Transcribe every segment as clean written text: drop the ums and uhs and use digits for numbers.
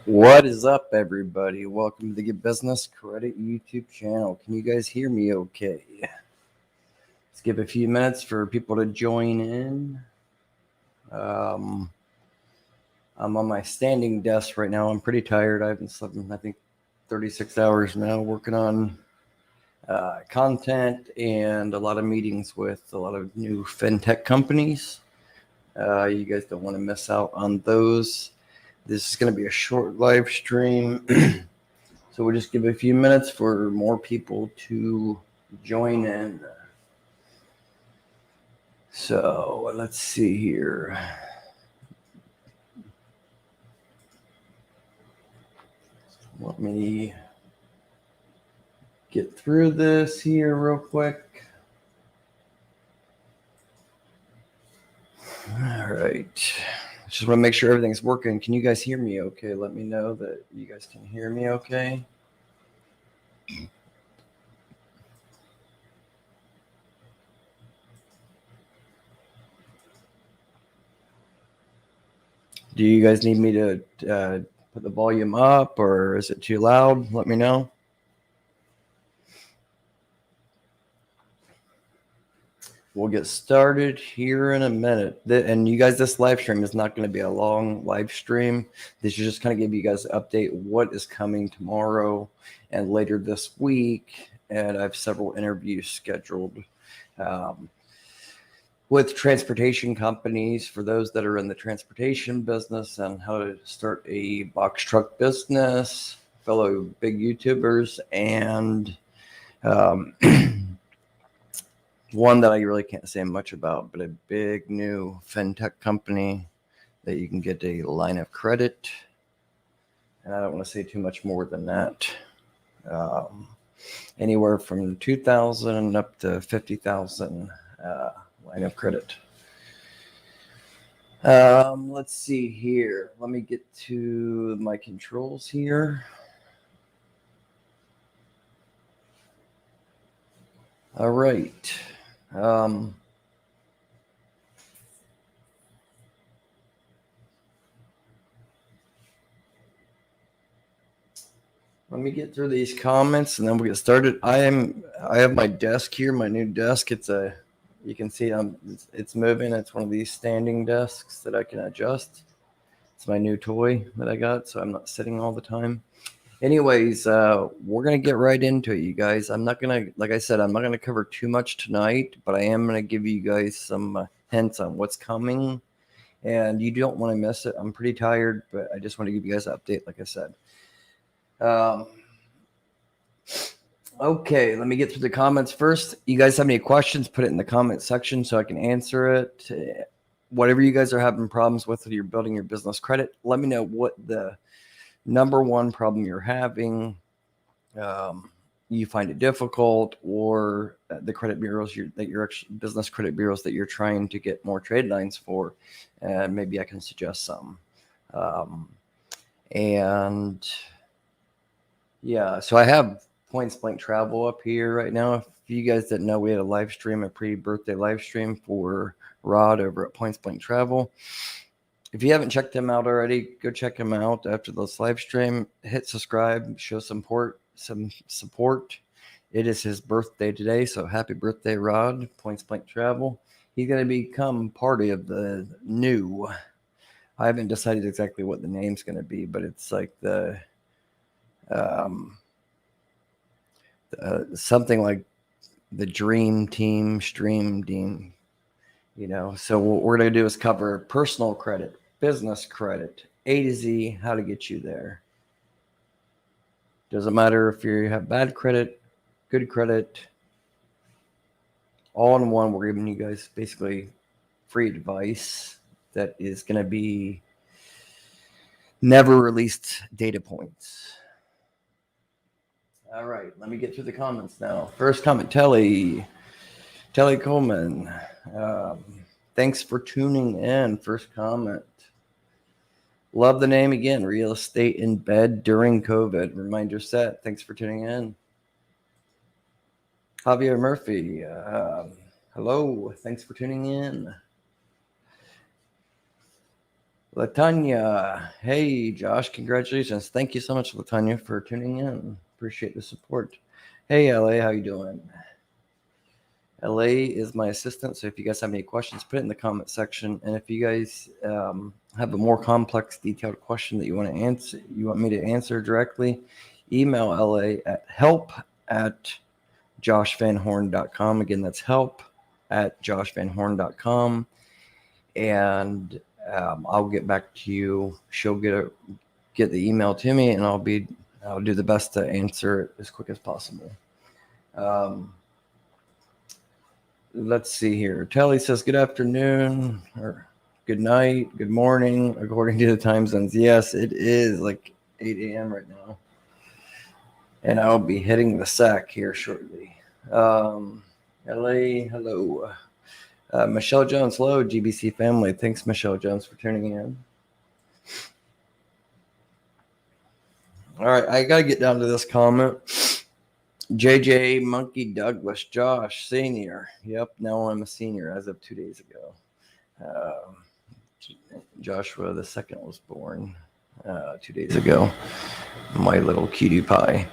What is up, everybody? Welcome to the Get Business Credit YouTube channel. Can you guys hear me okay? Let's give a few minutes for people to join in. I'm on my standing desk right now. I'm pretty tired. I haven't slept in, I think, 36 hours now, working on content and a lot of meetings with a lot of new fintech companies. You guys don't want to miss out on those. This is going to be a short live stream. So we'll just give a few minutes for more people to join in. So let's see here. Let me get through this here real quick. All right. Just want to make sure everything's working. Can you guys hear me okay? Let me know that you guys can hear me okay. Do you guys need me to put the volume up, or is it too loud? Let me know. We'll get started here in a minute. And you guys, this live stream is not going to be a long live stream. This is just kind of give you guys an update what is coming tomorrow and later this week. And I have several interviews scheduled with transportation companies for those that are in the transportation business and how to start a box truck business, fellow big YouTubers, and one that I really can't say much about, but a big new fintech company that you can get a line of credit. And I don't want to say too much more than that. Anywhere from 2,000 up to 50,000 line of credit. Let's see here. Let me get to my controls here. All right. Let me get through these comments and then we'll get started. I have my desk here, my new desk. You can see it's moving. It's one of these standing desks that I can adjust. It's my new toy that I got, so I'm not sitting all the time. Anyways, we're going to get right into it, you guys. Like I said, I'm not going to cover too much tonight, but I am going to give you guys some hints on what's coming, and you don't want to miss it. I'm pretty tired, but I just want to give you guys an update, like I said. Okay, let me get through the comments first. You guys have any questions, put it in the comment section so I can answer it. Whatever you guys are having problems with you're building your business credit, let me know what the number one problem you're having. You find it difficult, or the credit bureaus business credit bureaus that you're trying to get more trade lines for, and maybe I can suggest some. And yeah, so I have Points Blank Travel up here right now. If you guys didn't know, we had a live stream, a pre-birthday live stream for Rod over at Points Blank Travel. If you haven't checked him out already, go check him out after this live stream. Hit subscribe, show some support. It is his birthday today, so happy birthday, Rod. Points Blank Travel. He's going to become part of the new. I haven't decided exactly what the name's going to be, but it's like the something like the Dream Team, Stream Team. So what we're going to do is cover personal credit, business credit, A to Z, how to get you there. Doesn't matter if you have bad credit, good credit, all in one. We're giving you guys basically free advice that is going to be never released data points. All right, let me get through the comments now. First comment, Telly Coleman. Thanks for tuning in. First comment. Love the name again. Real estate in bed during COVID. Reminder set. Thanks for tuning in. Javier Murphy. Hello. Thanks for tuning in. Latanya, hey Josh, congratulations. Thank you so much, Latanya, for tuning in. Appreciate the support. Hey LA, how you doing? LA is my assistant, so if you guys have any questions, put it in the comment section. And if you guys have a more complex, detailed question that you want to answer, you want me to answer directly, email LA at help@joshvanhorn.com. Again, that's help@joshvanhorn.com. And I'll get back to you. She'll get the email to me, and I'll do the best to answer it as quick as possible. Let's see here. Telly says good afternoon or good night, good morning, according to the time zones. Yes, it is like 8 a.m. right now. And I'll be hitting the sack here shortly. LA, hello. Michelle Jones, hello, GBC family. Thanks, Michelle Jones, for tuning in. All right, I got to get down to this comment. JJ Monkey Douglas, Josh, senior. Yep, now I'm a senior as of 2 days ago. Joshua the second was born 2 days ago. My little cutie pie.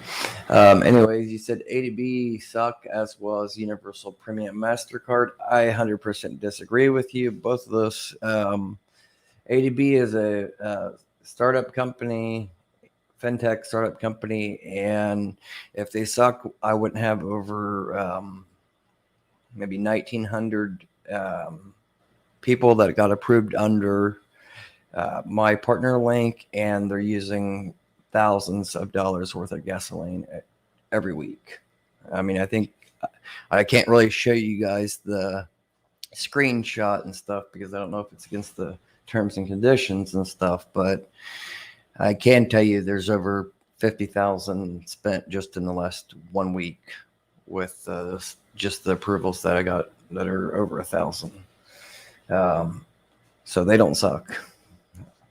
Anyways, you said ADB suck as well as Universal Premium MasterCard. I 100% disagree with you. Both of those. ADB is a startup company, fintech startup company, and if they suck, I wouldn't have over maybe 1,900 people that got approved under my partner link, and they're using thousands of dollars worth of gasoline every week. I mean, I think I can't really show you guys the screenshot and stuff because I don't know if it's against the terms and conditions and stuff, but I can tell you there's over 50,000 spent just in the last 1 week with just the approvals that I got that are over 1,000. So they don't suck.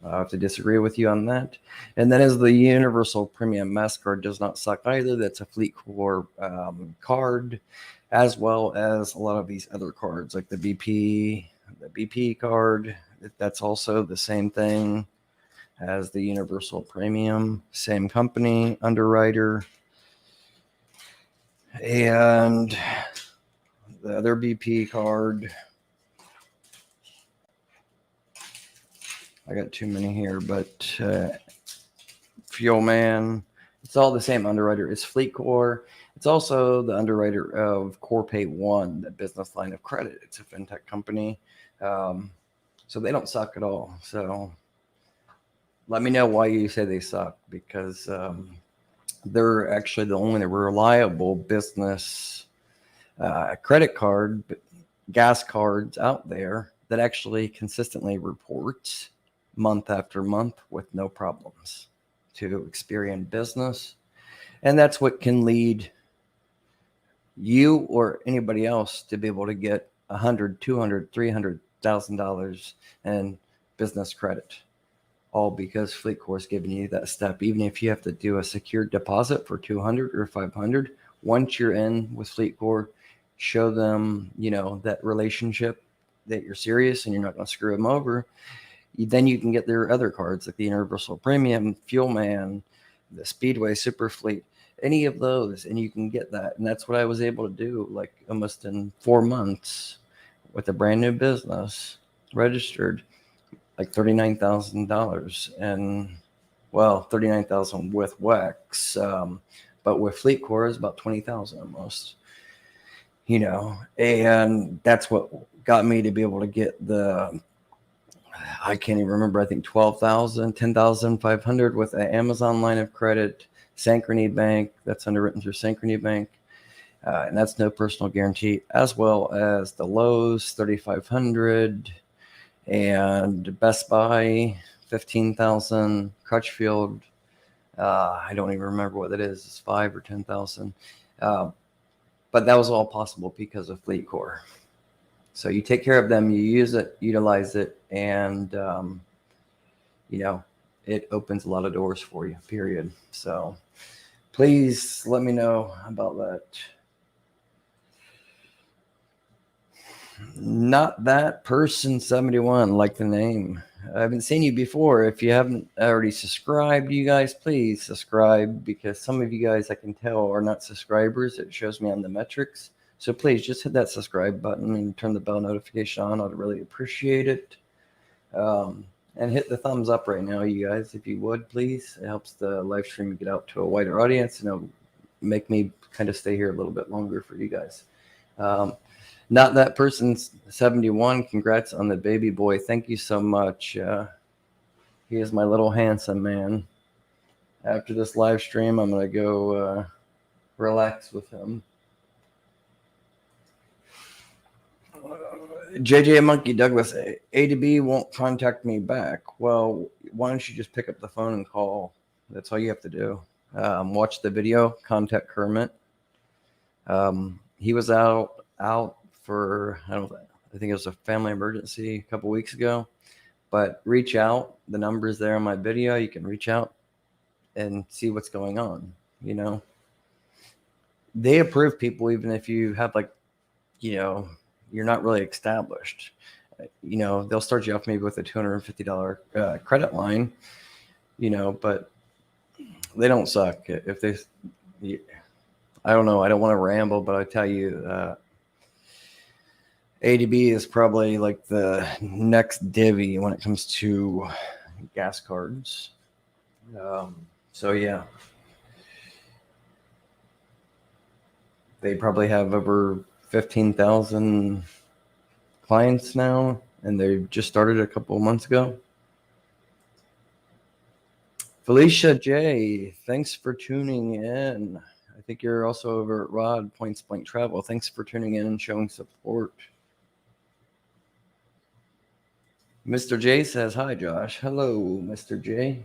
I have to disagree with you on that. And that is the Universal Premium MasterCard does not suck either. That's a FleetCor card, as well as a lot of these other cards like the BP card. That's also the same thing as the Universal Premium, same company, underwriter. And the other BP card, I got too many here, but Fuel Man, it's all the same underwriter. It's FleetCor. It's also the underwriter of Corpay One, the business line of credit. It's a fintech company. So they don't suck at all. So let me know why you say they suck, because they're actually the only reliable business credit card, gas cards out there that actually consistently reports month after month with no problems to Experian Business. And that's what can lead you or anybody else to be able to get $100,000, $200,000, $300,000 in business credit, all because FleetCor is giving you that step. Even if you have to do a secured deposit for $200 or $500, once you're in with FleetCor, show them, that relationship, that you're serious and you're not going to screw them over. Then you can get their other cards like the Universal Premium, Fuel Man, the Speedway Super Fleet, any of those, and you can get that. And that's what I was able to do, like almost in 4 months with a brand new business registered, like $39,000, and $39,000 with WEX, but with FleetCor is about $20,000 almost. And that's what got me to be able to get the, I can't even remember, I think 12,000, 10,500 with an Amazon line of credit, Synchrony Bank, that's underwritten through Synchrony Bank. And that's no personal guarantee, as well as the Lowe's 3,500 and Best Buy 15,000, Crutchfield, I don't even remember what that is. It's 5 or 10,000. But that was all possible because of FleetCor. So you take care of them, you use it, utilize it, and it opens a lot of doors for you, period. So please let me know about that. Not that person 71, like the name. I haven't seen you before. If you haven't already subscribed, you guys, please subscribe, because some of you guys I can tell are not subscribers. It shows me on the metrics. So please just hit that subscribe button and turn the bell notification on. I'd really appreciate it. And hit the thumbs up right now, you guys, if you would, please. It helps the live stream get out to a wider audience, and it'll make me kind of stay here a little bit longer for you guys. Not that person's 71. Congrats on the baby boy. Thank you so much. He is my little handsome man. After this live stream, I'm going to go relax with him. JJ Monkey Douglas, A to B won't contact me back. Well, why don't you just pick up the phone and call? That's all you have to do. Watch the video, contact Kermit. He was out for, I think it was a family emergency a couple weeks ago, but reach out. The number's there on my video. You can reach out and see what's going on. You know, they approve people even if you have, like, you know, you're not really established. You know, they'll start you off maybe with a $250 credit line, you know, but they don't suck. If they, I don't know, I don't want to ramble, but I tell you, A to B is probably like the next divvy when it comes to gas cards. So yeah, they probably have over 15,000 clients now, and they just started a couple of months ago. Felicia J, thanks for tuning in. I think you're also over at Rod Points Blank Travel. Thanks for tuning in and showing support. Mr. J says, hi, Josh. Hello, Mr. J.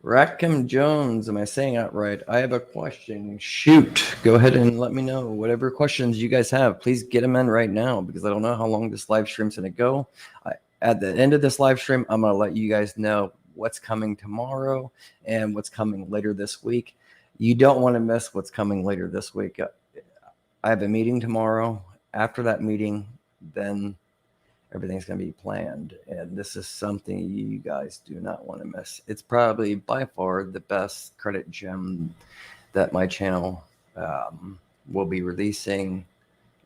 Rackham Jones, am I saying that right? I have a question. Shoot, go ahead and let me know. Whatever questions you guys have, please get them in right now, because I don't know how long this live stream's going to go. At the end of this live stream, I'm going to let you guys know what's coming tomorrow and what's coming later this week. You don't want to miss what's coming later this week. I have a meeting tomorrow. After that meeting, then everything's going to be planned, and this is something you guys do not want to miss. It's probably by far the best credit gem that my channel will be releasing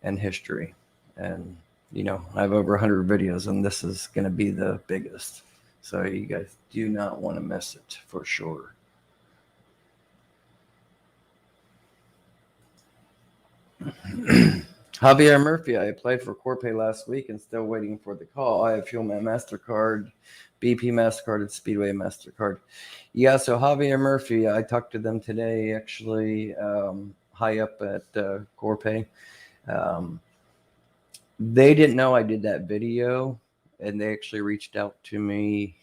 in history. And, you know, I have over 100 videos, and this is going to be the biggest. So you guys do not want to miss it for sure. Javier Murphy, I applied for Corpay last week and still waiting for the call. I have Fuel Man MasterCard, BP MasterCard, and Speedway MasterCard. Yeah, so Javier Murphy, I talked to them today, actually, high up at Corpay. They didn't know I did that video, and they actually reached out to me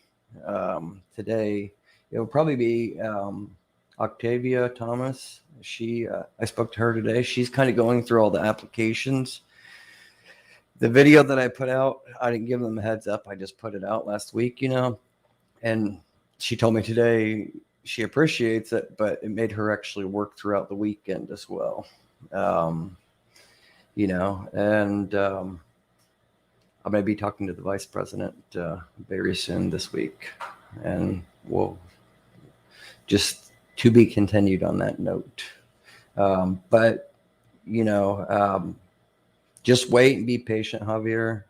today. It'll probably be Octavia Thomas. I spoke to her today. She's kind of going through all the applications. The video that I put out, I didn't give them a heads up. I just put it out last week, you know, and she told me today she appreciates it, but it made her actually work throughout the weekend as well. You know, and I'm going to be talking to the vice president very soon this week, and we'll just to be continued on that note. But, you know, just wait and be patient, Javier.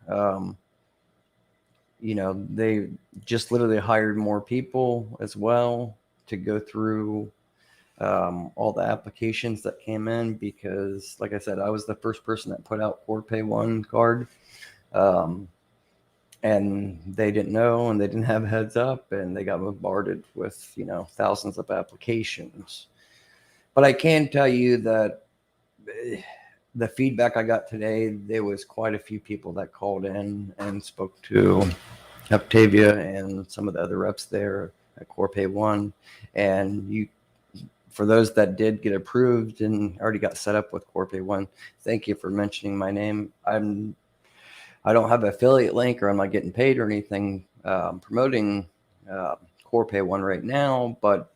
You know, they just literally hired more people as well to go through all the applications that came in, because, like I said, I was the first person that put out Corpay One card. And they didn't know, and they didn't have a heads up, and they got bombarded with, you know, thousands of applications. But I can tell you that the feedback I got today, there was quite a few people that called in and spoke to Octavia and some of the other reps there at Corpay One. And for those that did get approved and already got set up with Corpay One, thank you for mentioning my name. I don't have an affiliate link, or I'm not getting paid or anything promoting Corpay One right now, but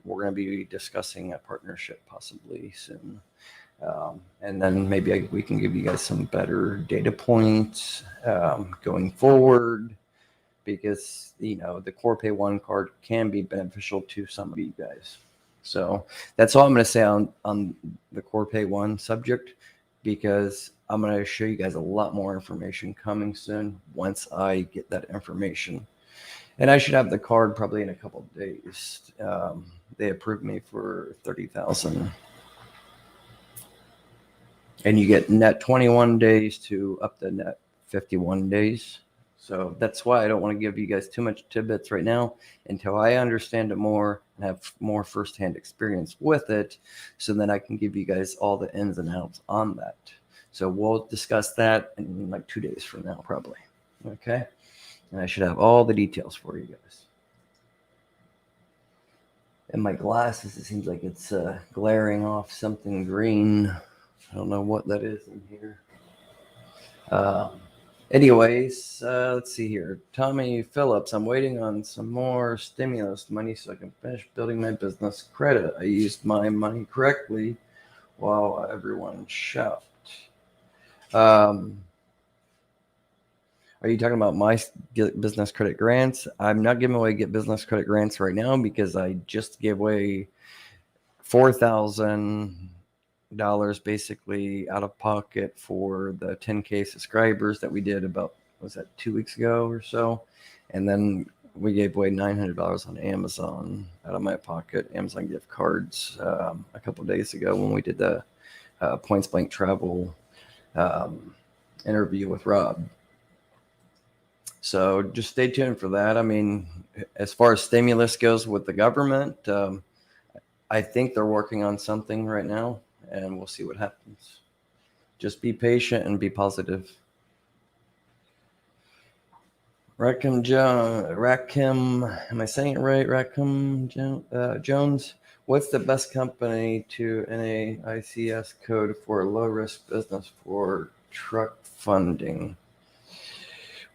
we're going to be discussing a partnership possibly soon. And then maybe we can give you guys some better data points going forward, because the Corpay One card can be beneficial to some of you guys. So that's all I'm going to say on the Corpay One subject, because I'm going to show you guys a lot more information coming soon once I get that information. And I should have the card probably in a couple of days. They approved me for $30,000. And you get net 21 days to up to net 51 days. So that's why I don't want to give you guys too much tidbits right now until I understand it more and have more firsthand experience with it. So then I can give you guys all the ins and outs on that. So we'll discuss that in like 2 days from now, probably. Okay. And I should have all the details for you guys. And my glasses, it seems like it's glaring off something green. I don't know what that is in here. Anyways, let's see here. Tommy Phillips, I'm waiting on some more stimulus money so I can finish building my business credit. I used my money correctly while everyone shopped. Are you talking about my business credit grants? I'm not giving away get business credit grants right now because I just gave away $4,000 basically out of pocket for the 10K subscribers that we did about, was that 2 weeks ago or so? And then we gave away $900 on Amazon out of my pocket, Amazon gift cards, a couple of days ago when we did the Points Blank Travel interview with Rob. So just stay tuned for that. I mean, as far as stimulus goes with the government, I think they're working on something right now, and we'll see what happens. Just be patient and be positive. Rakim am I saying it right? Rakim Jones, what's the best company to NAICS code for low risk business for truck funding?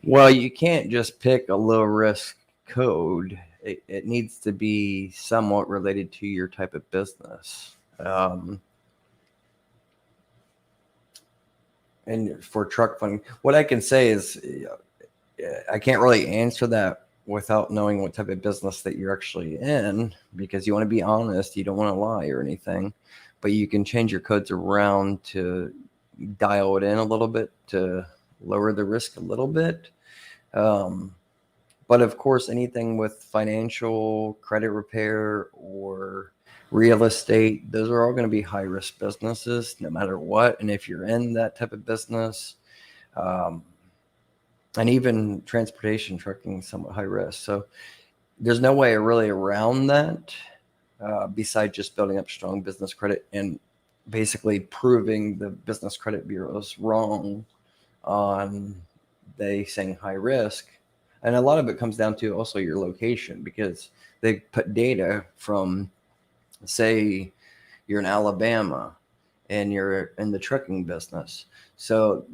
Well, you can't just pick a low risk code. It needs to be somewhat related to your type of business. And for truck funding, what I can say is I can't really answer that without knowing what type of business that you're actually in, because you want to be honest. You don't want to lie or anything, but you can change your codes around to dial it in a little bit to lower the risk a little bit. But of course, anything with financial, credit repair, or real estate, those are all going to be high risk businesses no matter what. And if you're in that type of business, and even transportation, trucking, somewhat high risk. So there's no way really around that besides just building up strong business credit and basically proving the business credit bureaus wrong on they saying high risk. And a lot of it comes down to also your location, because they put data from, say, you're in Alabama and you're in the trucking business. So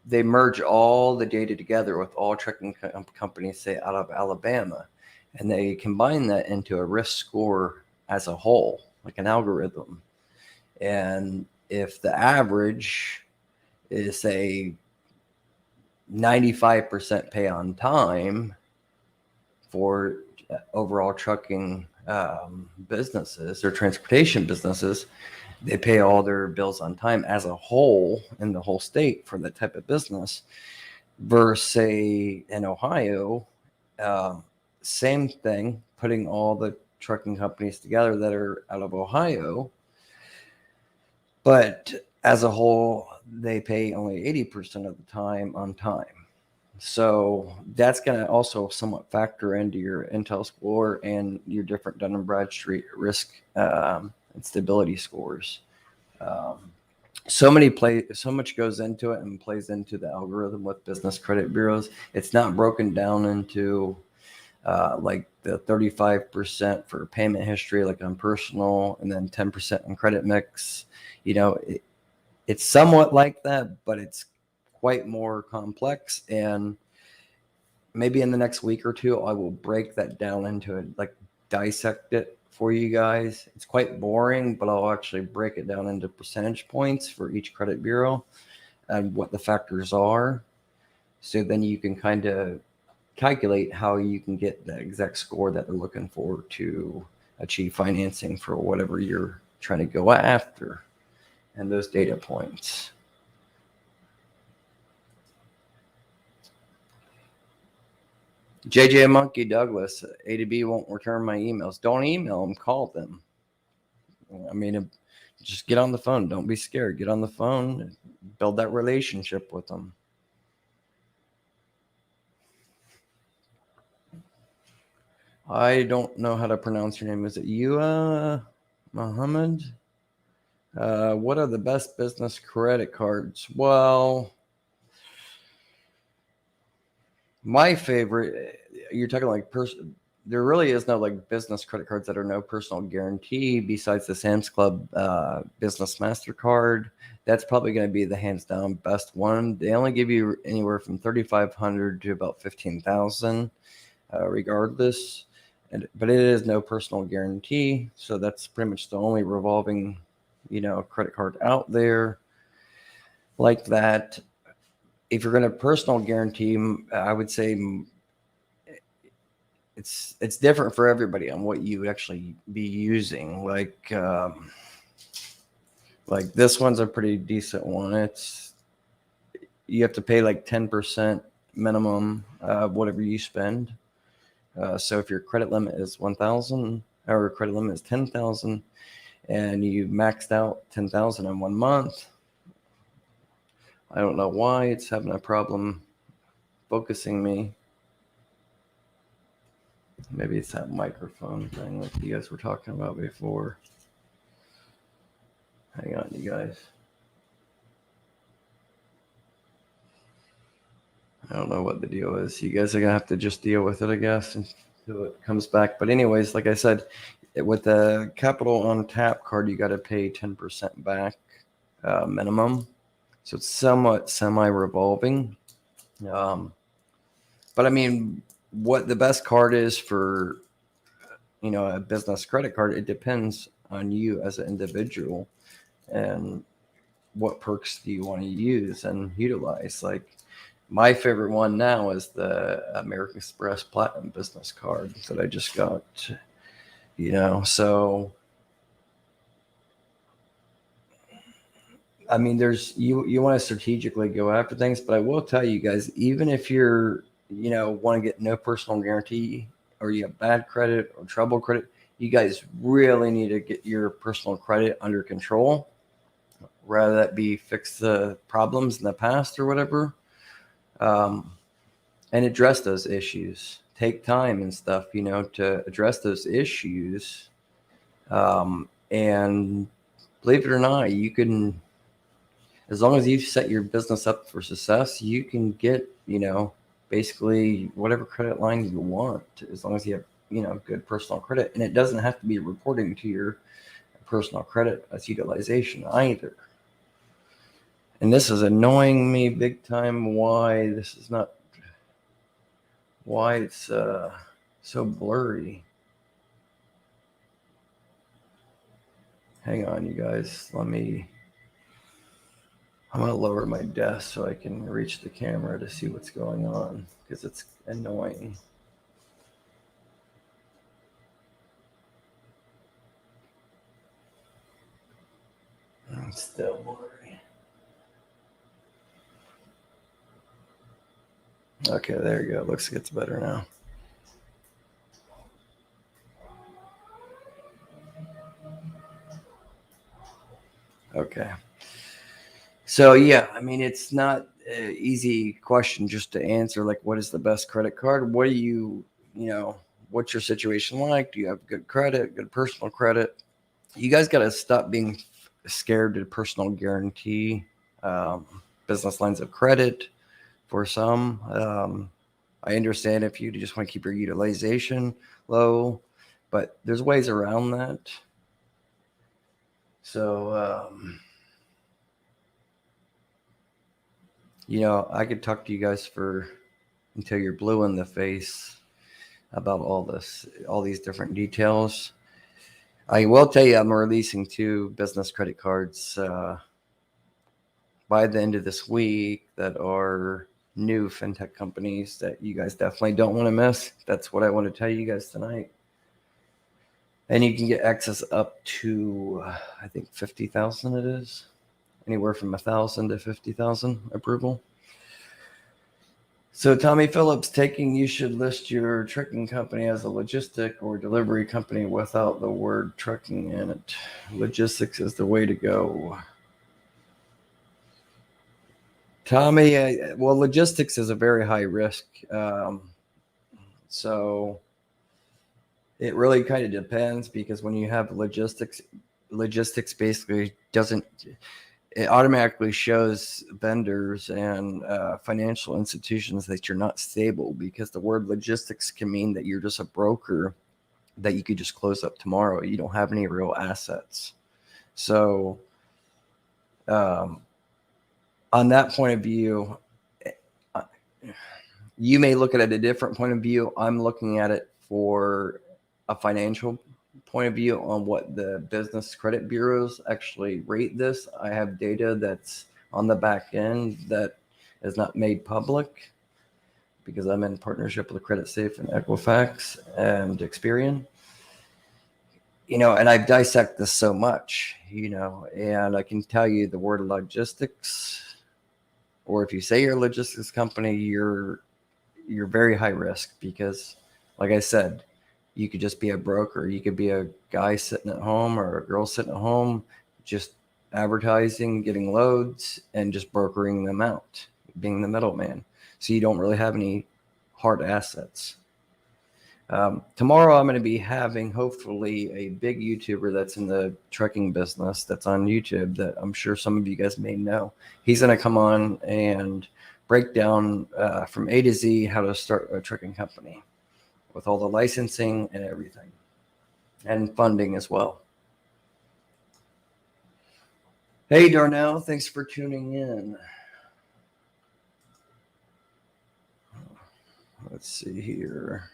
they merge all the data together with all trucking companies, say, out of Alabama, and they combine that into a risk score as a whole, like an algorithm. And if the average is, say, 95% pay on time for overall trucking businesses or transportation businesses, they pay all their bills on time as a whole in the whole state for that type of business. Versus, say, in Ohio, same thing, putting all the trucking companies together that are out of Ohio, but as a whole, they pay only 80% of the time on time. So that's going to also somewhat factor into your Intel score and your different Dun and Bradstreet risk and stability scores. So much goes into it and plays into the algorithm with business credit bureaus. It's not broken down into like the 35% for payment history, like on personal, and then 10% on credit mix. It's somewhat like that, but it's quite more complex. And maybe in the next week or two, I will break that down into it, like dissect it for you guys. It's quite boring, but I'll actually break it down into percentage points for each credit bureau and what the factors are. So then you can kind of calculate how you can get the exact score that they're looking for to achieve financing for whatever you're trying to go after, and those data points. JJ Monkey Douglas, A to B won't return my emails. Don't email them, call them. I mean, just get on the phone. Don't be scared. Get on the phone, build that relationship with them. I don't know how to pronounce your name. Is it Yua Muhammad? What are the best business credit cards? Well, my favorite, you're talking like there really is no like business credit cards that are no personal guarantee besides the Sam's Club Business MasterCard. That's probably going to be the hands down best one. They only give you anywhere from $3,500 to about $15,000, regardless. But it is no personal guarantee, so that's pretty much the only revolving, credit card out there like that. If you're going to personal guarantee, I would say it's different for everybody on what you would actually be using. Like this one's a pretty decent one. You have to pay like 10% minimum whatever you spend. So if your credit limit is 1,000 or credit limit is 10,000 and you maxed out 10,000 in 1 month, I don't know why it's having a problem focusing me. Maybe it's that microphone thing like you guys were talking about before. Hang on, you guys. I don't know what the deal is. You guys are going to have to just deal with it, I guess, until it comes back. But anyways, like I said, with the Capital on Tap card, you got to pay 10% back minimum. So it's somewhat semi-revolving. But I mean, what the best card is for, a business credit card, it depends on you as an individual and what perks do you want to use and utilize. Like, my favorite one now is the American Express Platinum Business Card that I just got, so I mean, you want to strategically go after things, but I will tell you guys, even if you're, want to get no personal guarantee or you have bad credit or trouble credit, you guys really need to get your personal credit under control, rather that be fix the problems in the past or whatever. And address those issues. Take time and stuff, to address those issues. And believe it or not, you can, as long as you set your business up for success, you can get, basically whatever credit line you want, as long as you have, good personal credit. And it doesn't have to be reporting to your personal credit as utilization either. And this is annoying me big time. Why it's so blurry. Hang on, you guys. I'm going to lower my desk so I can reach the camera to see what's going on, because it's annoying. It's still blurry. Okay, there you go. Looks like it's better now. Okay. So yeah, I mean, it's not an easy question just to answer. Like, what is the best credit card? What do you, what's your situation like? Do you have good credit, good personal credit? You guys got to stop being scared to personal guarantee business lines of credit for some. I understand if you just want to keep your utilization low, but there's ways around that. So, I could talk to you guys until you're blue in the face about all these different details. I will tell you, I'm releasing 2 business credit cards by the end of this week that are new fintech companies that you guys definitely don't want to miss. That's what I want to tell you guys tonight. And you can get access up to, I think 50,000 it is. Anywhere from 1,000 to 50,000 approval. So Tommy Phillips taking, you should list your trucking company as a logistic or delivery company without the word trucking in it. Logistics is the way to go. Tommy, well, logistics is a very high risk. So it really kind of depends, because when you have logistics basically doesn't, it automatically shows vendors and financial institutions that you're not stable, because the word logistics can mean that you're just a broker that you could just close up tomorrow. You don't have any real assets. So on that point of view, you may look at it a different point of view. I'm looking at it for a financial point of view on what the business credit bureaus actually rate this. I have data that's on the back end that is not made public, because I'm in partnership with Creditsafe and Equifax and Experian. And I've dissected this so much, and I can tell you the word logistics, or if you say you're a logistics company, you're very high risk, because like I said, you could just be a broker. You could be a guy sitting at home or a girl sitting at home, just advertising, getting loads, and just brokering them out, being the middleman. So you don't really have any hard assets. Tomorrow I'm going to be having, hopefully, a big YouTuber that's in the trucking business that's on YouTube that I'm sure some of you guys may know. He's going to come on and break down from A to Z how to start a trucking company with all the licensing and everything, and funding as well. Hey, Darnell, thanks for tuning in. Let's see here.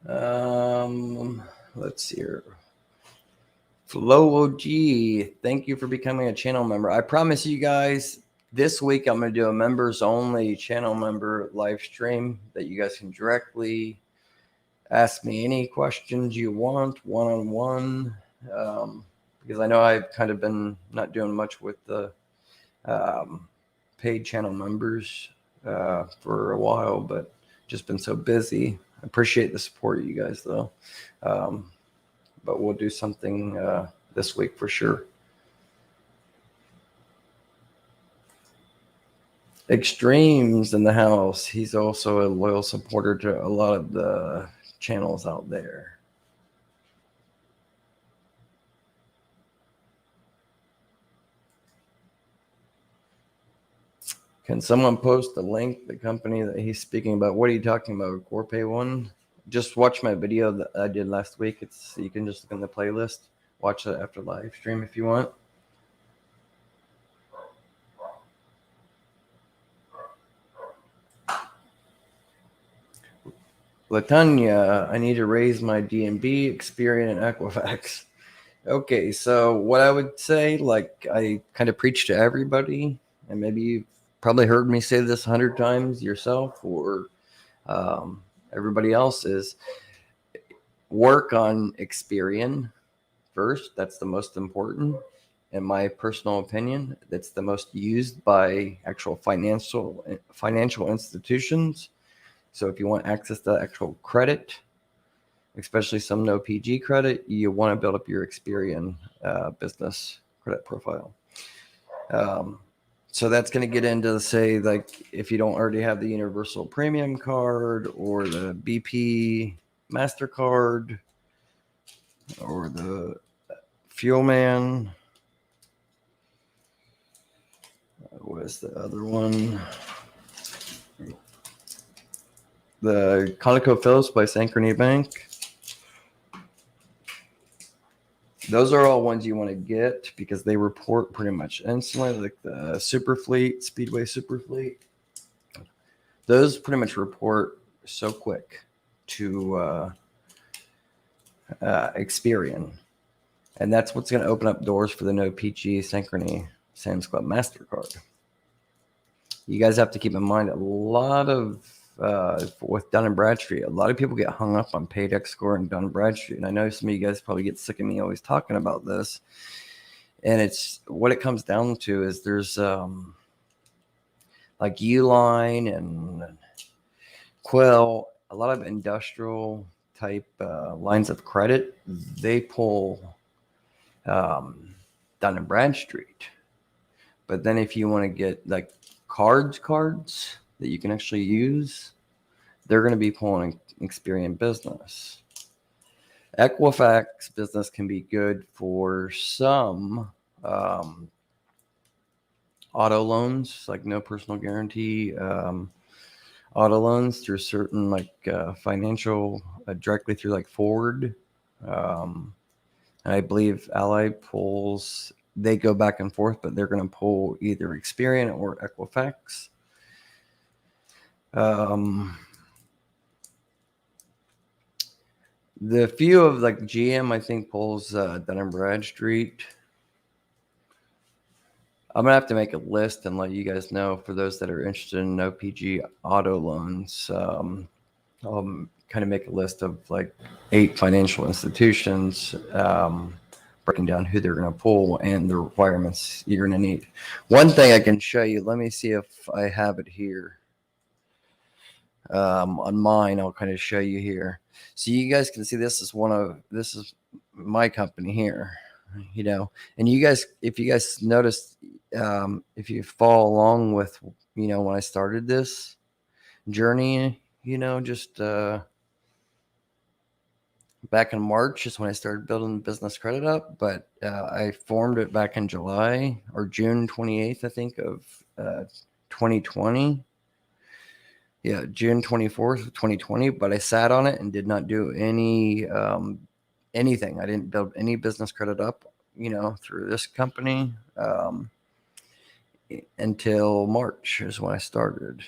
Let's see here. Flow OG, thank you for becoming a channel member. I promise you guys, this week I'm going to do a members only channel member live stream that you guys can directly ask me any questions you want one-on-one, because I know I've kind of been not doing much with the paid channel members for a while, but just been so busy. I appreciate the support, you guys, though. But we'll do something this week for sure. Extremes in the house. He's also a loyal supporter to a lot of the channels out there. Can someone post the link, the company that he's speaking about? What are you talking about? Corpay one? Just watch my video that I did last week. You can just look in the playlist. Watch it after live stream if you want. Latanya, I need to raise my DNB, Experian, and Equifax. Okay, so what I would say, like I kind of preach to everybody, and maybe you've probably heard me say this 100 times yourself or everybody else, is work on Experian first. That's the most important. In my personal opinion, that's the most used by actual financial institutions. So if you want access to actual credit, especially some no PG credit, you want to build up your Experian business credit profile. So that's going to get into, say, like if you don't already have the Universal Premium card or the BP MasterCard or the Fuelman. What is the other one? The ConocoPhillips by Synchrony Bank. Those are all ones you want to get because they report pretty much instantly, like the Superfleet, Speedway Superfleet. Those pretty much report so quick to Experian. And that's what's going to open up doors for the no PG Synchrony Sam's Club MasterCard. You guys have to keep in mind a lot of with Dun and Bradstreet, a lot of people get hung up on Paydex score and Dun and Bradstreet. And I know some of you guys probably get sick of me always talking about this. And it's what it comes down to is there's like Uline and Quill, a lot of industrial type lines of credit. They pull Dun and Bradstreet. But then if you want to get like cards that you can actually use, they're going to be pulling Experian Business. Equifax Business can be good for some auto loans, like no personal guarantee auto loans through certain like financial directly through like Forward. And I believe Ally pulls, they go back and forth, but they're going to pull either Experian or Equifax. The few of like GM, I think, pulls Dun and Bradstreet. I'm gonna have to make a list and let you guys know for those that are interested in OPG auto loans. I'll kind of make a list of like 8 financial institutions, breaking down who they're going to pull and the requirements you're going to need. One thing I can show you, let me see if I have it here. On mine, I'll kind of show you here. So you guys can see this is my company here, and you guys, if you guys notice, if you follow along with, when I started this journey, just back in March is when I started building business credit up, but I formed it back in July or June 28th, I think, of 2020. Yeah, June 24th of 2020, but I sat on it and did not do anything. I didn't build any business credit up, through this company until March is when I started.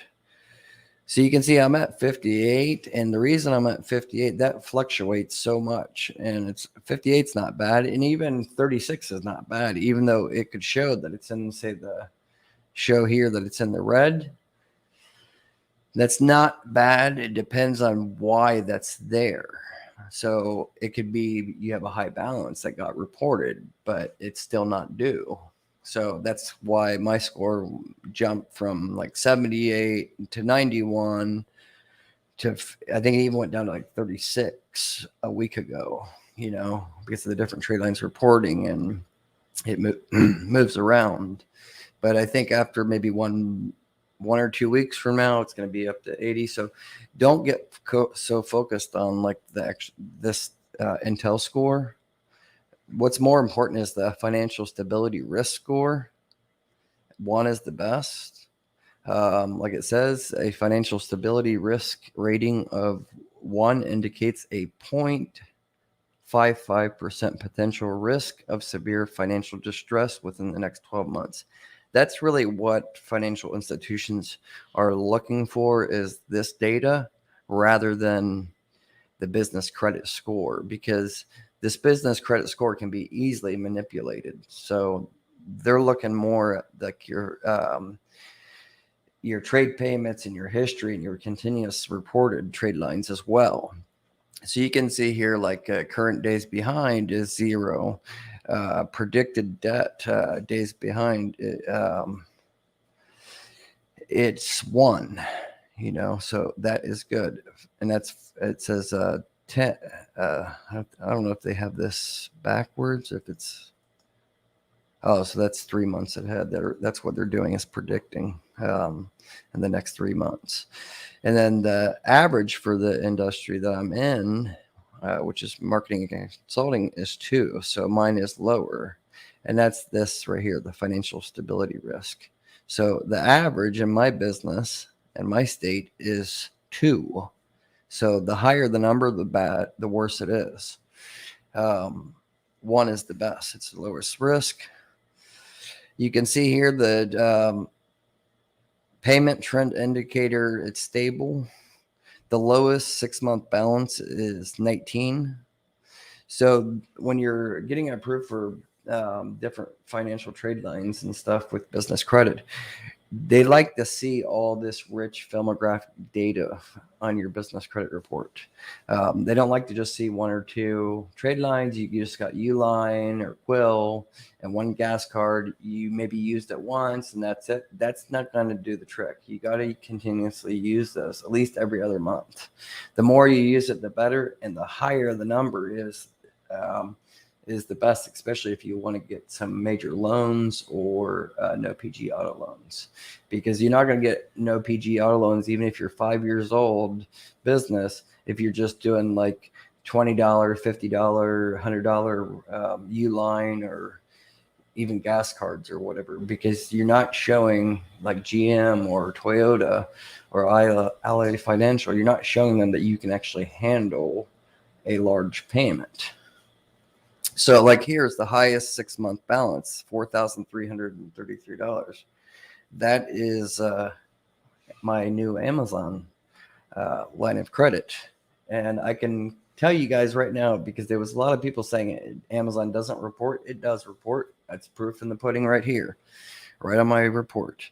So you can see I'm at 58, and the reason I'm at 58, that fluctuates so much, and it's 58's not bad, and even 36 is not bad, even though it could show that it's in, say, the show here that it's in the red. That's not bad. It depends on why that's there. So it could be you have a high balance that got reported, but it's still not due. So that's why my score jumped from like 78 to 91 to, I think it even went down to like 36 a week ago, because of the different trade lines reporting, and it moves around. But I think after maybe one or 2 weeks from now, it's going to be up to 80. So don't get so focused on like this Intel score. What's more important is the financial stability risk score. 1 is the best. Like it says, a financial stability risk rating of 1 indicates a 0.55% potential risk of severe financial distress within the next 12 months. That's really what financial institutions are looking for, is this data rather than the business credit score, because this business credit score can be easily manipulated. So they're looking more at like your trade payments and your history and your continuous reported trade lines as well. So you can see here, like current days behind is 0. Predicted debt days behind, it's 1, so that is good. And it says 10. I don't know if they have this backwards, if it's, so that's 3 months ahead. That's what they're doing, is predicting in the next 3 months. And then the average for the industry that I'm in, which is marketing and consulting, is 2. So mine is lower. And that's this right here, the financial stability risk. So the average in my business and my state is 2. So the higher the number, the worse it is. 1 is the best. It's the lowest risk. You can see here the payment trend indicator, it's stable. The lowest 6-month balance is 19. So when you're getting approved for different financial trade lines and stuff with business credit, they like to see all this rich filmographic data on your business credit report. They don't like to just see one or two trade lines. You just got Uline or Quill and one gas card. You maybe used it once and that's it. That's not going to do the trick. You got to continuously use those at least every other month. The more you use it, the better, and the higher the number is the best, especially if you want to get some major loans or no PG auto loans, because you're not going to get no PG auto loans even if you're 5 years old business, if you're just doing like $20, $50, $100 Uline or even gas cards or whatever, because you're not showing like GM or Toyota or LA Financial, you're not showing them that you can actually handle a large payment. So like here's the highest 6-month balance, $4,333. That is my new Amazon line of credit. And I can tell you guys right now, because there was a lot of people saying Amazon doesn't report. It does report. That's proof in the pudding right here, right on my report.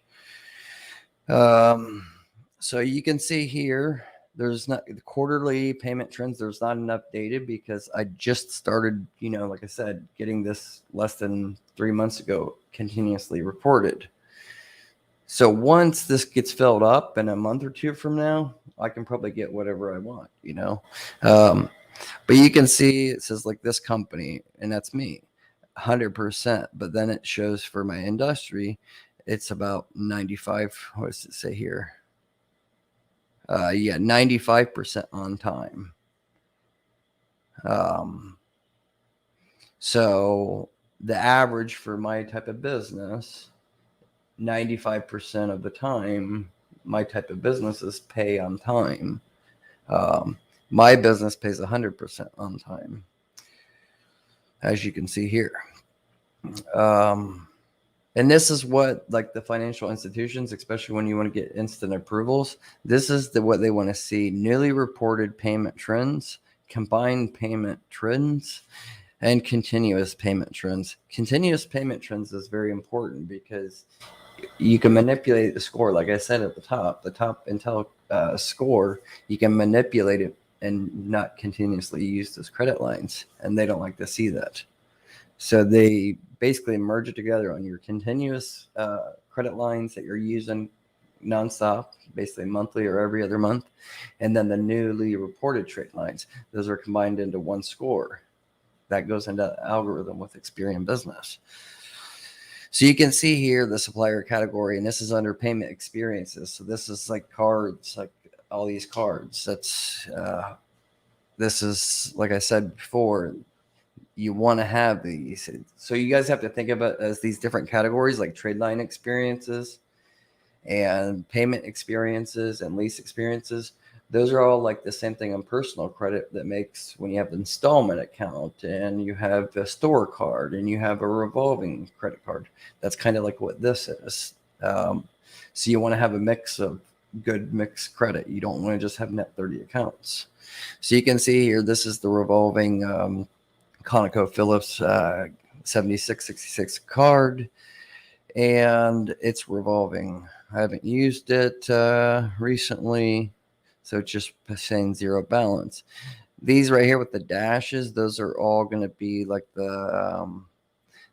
So you can see here, there's not the quarterly payment trends. There's not enough data because I just started, like I said, getting this less than 3 months ago, continuously reported. So once this gets filled up in a month or two from now, I can probably get whatever I want, but you can see it says like this company, and that's me, 100%. But then it shows for my industry, it's about 95. What does it say here? 95% on time. So the average for my type of business, 95% of the time, my type of businesses pay on time. My business pays 100% on time, as you can see here. And this is what, like the financial institutions, especially when you want to get instant approvals, this is what they want to see: newly reported payment trends, combined payment trends, and continuous payment trends. Continuous payment trends is very important because you can manipulate the score. Like I said at the top Intel score, you can manipulate it and not continuously use those credit lines, and they don't like to see that. So they basically merge it together on your continuous credit lines that you're using nonstop, basically monthly or every other month. And then the newly reported trade lines, those are combined into one score. That goes into the algorithm with Experian Business. So you can see here the supplier category, and this is under payment experiences. So this is like cards, like all these cards. This is, like I said before, you want to have these. So you guys have to think about it as these different categories, like trade line experiences and payment experiences and lease experiences. Those are all like the same thing on personal credit that makes when you have the installment account and you have a store card and you have a revolving credit card. That's kind of like what this is. So you want to have a mix of good mixed credit. You don't want to just have net 30 accounts. So you can see here, this is the revolving ConocoPhillips 7666 card, and it's revolving. I haven't used it recently, so it's just saying zero balance. These right here with the dashes, those are all going to be like the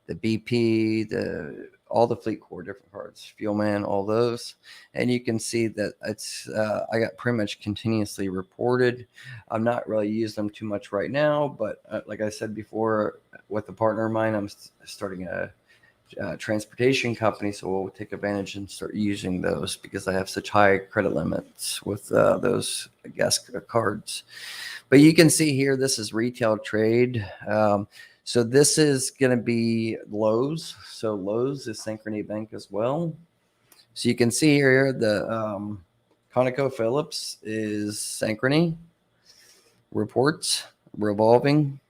BP, all the Fleet Core different cards, Fuelman, all those. And you can see that it's I got pretty much continuously reported. I'm not really using them too much right now, but like I said before, with a partner of mine, I'm starting a transportation company, so we'll take advantage and start using those because I have such high credit limits with those gas cards. But you can see here, this is retail trade. So this is going to be Lowe's. So Lowe's is Synchrony Bank as well. So you can see here the ConocoPhillips is Synchrony reports, revolving.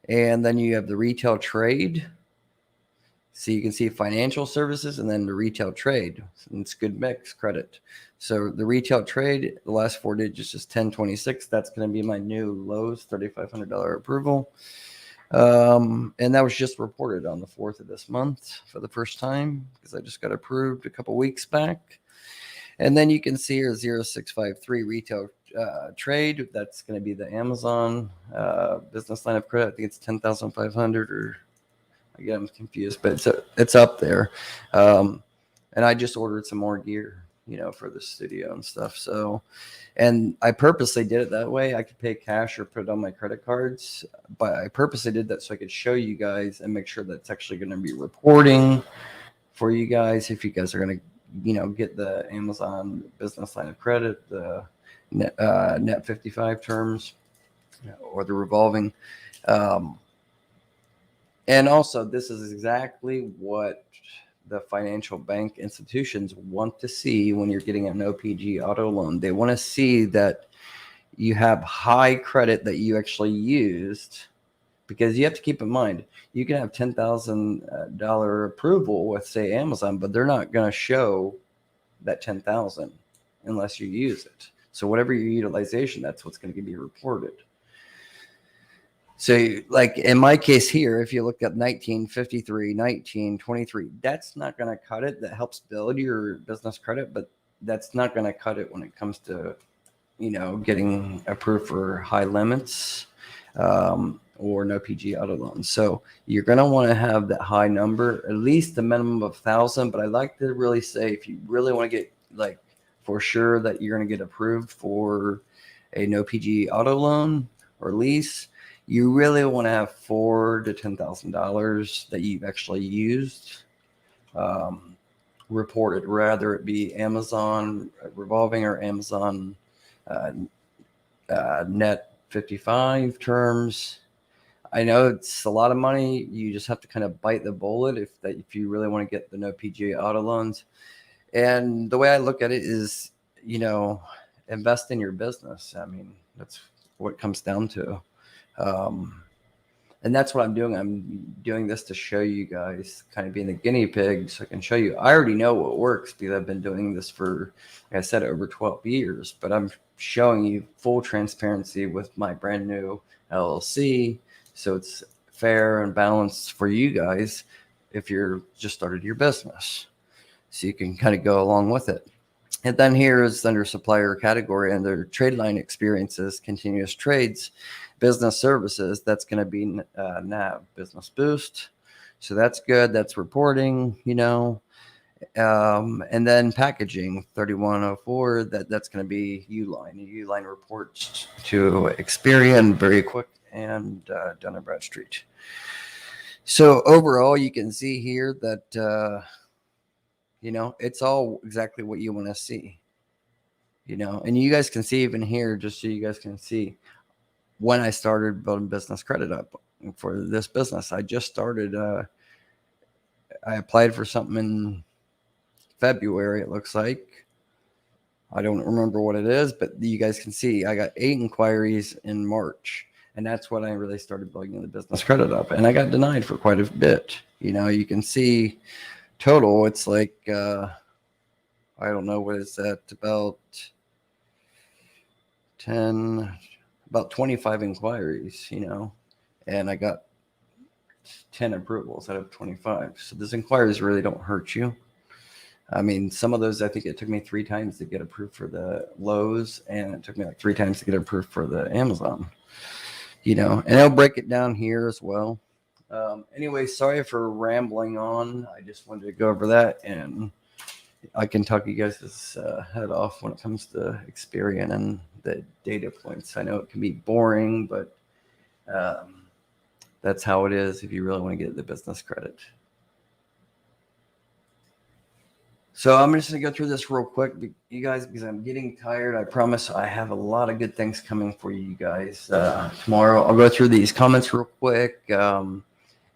And then you have the retail trade. So you can see financial services and then the retail trade. And it's good mix credit. So the retail trade, the last 4 digits is 1026. That's going to be my new Lowe's $3,500 approval. And that was just reported on the 4th of this month for the first time because I just got approved a couple weeks back. And then you can see here 0653 retail trade. That's going to be the Amazon business line of credit. I think it's 10,500 or again, I'm confused, but it's up there. And I just ordered some more gear, for the studio and stuff. So, and I purposely did it that way. I could pay cash or put it on my credit cards, but I purposely did that so I could show you guys and make sure that's actually going to be reporting for you guys. If you guys are going to, get the Amazon business line of credit, the net 55 terms or the revolving. And also, this is exactly what the financial bank institutions want to see when you're getting an OPG auto loan. They want to see that you have high credit that you actually used, because you have to keep in mind, you can have $10,000 approval with, say, Amazon, but they're not going to show that 10,000 unless you use it. So whatever your utilization, that's what's going to be reported. So like in my case here, if you look at 1953, 1923, that's not going to cut it. That helps build your business credit, but that's not going to cut it when it comes to, getting approved for high limits or no PG auto loans. So you're going to want to have that high number, at least the minimum of 1,000. But I like to really say, if you really want to get like for sure that you're going to get approved for a no PG auto loan or lease, you really want to have $4,000 to $10,000 that you've actually used reported, rather it be Amazon revolving or Amazon net 55 terms. I know it's a lot of money. You just have to kind of bite the bullet if you really want to get the no PGA auto loans. And the way I look at it is, invest in your business. I mean, that's what it comes down to. And that's what I'm doing. I'm doing this to show you guys, kind of being the guinea pig, so I can show you. I already know what works because I've been doing this for, like I said, over 12 years. But I'm showing you full transparency with my brand new LLC, so it's fair and balanced for you guys if you're just started your business, so you can kind of go along with it. And then here is under supplier category under trade line experiences, continuous trades, business services. That's going to be NAV, Business Boost. So that's good. That's reporting, and then packaging 3104. That's going to be Uline. Uline reports to Experian, very quick, and Dun and Bradstreet. So overall, you can see here that it's all exactly what you want to see, and you guys can see even here, just so you guys can see when I started building business credit up for this business. I just started, I applied for something in February, it looks like. I don't remember what it is, but you guys can see I got 8 inquiries in March, and that's when I really started building the business credit up. And I got denied for quite a bit. You can see total, it's like, I don't know, what is that, about 25 inquiries, and I got 10 approvals out of 25. So those inquiries really don't hurt you. I mean, some of those, I think it took me 3 times to get approved for the Lowe's, and it took me like 3 times to get approved for the Amazon, and I'll break it down here as well. Anyway, sorry for rambling on. I just wanted to go over that, and I can talk you guys' head off when it comes to Experian and the data points. I know it can be boring, but that's how it is if you really want to get the business credit. So I'm just going to go through this real quick, you guys, because I'm getting tired. I promise I have a lot of good things coming for you guys tomorrow. I'll go through these comments real quick, and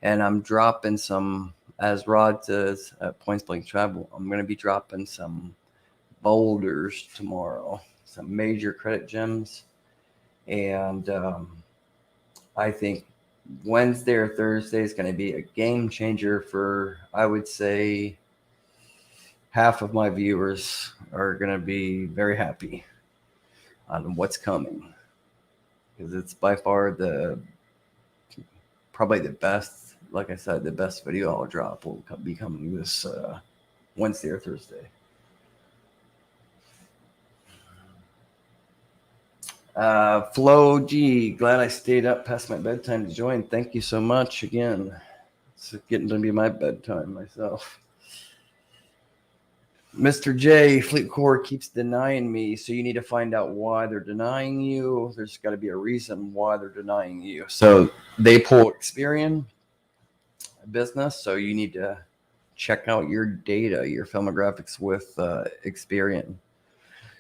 I'm dropping some, as Rod says, at Points Blank Travel, I'm going to be dropping some boulders tomorrow, some major credit gems. And I think Wednesday or Thursday is going to be a game changer for, I would say, half of my viewers are going to be very happy on what's coming, because it's by far probably the best. Like I said, the best video I'll drop will be coming this Wednesday or Thursday. Flo G, glad I stayed up past my bedtime to join. Thank you so much again. It's getting to be my bedtime myself. Mr. J, FleetCor keeps denying me, so you need to find out why they're denying you. There's got to be a reason why they're denying you. So they pull Experian Business, so you need to check out your data, your filmographics with Experian.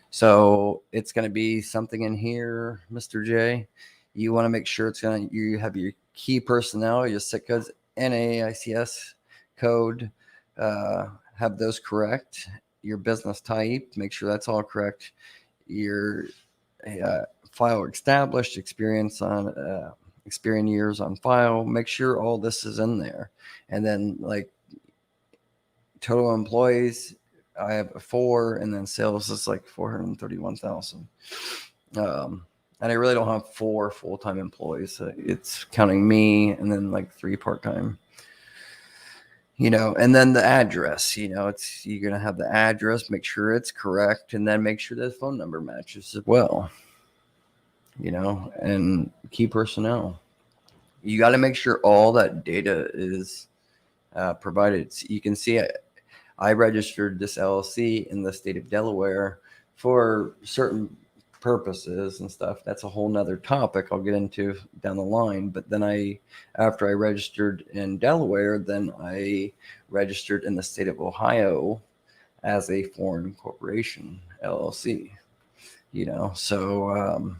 So it's going to be something in here, Mr. J. You want to make sure you have your key personnel, your SIC codes, NAICS code, have those correct. Your business type, make sure that's all correct. Your file established, experience years on file. Make sure all this is in there. And then like total employees, I have 4, and then sales is like 431,000. And I really don't have 4 full-time employees. It's counting me and then like 3 part-time. And then the address, you're going to have the address, make sure it's correct, and then make sure the phone number matches as well, and key personnel. You got to make sure all that data is provided. So you can see I registered this LLC in the state of Delaware for certain purposes and stuff. That's a whole nother topic I'll get into down the line. But then after I registered in Delaware, then I registered in the state of Ohio as a foreign corporation LLC, so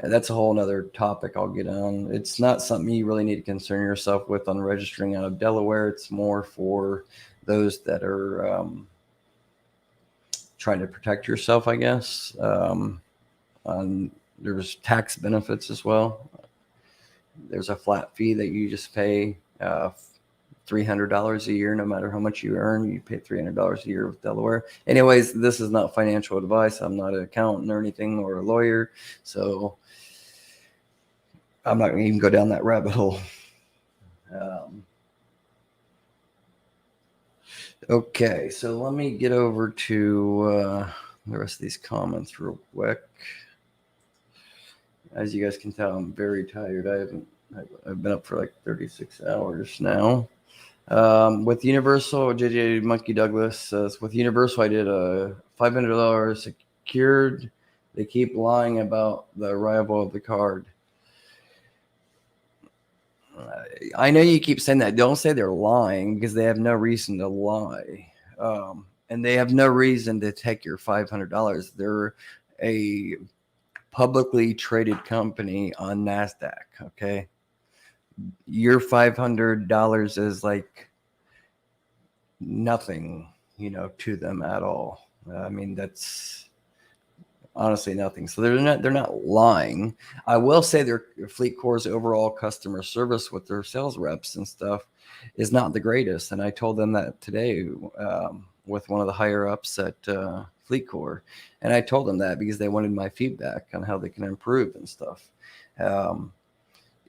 that's a whole nother topic I'll get on. It's not something you really need to concern yourself with on registering out of Delaware. It's more for those that are trying to protect yourself, I guess. There's tax benefits as well. There's a flat fee that you just pay $300 a year. No matter how much you earn, you pay $300 a year with Delaware. Anyways, this is not financial advice. I'm not an accountant or anything or a lawyer, so I'm not going to even go down that rabbit hole. Okay, so let me get over to the rest of these comments real quick. As you guys can tell, I'm very tired. I've been up for like 36 hours now. With Universal, JJ Monkey Douglas says, with Universal, I did a $500 secured. They keep lying about the arrival of the card. I know you keep saying that. Don't say they're lying, because they have no reason to lie. And they have no reason to take your $500. They're a publicly traded company on NASDAQ, okay? Your $500 is like nothing, to them at all. I mean, that's honestly nothing. So they're not lying. I will say their FleetCor's overall customer service with their sales reps and stuff is not the greatest. And I told them that today with one of the higher ups at FleetCor. And I told them that because they wanted my feedback on how they can improve and stuff.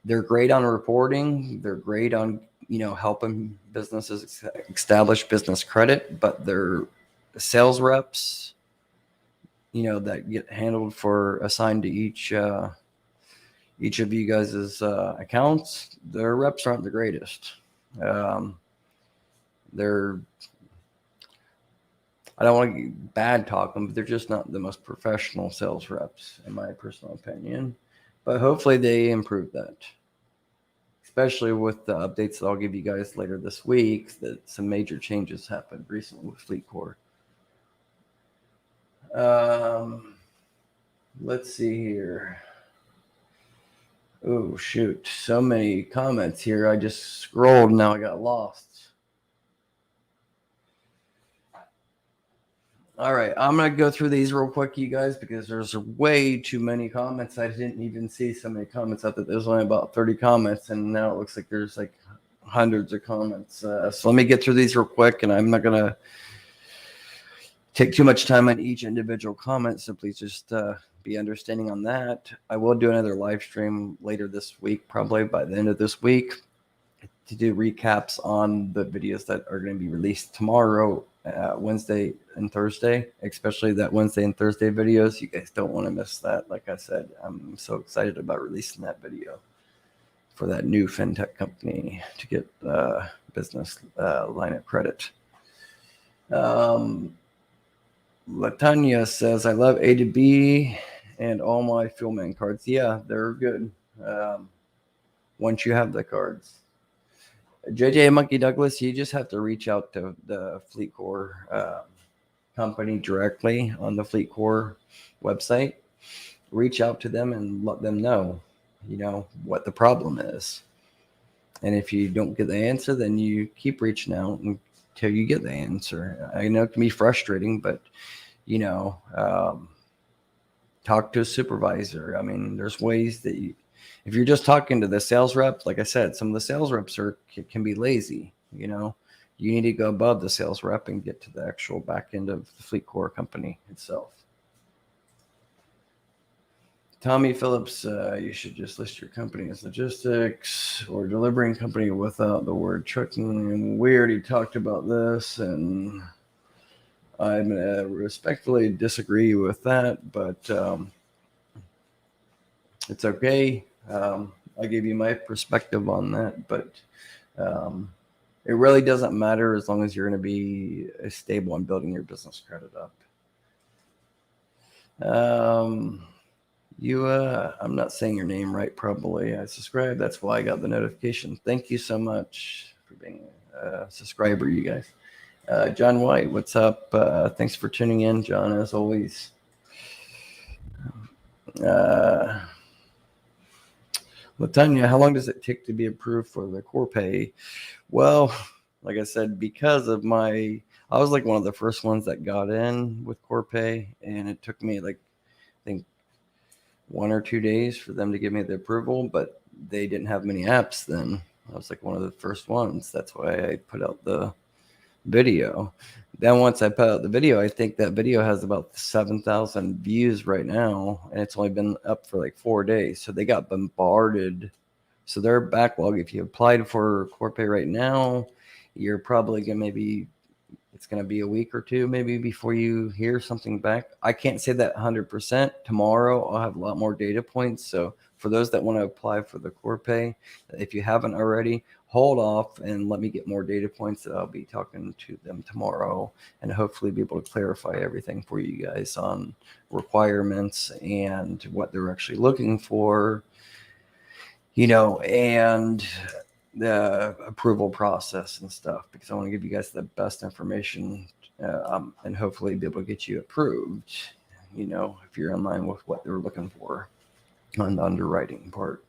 They're great on reporting. They're great on, helping businesses establish business credit, but their sales reps, that get handled assigned to each of you guys' accounts, their reps aren't the greatest. I don't want to bad talk them, but they're just not the most professional sales reps, in my personal opinion. But hopefully they improve that, especially with the updates that I'll give you guys later this week, that some major changes happened recently with FleetCor. Let's see here. Oh, shoot. So many comments here. I just scrolled and now I got lost. All right, I'm gonna go through these real quick, you guys, because there's way too many comments. I didn't even see so many comments. I thought there's only about 30 comments, and now it looks like there's like hundreds of comments. So let me get through these real quick, and I'm not gonna take too much time on each individual comment. So please just be understanding on that. I will do another live stream later this week, probably by the end of this week, to do recaps on the videos that are going to be released tomorrow, Wednesday and Thursday, especially that Wednesday and Thursday videos. You guys don't want to miss that. Like I said, I'm so excited about releasing that video for that new fintech company to get business line of credit. Latanya says, I love A to B and all my Fuelman cards. Yeah, they're good once you have the cards. JJ Monkey Douglas, you just have to reach out to the FleetCor company directly on the FleetCor website. Reach out to them and let them know, what the problem is. And if you don't get the answer, then you keep reaching out until you get the answer. I know it can be frustrating, but, talk to a supervisor. I mean, there's ways that if you're just talking to the sales rep, like I said, some of the sales reps can be lazy. You need to go above the sales rep and get to the actual back end of the FleetCor company itself. Tommy Phillips, you should just list your company as logistics or delivering company without the word trucking. And we already talked about this, and I respectfully disagree with that, but it's okay. I gave you my perspective on that, but it really doesn't matter as long as you're going to be stable in building your business credit up. I'm not saying your name right, probably. I subscribed. That's why I got the notification. Thank you so much for being a subscriber, you guys. John White, what's up? Thanks for tuning in, John, as always. Latanya, how long does it take to be approved for the Corpay? Well, like I said, because of I was like one of the first ones that got in with Corpay, and it took me I think 1 or 2 days for them to give me the approval, but they didn't have many apps then. I was like one of the first ones. That's why I put out the video. Then once I put out the video, I think that video has about 7,000 views right now, and it's only been up for like 4 days. So they got bombarded. So their backlog, if you applied for Corpay right now, you're probably it's going to be a week or two maybe before you hear something back. I can't say that 100%. Tomorrow I'll have a lot more data points. So for those that want to apply for the Corpay, if you haven't already, hold off and let me get more data points that I'll be talking to them tomorrow, and hopefully be able to clarify everything for you guys on requirements and what they're actually looking for, and the approval process and stuff, because I want to give you guys the best information and hopefully be able to get you approved, if you're in line with what they're looking for on the underwriting part.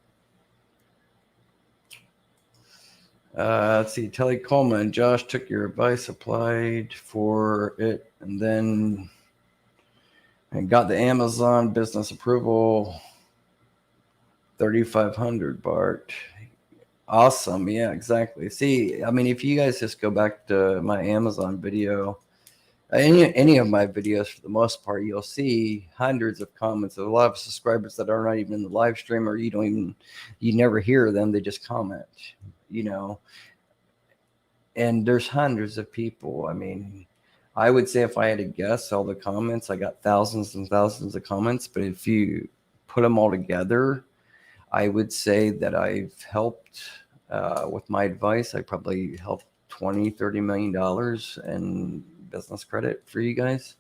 Let's see, Telly Coleman, Josh took your advice, applied for it, and then got the Amazon business approval, 3,500, Bart. Awesome. Yeah, exactly. See, I mean, if you guys just go back to my Amazon video, any of my videos, for the most part, you'll see hundreds of comments of a lot of subscribers that are not even in the live stream, or you never hear them. They just comment, and there's hundreds of people. I mean, I would say if I had to guess all the comments, I got thousands and thousands of comments, but if you put them all together, I would say that I've helped with my advice. I probably helped $20-30 million in business credit for you guys.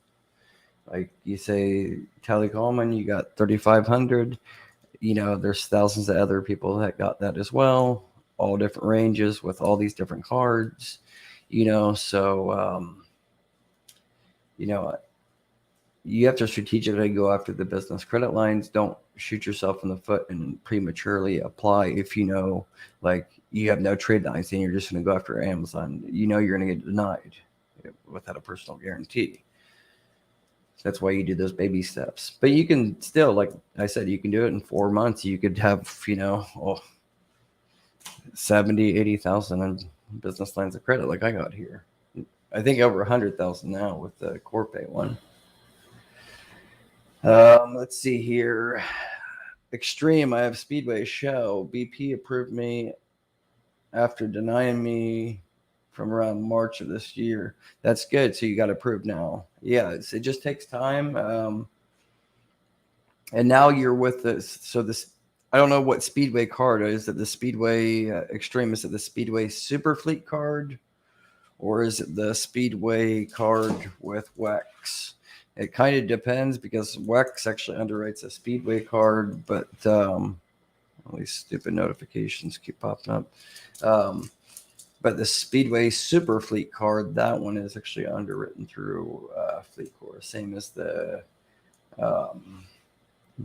Like you say, Tally Coleman, you got 3,500. There's thousands of other people that got that as well, all different ranges with all these different cards. So you have to strategically go after the business credit lines. Don't shoot yourself in the foot and prematurely apply if like you have no trade lines and you're just going to go after Amazon. You're going to get denied without a personal guarantee. That's why you do those baby steps. But you can still, like I said, you can do it in 4 months. You could have, 70, 80,000 in business lines of credit like I got here. I think over 100,000 now with the Corpay one. Let's see here. Extreme, I have Speedway show. BP approved me after denying me from around March of this year. That's good. So you got approved now. Yeah, it just takes time. And now you're with this. So this, I don't know what Speedway card is. It the Speedway Extreme? Is it the Speedway Super Fleet card? Or is it the Speedway card with WEX? It kind of depends because WEX actually underwrites a Speedway card, but all these stupid notifications keep popping up. But the Speedway Super Fleet card, that one is actually underwritten through FleetCor, same as the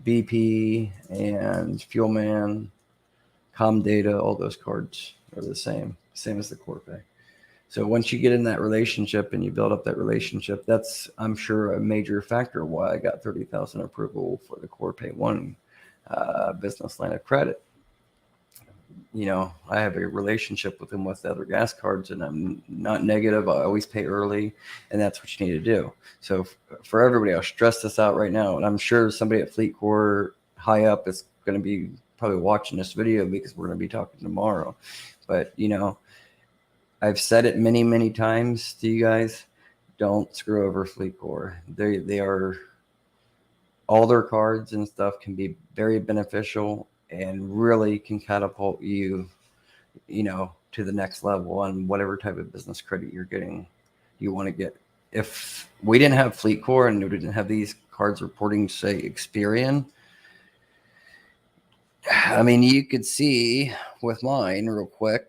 BP and Fuelman, Comdata, all those cards are the same as the Corpay. So once you get in that relationship and you build up that relationship, that's, I'm sure, a major factor why I got 30,000 approval for the Corpay one business line of credit. I have a relationship with them with the other gas cards, and I'm not negative. I always pay early, and that's what you need to do. So for everybody, I'll stress this out right now, and I'm sure somebody at FleetCor high up is going to be probably watching this video because we're going to be talking tomorrow. But, I've said it many, many times to you guys, don't screw over FleetCor. They are, all their cards and stuff can be very beneficial and really can catapult you, to the next level on whatever type of business credit you want to get. If we didn't have FleetCor and we didn't have these cards reporting, say, Experian, I mean, you could see with mine real quick,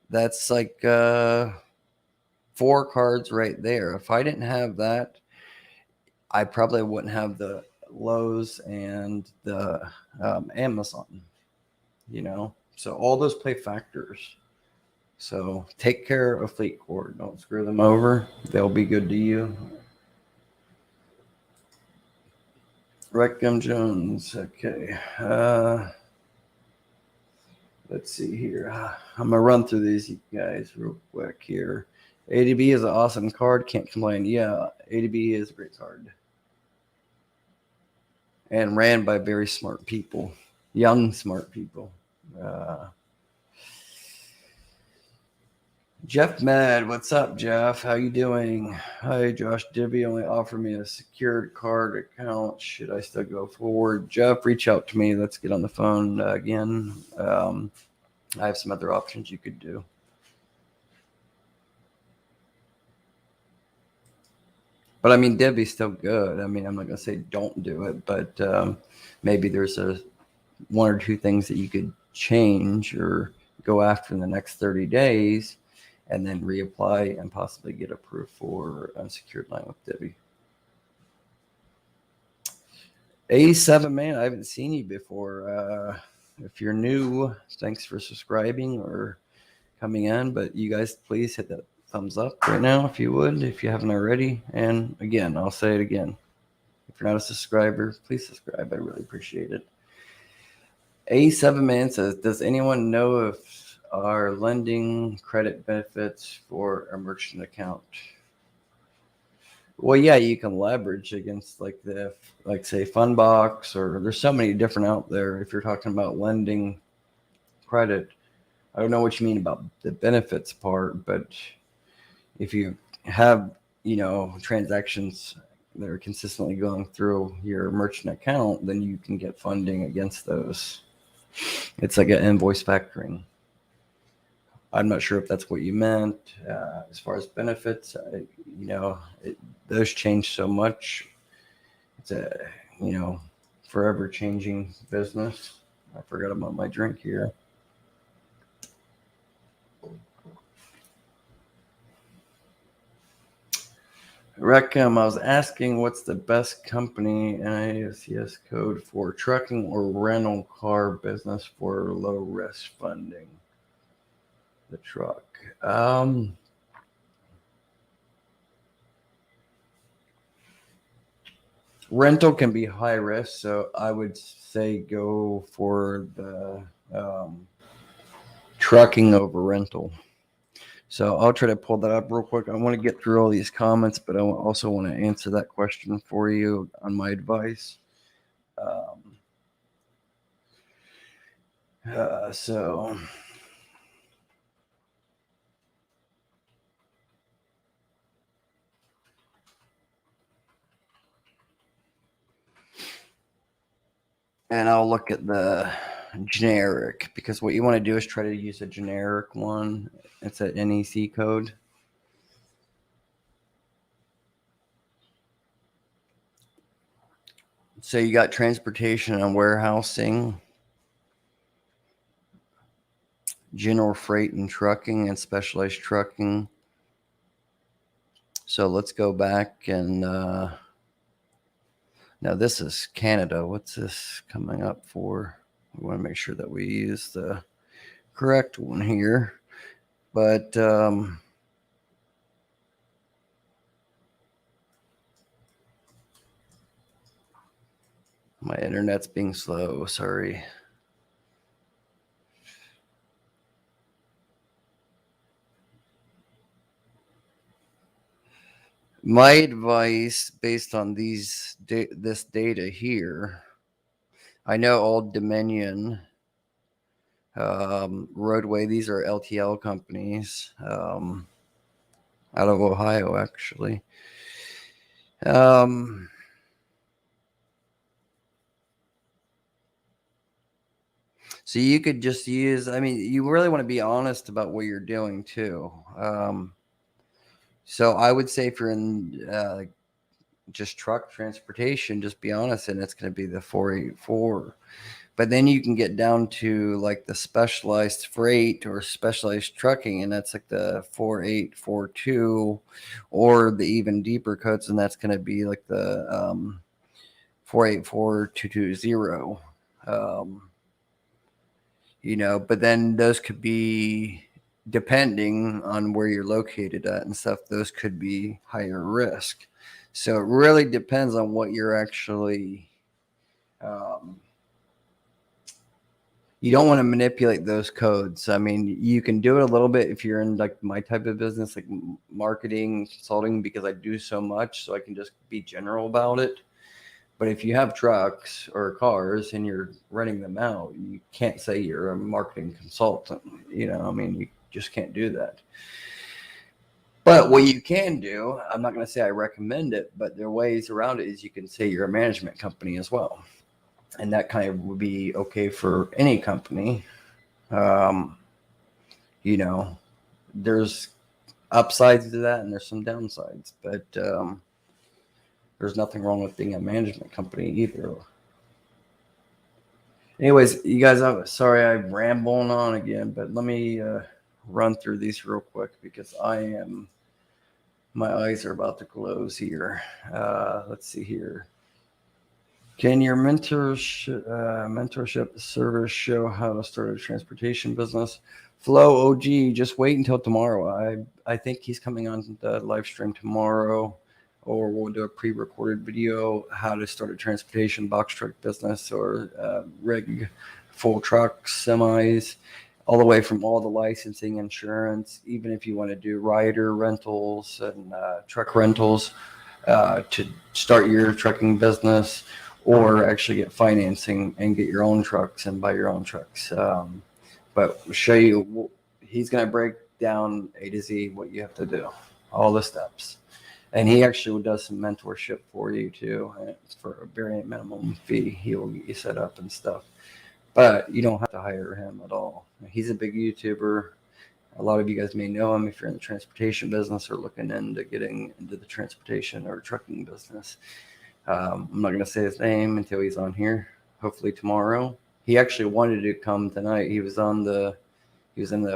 that's like 4 cards right there. If I didn't have that, I probably wouldn't have the Lowe's and the Amazon, So all those play factors. So take care of FleetCor. Don't screw them over. They'll be good to you. Reckham Jones. Okay. Let's see here. I'm going to run through these guys real quick here. ADB is an awesome card. Can't complain. Yeah, ADB is a great card. And ran by very smart people. Young, smart people. Jeff Mad. What's up, Jeff? How you doing? Hi, Josh Dibby only offered me a secured card account. Should I still go forward? Jeff, reach out to me. Let's get on the phone again. I have some other options you could do. But I mean, Debbie's still good. I mean, I'm not going to say don't do it, but maybe there's 1 or 2 things that you could change or go after in the next 30 days and then reapply and possibly get approved for unsecured line with Debbie. A7 man, I haven't seen you before. If you're new, thanks for subscribing or coming in, but you guys please hit that thumbs up right now if you would, if you haven't already. And again, I'll say it again, if you're not a subscriber, please subscribe. I really appreciate it. A7 man says, does anyone know if our lending credit benefits for a merchant account? Well, yeah, you can leverage against like say Fundbox, or there's so many different out there. If you're talking about lending credit, I don't know what you mean about the benefits part, but if you have, transactions that are consistently going through your merchant account, then you can get funding against those. It's like an invoice factoring. I'm not sure if that's what you meant as far as benefits. Those change so much. It's a, forever changing business. I forgot about my drink here. Reckham, I was asking what's the best company NAICS code for trucking or rental car business for low risk funding? The truck. Rental can be high risk, so I would say go for the trucking over rental. So I'll try to pull that up real quick. I want to get through all these comments, but I also want to answer that question for you on my advice. So and I'll look at the generic, because what you want to do is try to use a generic one. It's an NEC code. So you got transportation and warehousing, general freight and trucking, and specialized trucking. So let's go back and now this is Canada. What's this coming up for? We want to make sure that we use the correct one here. But my internet's being slow. Sorry. My advice, based on this data here, I know Old Dominion, Roadway, these are LTL companies out of Ohio, actually. So you could just use, I mean, you really want to be honest about what you're doing too. So I would say if you're in just truck transportation, just be honest, and it's going to be the 484. But then you can get down to like the specialized freight or specialized trucking, and that's like the 4842, or the even deeper codes, and that's going to be like the 484220. But then those could be, depending on where you're located at and stuff, those could be higher risk. So it really depends on what you're actually, you don't want to manipulate those codes. I mean, you can do it a little bit if you're in like my type of business, like marketing, consulting, because I do so much, so I can just be general about it. But if you have trucks or cars and you're renting them out, you can't say you're a marketing consultant. I mean, you just can't do that. But what you can do, I'm not going to say I recommend it, but there are ways around it, is you can say you're a management company as well. And that kind of would be okay for any company. There's upsides to that and there's some downsides, but there's nothing wrong with being a management company either. Anyways, you guys, I'm sorry I'm rambling on again, but let me run through these real quick, because my eyes are about to close here. Let's see here. Can your mentorship service show how to start a transportation business? Flo OG, just wait until tomorrow. I think he's coming on the live stream tomorrow, or we'll do a pre-recorded video, how to start a transportation box truck business, or rig, full trucks, semis, all the way from all the licensing, insurance, even if you want to do rider rentals and truck rentals to start your trucking business, or actually get financing and get your own trucks and buy your own trucks. But we'll show you, he's going to break down A to Z what you have to do, all the steps. And he actually does some mentorship for you too. And it's for a very minimum fee. He will get you set up and stuff. But you don't have to hire him at all. He's a big YouTuber. A lot of you guys may know him if you're in the transportation business or looking into getting into the transportation or trucking business. I'm not going to say his name until he's on here, hopefully tomorrow. He actually wanted to come tonight. He was in the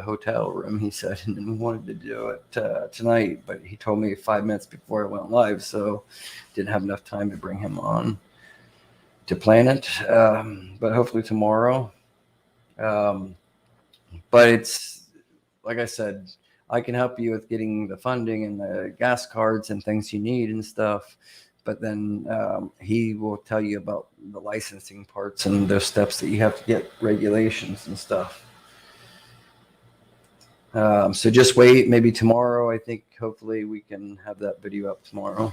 hotel room, he said, and he wanted to do it tonight, but he told me 5 minutes before I went live, so didn't have enough time to bring him on to plan it. But hopefully tomorrow. But it's, like I said, I can help you with getting the funding and the gas cards and things you need and stuff. but then he will tell you about the licensing parts and those steps that you have to get, regulations and stuff. So just wait, maybe tomorrow. I think hopefully we can have that video up tomorrow.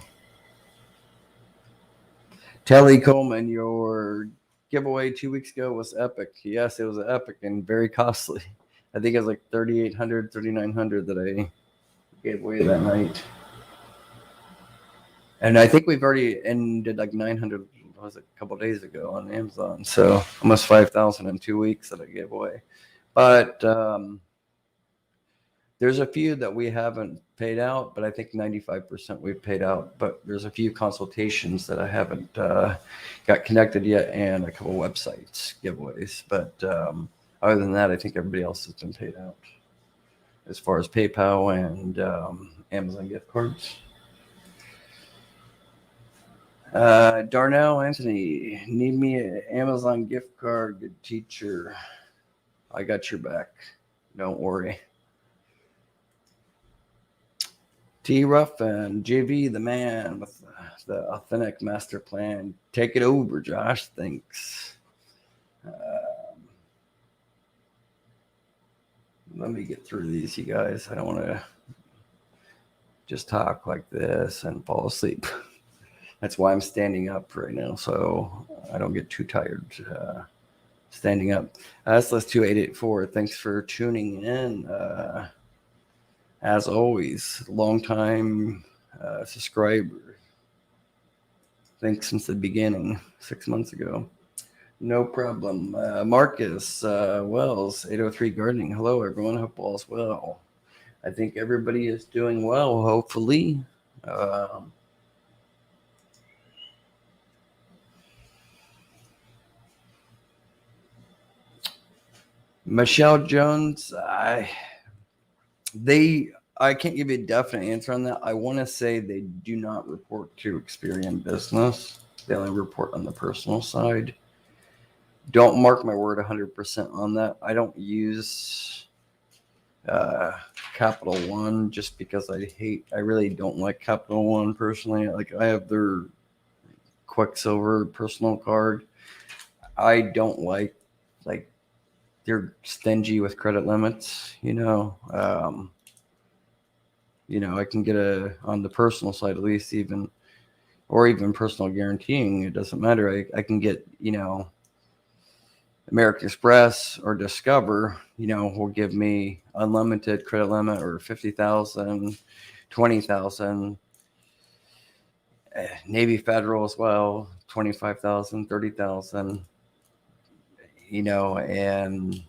Telly Coleman, your giveaway 2 weeks ago was epic. Yes, it was epic and very costly. I think it was like $3,800, $3,900 that I gave away that night. And I think we've already ended like 900, was it, a couple of days ago on Amazon. So almost 5,000 in 2 weeks that I gave away. But there's a few that we haven't paid out, but I think 95% we've paid out. But there's a few consultations that I haven't got connected yet, and a couple websites giveaways. But other than that, I think everybody else has been paid out as far as PayPal and Amazon gift cards. Darnell Anthony, need me an Amazon gift card, good teacher. I got your back. Don't worry. T. Ruff and JV, the man with the authentic master plan. Take it over, Josh. Thanks. Let me get through these, you guys. I don't want to just talk like this and fall asleep. That's why I'm standing up right now, so I don't get too tired standing up. SLS2884, thanks for tuning in. As always, long time subscriber. Thanks since the beginning, 6 months ago. No problem. Marcus Wells, 803 Gardening. Hello, everyone. Hope all is well. I think everybody is doing well, hopefully. Michelle Jones, I can't give you a definite answer on that. I want to say they do not report to Experian Business. They only report on the personal side. Don't mark my word 100% on that. I don't use Capital One just because I really don't like Capital One personally. Like, I have their Quicksilver personal card. I don't like they're stingy with credit limits, I can get on the personal side, at least, even personal guaranteeing. It doesn't matter. I can get, American Express or Discover, will give me unlimited credit limit, or 50,000, 20,000. Navy Federal as well, 25,000, 30,000. And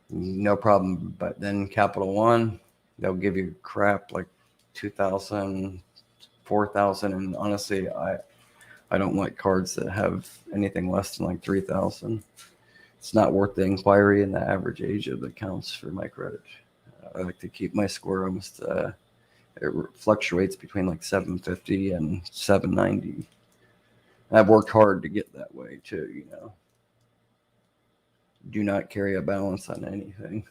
no problem. But then Capital One, they'll give you crap like 2,000, 4,000. And honestly, I don't like cards that have anything less than like 3,000. It's not worth the inquiry and the average age of the accounts for my credit. I like to keep my score almost, it fluctuates between like 750 and 790. I've worked hard to get that way too, Do not carry a balance on anything.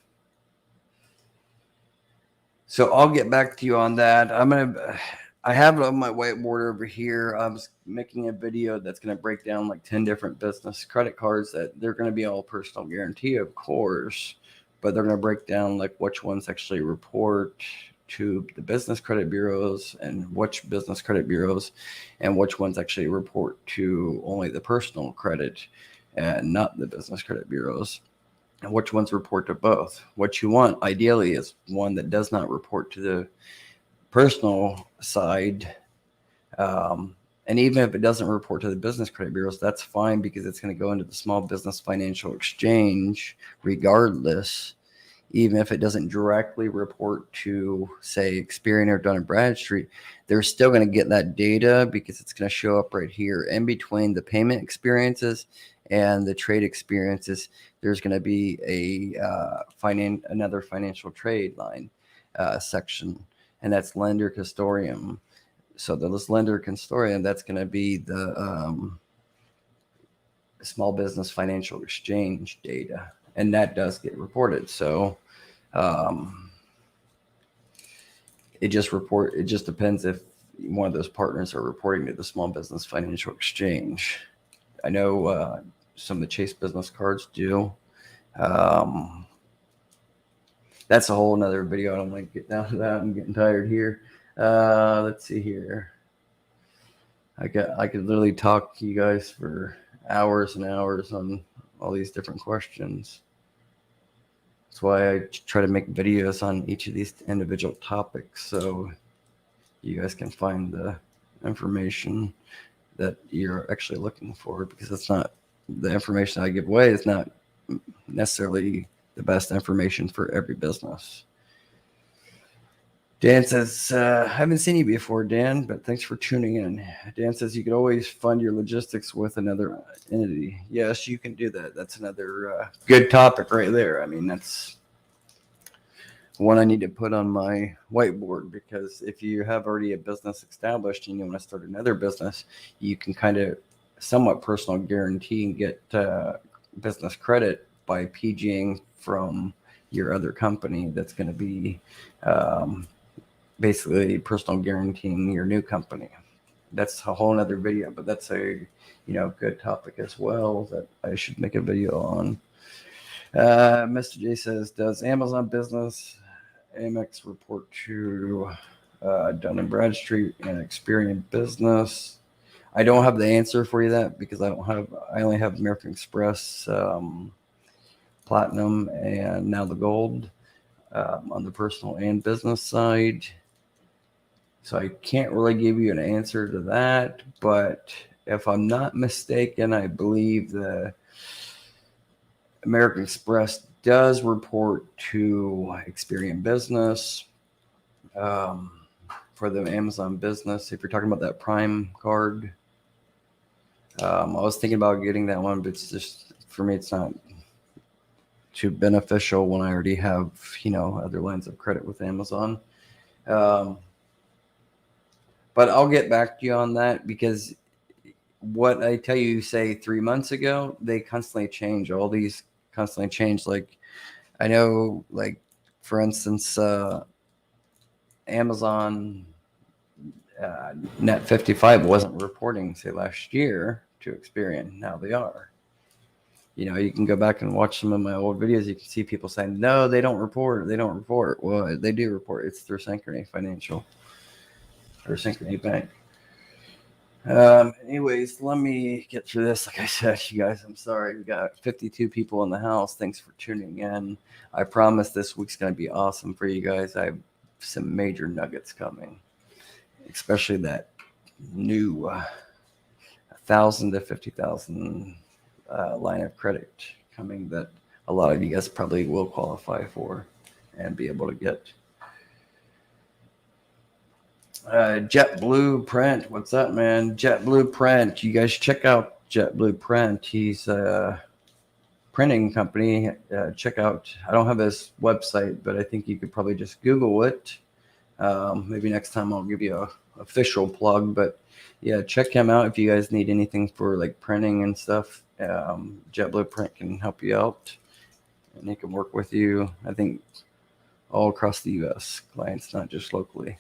So I'll get back to you on that. I have it on my whiteboard over here. I was making a video that's going to break down like 10 different business credit cards that they're going to be all personal guarantee, of course, but they're going to break down like which ones actually report to the business credit bureaus and which business credit bureaus, and which ones actually report to only the personal credit and not the business credit bureaus, and which ones report to both. What you want ideally is one that does not report to the personal side. And even if it doesn't report to the business credit bureaus, that's fine, because it's going to go into the small business financial exchange regardless. Even if it doesn't directly report to, say, Experian or Dun and Bradstreet, they're still going to get that data, because it's going to show up right here in between the payment experiences and the trade experiences. There's going to be another financial trade line section, and that's lender custodian. So this lender custodian, that's going to be the small business financial exchange data, and that does get reported. So it just depends if one of those partners are reporting to the Small Business Financial Exchange. I know some of the Chase business cards do. That's a whole nother video. I don't want to get down to that. I'm getting tired here. Let's see here. I could literally talk to you guys for hours and hours on all these different questions. That's why I try to make videos on each of these individual topics, so you guys can find the information that you're actually looking for, because it's not the information I give away is not necessarily the best information for every business. Dan says, I haven't seen you before, Dan, but thanks for tuning in. Dan says you could always fund your logistics with another entity. Yes, you can do that. That's another good topic right there. I mean, that's one I need to put on my whiteboard, because if you have already a business established and you want to start another business, you can kind of somewhat personal guarantee and get business credit by PGing from your other company that's going to be basically personal guaranteeing your new company. That's a whole nother video, but that's a good topic as well that I should make a video on. Mr. J says, does Amazon Business Amex report to Dun and Bradstreet and Experian Business? I don't have the answer for you that, because I only have American Express Platinum and now the Gold on the personal and business side. So I can't really give you an answer to that, but if I'm not mistaken, I believe the American Express does report to Experian Business for the Amazon Business. If you're talking about that Prime card, I was thinking about getting that one, but it's just, for me, it's not too beneficial when I already have, other lines of credit with Amazon. But I'll get back to you on that, because what I tell you, say 3 months ago, they constantly change. All these constantly change. Like, I know, like, for instance, Amazon Net 55 wasn't reporting, say, last year to Experian. Now they are. You can go back and watch some of my old videos. You can see people saying, no, they don't report. They don't report. Well, they do report. It's through Synchrony Financial or Synchrony Bank. Anyways, let me get through this. Like I said, you guys, I'm sorry. We got 52 people in the house. Thanks for tuning in. I promise this week's going to be awesome for you guys. I have some major nuggets coming, especially that new 1,000 to 50,000 line of credit coming that a lot of you guys probably will qualify for and be able to get. JetBlue Print, what's up, man? JetBlue Print, you guys check out JetBlue Print. He's a printing company. Check out, I don't have his website, but I think you could probably just Google it. Maybe next time I'll give you a official plug, but yeah, check him out if you guys need anything for like printing and stuff. JetBlue Print can help you out, and he can work with you, I think, all across the U.S. clients, not just locally.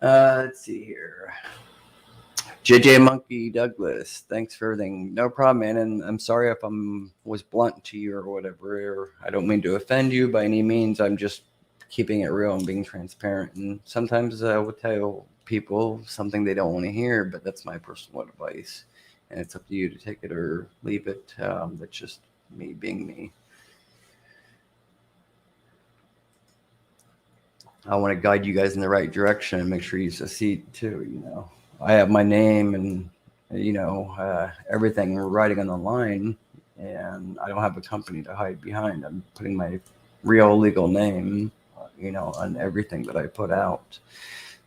Let's see here. JJ Monkey Douglas, thanks for everything. No problem, man. And I'm sorry if was blunt to you or whatever. I don't mean to offend you by any means. I'm just keeping it real and being transparent. And sometimes I will tell people something they don't want to hear, but that's my personal advice. And it's up to you to take it or leave it. That's just me being me. I want to guide you guys in the right direction and make sure you succeed too. I have my name and, everything writing on the line, and I don't have a company to hide behind. I'm putting my real legal name, on everything that I put out.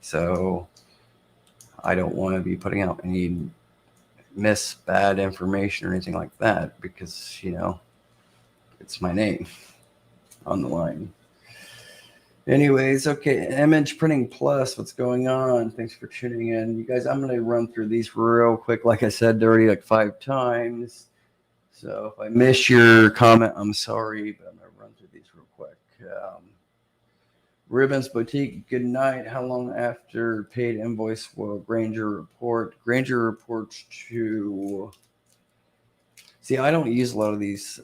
So I don't want to be putting out any bad information or anything like that, because, it's my name on the line. Anyways, okay, Image Printing Plus, what's going on? Thanks for tuning in. You guys, I'm going to run through these real quick. Like I said already like 5 times. So if I miss your comment, I'm sorry, but I'm going to run through these real quick. Ribbons Boutique, good night. How long after paid invoice will Granger report? Granger reports to... See, I don't use a lot of these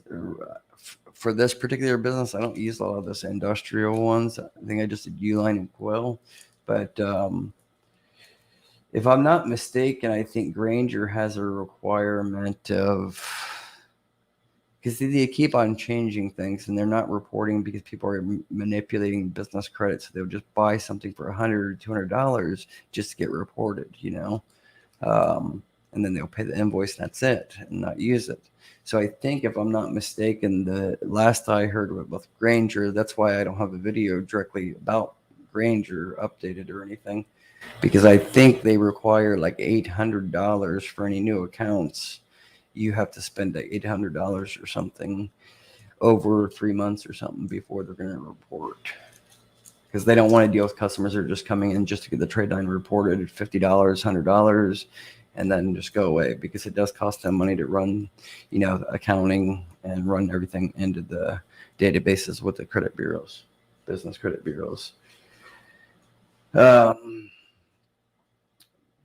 for this particular business. I don't use a lot of this industrial ones. I think I just did Uline and Quill. But if I'm not mistaken, I think Granger has a requirement of... because they keep on changing things and they're not reporting because people are manipulating business credit. So they'll just buy something for $100 or $200 just to get reported, and then they'll pay the invoice and that's it and not use it. So I think if I'm not mistaken, the last I heard with Granger, that's why I don't have a video directly about Granger updated or anything, because I think they require like $800 for any new accounts. You have to spend $800 or something over 3 months or something before they're going to report, because they don't want to deal with customers that are just coming in just to get the trade line reported at $50, $100, and then just go away, because it does cost them money to run, accounting and run everything into the databases with the credit bureaus, business credit bureaus.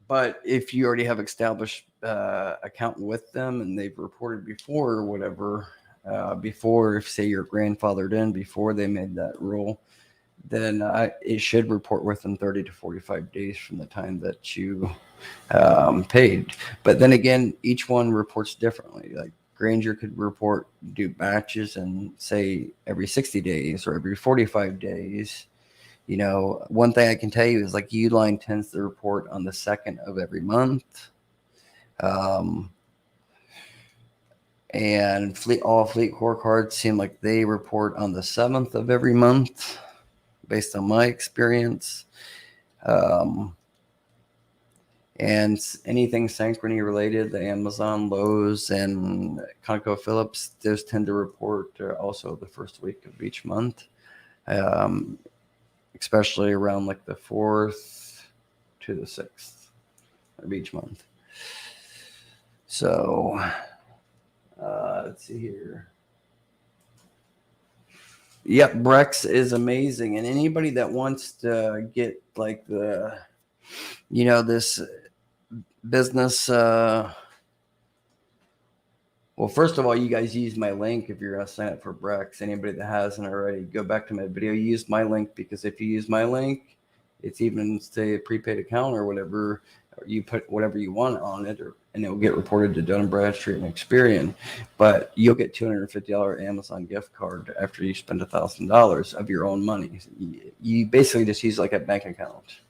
But if you already have established account with them and they've reported before or whatever, before, if say you're grandfathered in before they made that rule, then it should report within 30 to 45 days from the time that you paid. But then again, each one reports differently. Like Granger could do batches and say every 60 days or every 45 days. One thing I can tell you is like Uline tends to report on the 2nd of every month. And all Fleet Core cards seem like they report on the 7th of every month, based on my experience. And anything Synchrony related, the Amazon, Lowe's, and ConocoPhillips, those tend to report also the first week of each month. Especially around like the 4th to the 6th of each month. So let's see here. Yep, Brex is amazing. And anybody that wants to get like the, this business, well, first of all, you guys use my link if you're going to sign up for Brex. Anybody that hasn't already, go back to my video, use my link, because if you use my link, it's even, say, a prepaid account or whatever, or you put whatever you want on it, and it will get reported to Dun and Bradstreet and Experian. But you'll get $250 Amazon gift card after you spend $1,000 of your own money. You basically just use like a bank account,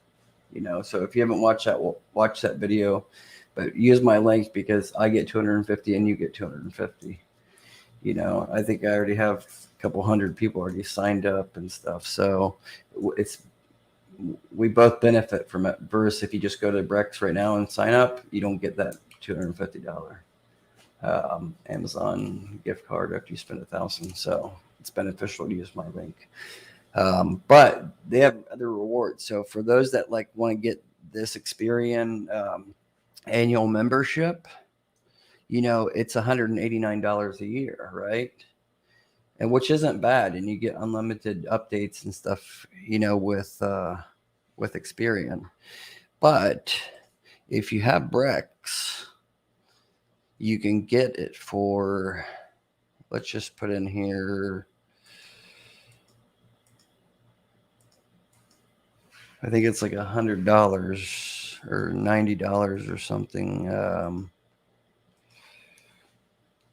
So if you haven't watched that, watch that video. But use my link because I get 250 and you get 250. I think I already have a couple hundred people already signed up and stuff. So we both benefit from it. Versus if you just go to Brex right now and sign up, you don't get that $250 Amazon gift card after you spend $1,000. So it's beneficial to use my link. But they have other rewards. So for those that want to get this Experian annual membership, it's $189 a year, right? And which isn't bad, and you get unlimited updates and stuff, with Experian. But if you have Brex, you can get it for, let's just put in here, I think it's like $100 or $90 or something.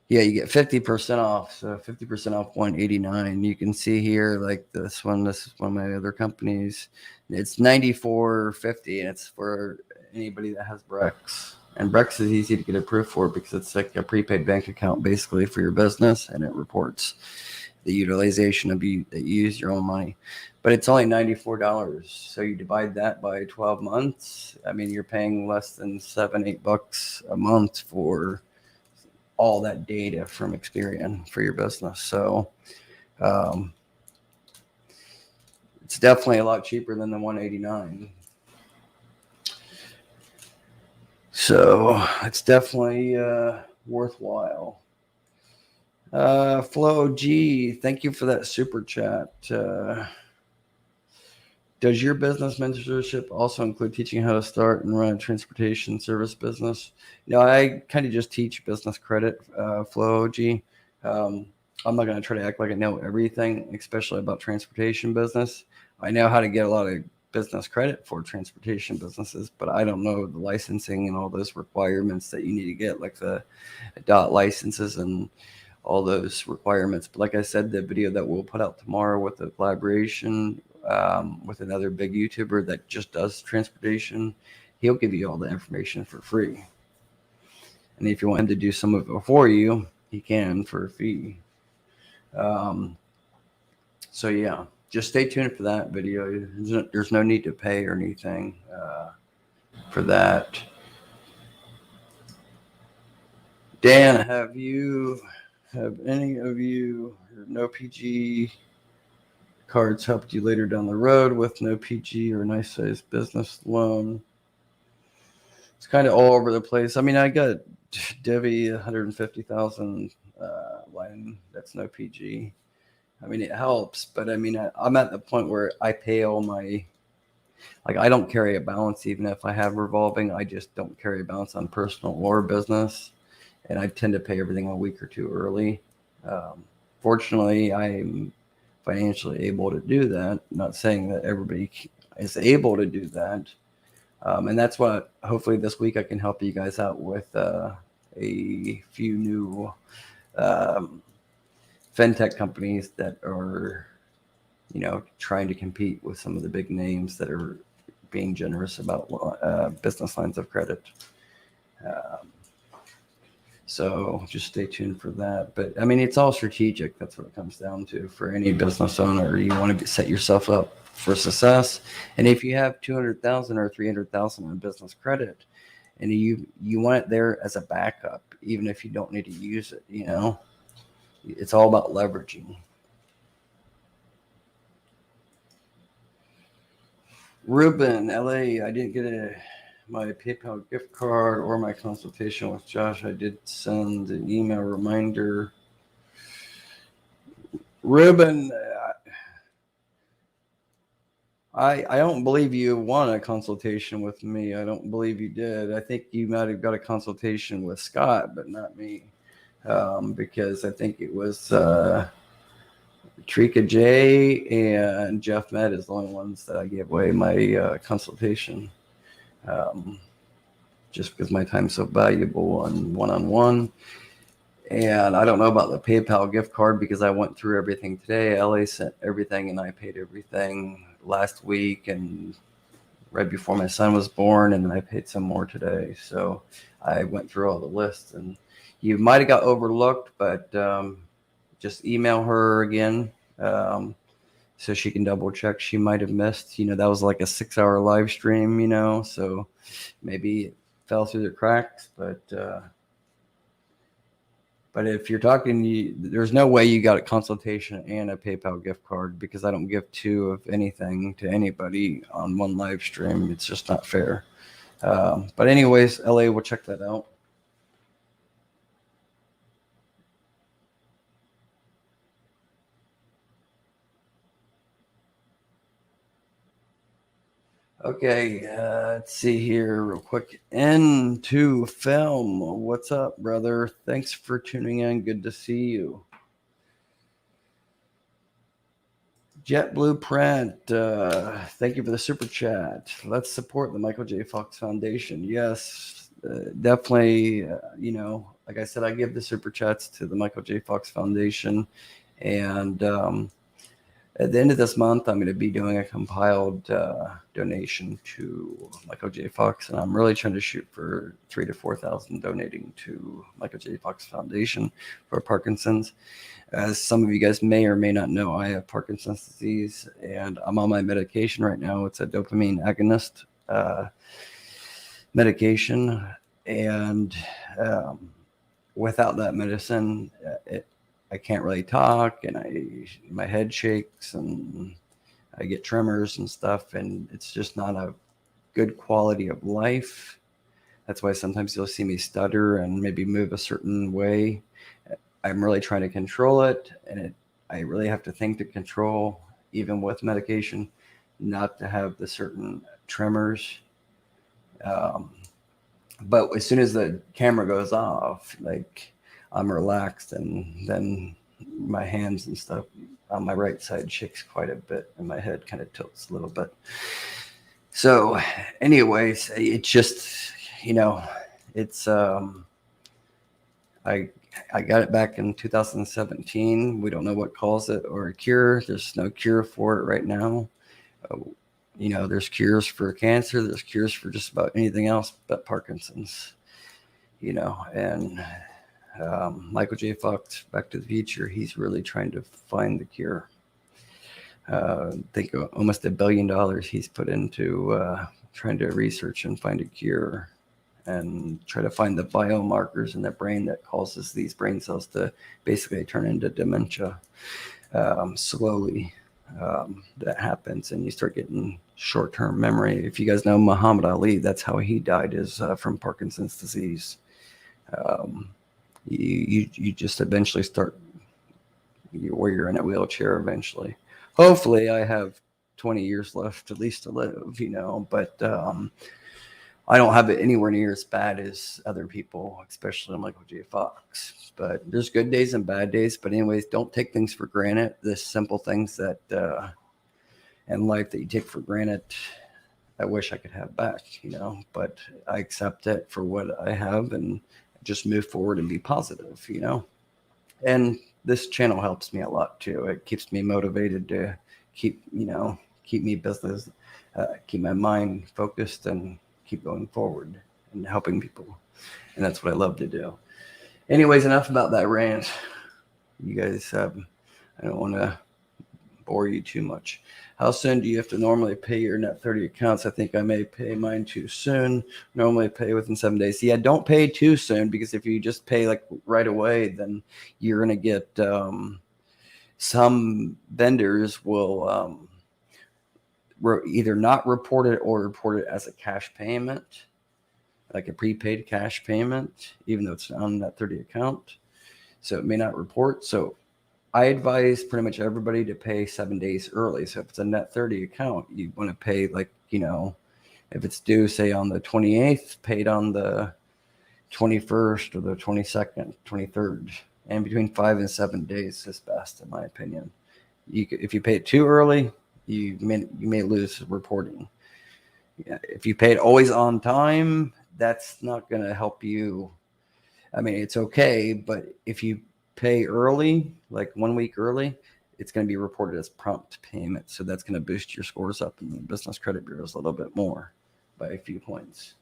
Yeah, you get 50% off. So 50% off $189. You can see here, like this is one of my other companies. It's $94.50, and it's for anybody that has Brex. And Brex is easy to get approved for because it's like a prepaid bank account basically for your business, and it reports the utilization that you use your own money. But it's only $94. So you divide that by 12 months. I mean, you're paying less than $7-8 a month for all that data from Experian for your business. So it's definitely a lot cheaper than the $189. So it's definitely worthwhile. Flo G, thank you for that super chat. Does your business mentorship also include teaching how to start and run a transportation service business? No, I kind of just teach business credit flow, G. I'm not going to try to act like I know everything, especially about transportation business. I know how to get a lot of business credit for transportation businesses, but I don't know the licensing and all those requirements that you need to get, like the dot licenses and all those requirements. But like I said, the video that we'll put out tomorrow with the collaboration with another big YouTuber that just does transportation, he'll give you all the information for free. And if you want him to do some of it for you, he can for a fee. So yeah, just stay tuned for that video. There's no need to pay or anything for that. Dan, have any of you no PG cards helped you later down the road with no PG or nice sized business loan? It's kind of all over the place. I mean, I got Debbie 150,000 line that's no PG. I mean, it helps, but I mean, I'm at the point where I pay all my, like, I don't carry a balance even if I have revolving. I just don't carry a balance on personal or business, and I tend to pay everything a week or two early. Fortunately, I'm financially able to do that. I'm not saying that everybody is able to do that. And that's what hopefully this week I can help you guys out with a few new fintech companies that are, trying to compete with some of the big names that are being generous about business lines of credit. So just stay tuned for that. But I mean, it's all strategic. That's what it comes down to for any business owner. You want to set yourself up for success. And if you have 200,000 or 300,000 in business credit, and you want it there as a backup, even if you don't need to use it, it's all about leveraging. Ruben, LA, I didn't get my PayPal gift card or my consultation with Josh. I did send an email reminder. Ruben, I don't believe you won a consultation with me. I don't believe you did. I think you might have got a consultation with Scott, but not me, because I think it was Trika J and Jeff Med is the only ones that I gave away my consultation. Just because my time's so valuable on one-on-one. And I don't know about the PayPal gift card because I went through everything today. LA sent everything and I paid everything last week and right before my son was born, and then I paid some more today. So I went through all the lists, and you might have got overlooked, but just email her again so she can double check. She might have missed, that was like a 6-hour live stream, so maybe it fell through the cracks, but if you're talking, there's no way you got a consultation and a PayPal gift card because I don't give two of anything to anybody on one live stream. It's just not fair. But anyways, LA, we'll check that out. Okay, let's see here real quick. Into film. What's up, brother? Thanks for tuning in. Good to see you. Jet Blueprint. Thank you for the super chat. Let's support the Michael J. Fox Foundation. Yes, definitely. Like I said, I give the super chats to the Michael J. Fox Foundation, and at the end of this month, I'm going to be doing a compiled donation to Michael J. Fox, and I'm really trying to shoot for 3,000 to 4,000 donating to Michael J. Fox Foundation for Parkinson's. As some of you guys may or may not know, I have Parkinson's disease, and I'm on my medication right now. It's a dopamine agonist medication, and without that medicine, I can't really talk, and my head shakes, and I get tremors and stuff, and it's just not a good quality of life. That's why sometimes you'll see me stutter and maybe move a certain way. I'm really trying to control it, and I really have to think to control, even with medication. not to have the certain tremors. But as soon as the camera goes off, like I'm relaxed, and then my hands and stuff on my right side shakes quite a bit, and my head kind of tilts a little bit. So, anyways, it's just, it's I got it back in 2017. We don't know what caused it or a cure. There's no cure for it right now. There's cures for cancer. There's cures for just about anything else but Parkinson's. And Michael J. Fox, Back to the Future, he's really trying to find the cure. I think almost $1 billion he's put into trying to research and find a cure, and try to find the biomarkers in the brain that causes these brain cells to basically turn into dementia slowly. That happens, and you start getting short-term memory. If you guys know Muhammad Ali, that's how he died, is from Parkinson's disease. You just eventually start where you're in a wheelchair eventually. Hopefully I have 20 years left at least to live, but I don't have it anywhere near as bad as other people, especially Michael J. Fox. But there's good days and bad days. But anyways, don't take things for granted. The simple things that in life that you take for granted, I wish I could have back, but I accept it for what I have and just move forward and be positive, And this channel helps me a lot too. It keeps me motivated to keep me business, keep my mind focused, and keep going forward and helping people. And that's what I love to do. Anyways, enough about that rant. You guys, I don't want to bore you too much. How soon do you have to normally pay your net 30 accounts? I think I may pay mine too soon. Normally pay within 7 days. Yeah, don't pay too soon, because if you just pay like right away, then you're going to get some vendors will either not report it or report it as a cash payment, like a prepaid cash payment, even though it's on that 30 account. So it may not report. So I advise pretty much everybody to pay 7 days early. So if it's a net 30 account, you want to pay if it's due, say on the 28th, paid on the 21st or the 22nd, 23rd, and between 5 and 7 days is best, in my opinion. If you pay it too early, you may lose reporting. If you pay it always on time, that's not going to help you. I mean, it's okay, but if you pay early, like 1 week early, it's going to be reported as prompt payment. So that's going to boost your scores up in the business credit bureaus a little bit more by a few points.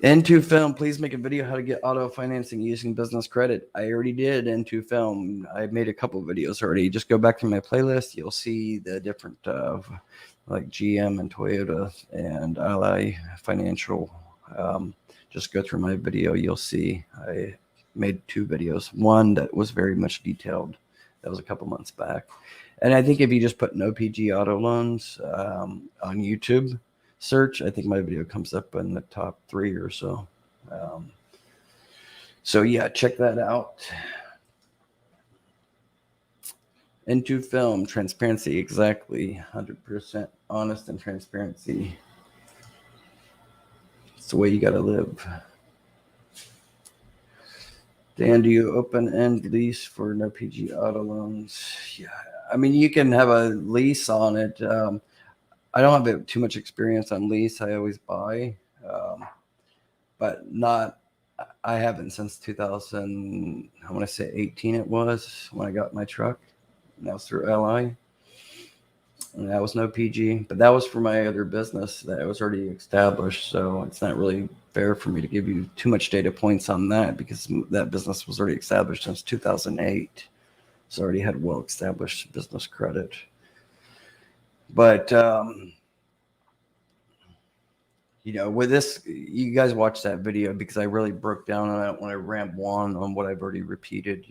N2 Film, please make a video how to get auto financing using business credit. I already did N2 Film. I made a couple of videos already. Just go back to my playlist. You'll see the different like GM and Toyota and Ally Financial. Just go through my video. You'll see I made 2 videos. One that was very much detailed. That was a couple months back. And I think if you just put no PG auto loans on YouTube search, I think my video comes up in the top 3 or so. So yeah, check that out. N2 Film, transparency, exactly, 100% honest and transparency. It's the way you got to live. Dan, do you open-end lease for no PG auto loans? Yeah, I mean, you can have a lease on it. I don't have too much experience on lease. I always buy, but not. I haven't since 2000. I want to say 18. It was when I got my truck. And that was through LI, and that was no PG. But that was for my other business that was already established. So it's not really fair for me to give you too much data points on that, because that business was already established since 2008. So I already had well-established business credit. But, with this, you guys watch that video because I really broke down on it when I rambled on what I've already repeated,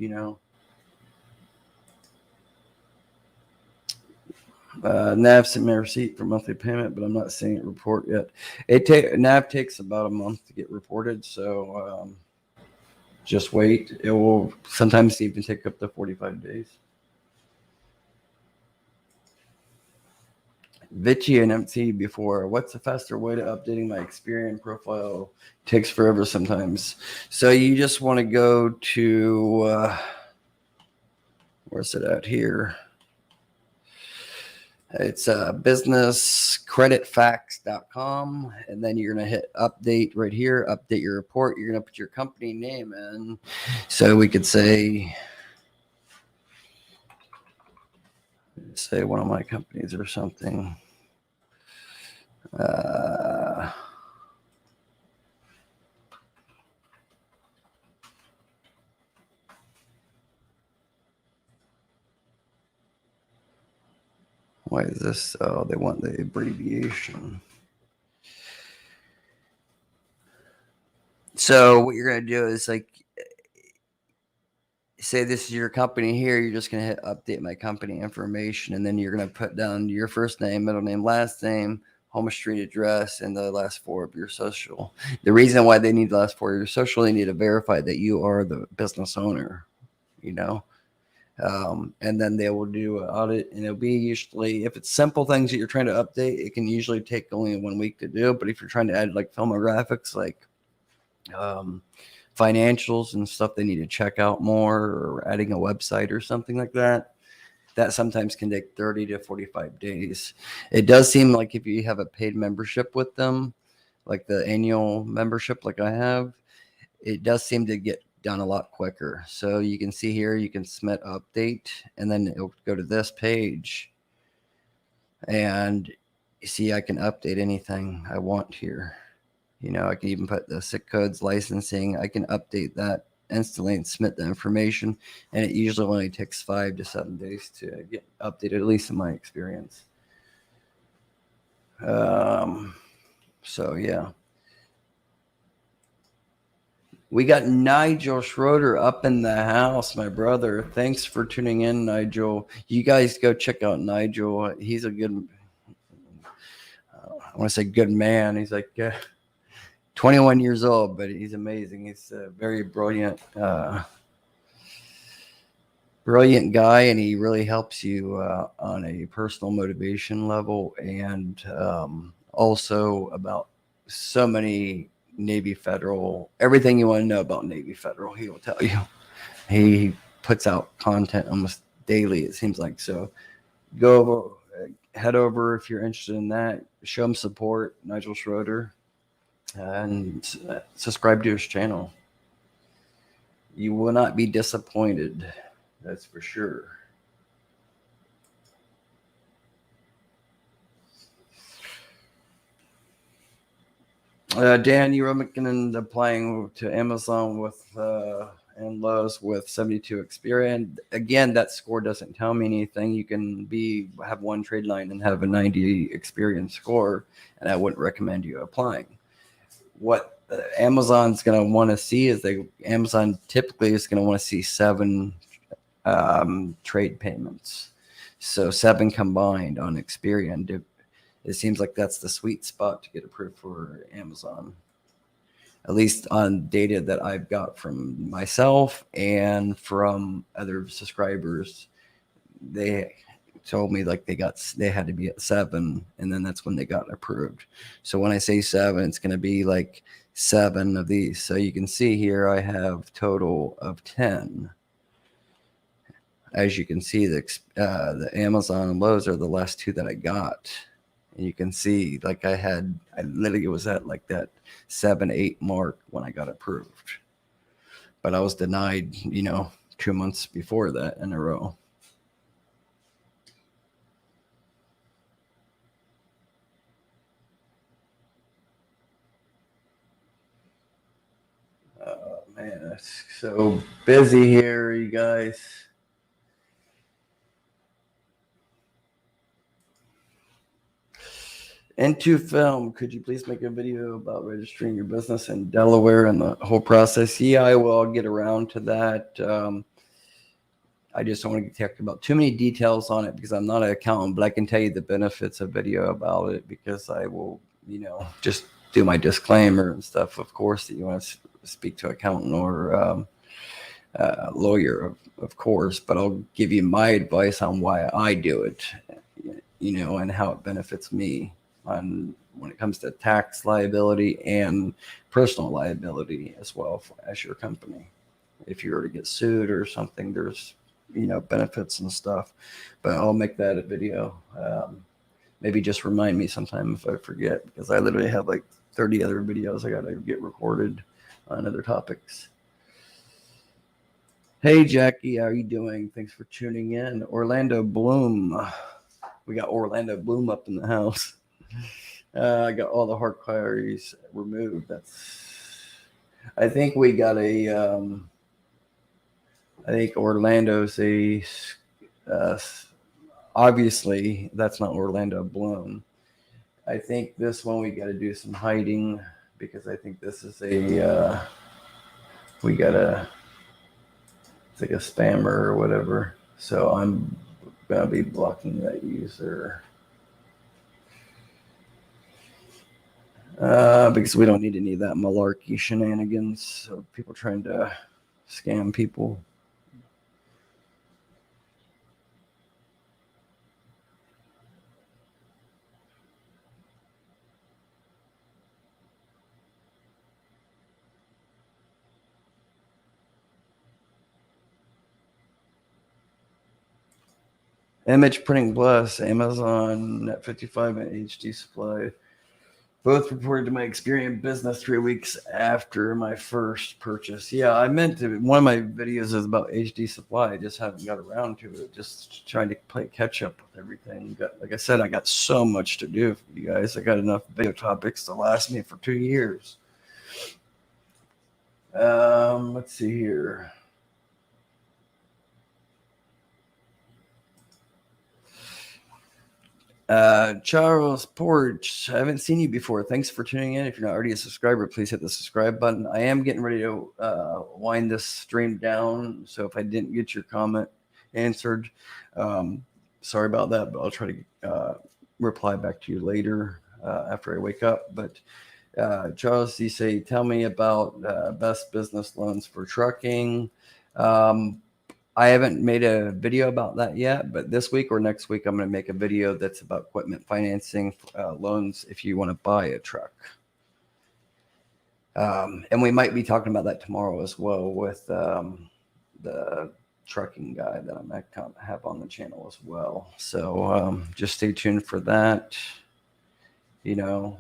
NAV sent me a receipt for monthly payment, but I'm not seeing it report yet. NAV takes about a month to get reported. So Just wait. It will sometimes even take up to 45 days. Vichy and MT before. What's the faster way to updating my Experian profile? Takes forever sometimes. So you just want to go to, where's it at here? It's businesscreditfax.com, and then you're going to hit update right here, update your report. You're going to put your company name in. So we could say one of my companies or something. Why is this? Oh, they want the abbreviation. So what you're going to do is like, say this is your company here. You're just going to hit update my company information. And then you're going to put down your first name, middle name, last name, home street address, and the last four of your social. The reason why they need the last four of your social, they need to verify that you are the business owner, you know. And then they will do an audit, and it'll be usually, if it's simple things that you're trying to update, it can usually take only 1 week to do. But if you're trying to add like filmographics, like financials and stuff they need to check out more, or adding a website or something like that, that sometimes can take 30 to 45 days. It does seem like if you have a paid membership with them, like the annual membership like I have, it does seem to get done a lot quicker. So you can see here, you can submit update, and then it'll go to this page, and you see I can update anything I want here. You know, I can even put the SIC codes, licensing. I can update that instantly and submit the information, and it usually only takes 5 to 7 days to get updated, at least in my experience. So yeah. We got Nigel Schroeder up in the house, my brother. Thanks for tuning in, Nigel. You guys go check out Nigel. He's a good, I want to say good man. He's like 21 years old, but he's amazing. He's a very brilliant guy, and he really helps you on a personal motivation level, and also about so many Navy Federal, everything you want to know about Navy Federal, he will tell you. He puts out content almost daily, it seems like. So go over, head over if you're interested in that. Show him support, Nigel Schroeder, and subscribe to his channel. You will not be disappointed, that's for sure. Dan, you were looking into applying to Amazon with and Lowe's with 72 Experian. Again, that score doesn't tell me anything. You can have one trade line and have a 90 Experian score, and I wouldn't recommend you applying. What Amazon's going to want to see is Amazon typically is going to want to see 7 trade payments, so 7 combined on Experian. It seems like that's the sweet spot to get approved for Amazon, at least on data that I've got from myself and from other subscribers. They told me like they had to be at 7, and then that's when they got approved. So when I say 7, it's going to be like 7 of these. So you can see here I have total of 10. As you can see, the Amazon and Lowe's are the last 2 that I got. And you can see, like I literally was at like that 7-8 mark when I got approved. But I was denied, 2 months before that in a row. Oh, man, it's so busy here, you guys. Into film, could you please make a video about registering your business in Delaware and the whole process? Yeah, I will. I'll get around to that. I just don't want to talk about too many details on it because I'm not an accountant, but I can tell you the benefits of video about it, because I will, just do my disclaimer and stuff, of course, that you want to speak to an accountant or lawyer, of course, but I'll give you my advice on why I do it, and how it benefits me on when it comes to tax liability and personal liability as well as your company. If you were to get sued or something, there's benefits and stuff. But I'll make that a video. Maybe just remind me sometime if I forget, because I literally have like 30 other videos I gotta get recorded on other topics. Hey Jackie, how are you doing? Thanks for tuning in. Orlando Bloom. We got Orlando Bloom up in the house. I got all the hard queries removed. I think we got I think Orlando's obviously that's not Orlando Bloom. I think this one we got to do some hiding, because I think this is it's like a spammer or whatever. So I'm going to be blocking that user. Because we don't need any of that malarkey shenanigans of people trying to scam people. Image Printing Plus, Amazon, Net 55, and HD Supply. Both reported to my Experian Business 3 weeks after my first purchase. Yeah, I meant to. One of my videos is about HD Supply. I just haven't got around to it. Just trying to play catch up with everything. Like I said, I got so much to do for you guys. I got enough video topics to last me for 2 years. Let's see here. Charles Porch, I haven't seen you before. Thanks for tuning in. If you're not already a subscriber, please hit the subscribe button. I am getting ready to wind this stream down, so if I didn't get your comment answered, sorry about that, but I'll try to reply back to you later after I wake up. But Charles, you say, tell me about best business loans for trucking. I haven't made a video about that yet, but this week or next week, I'm going to make a video that's about equipment financing loans if you want to buy a truck. And we might be talking about that tomorrow as well with the trucking guy that I might have on the channel as well. So just stay tuned for that. Too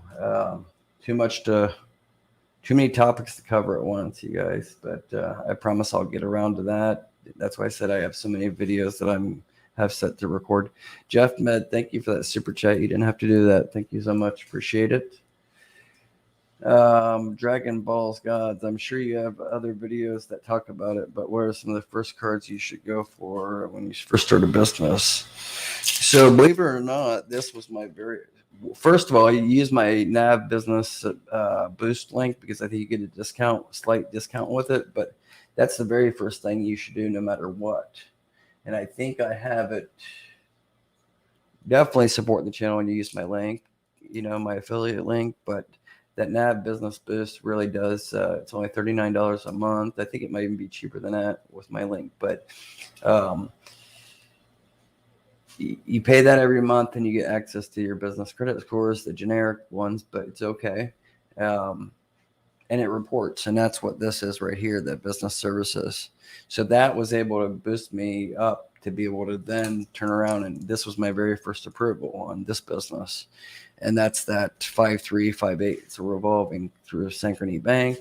many topics to cover at once, you guys, but I promise I'll get around to that. That's why I said I have so many videos that have set to record. Jeff Med, thank you for that super chat. You didn't have to do that. Thank you so much. Appreciate it. Dragon Balls Gods. I'm sure you have other videos that talk about it, but what are some of the first cards you should go for when you first start a business? So believe it or not, this was my first of all, you use my NAV business boost link because I think you get a slight discount with it, but that's the very first thing you should do no matter what. And I think I have it. Definitely support the channel when you use my link, my affiliate link, but that NAV business boost really does. It's only $39 a month. I think it might even be cheaper than that with my link, but you pay that every month and you get access to your business credit scores, the generic ones, but it's okay. And it reports, and that's what this is right here, the business services. So that was able to boost me up to be able to then turn around, and this was my very first approval on this business. And that's that 5358. It's a revolving through Synchrony Bank.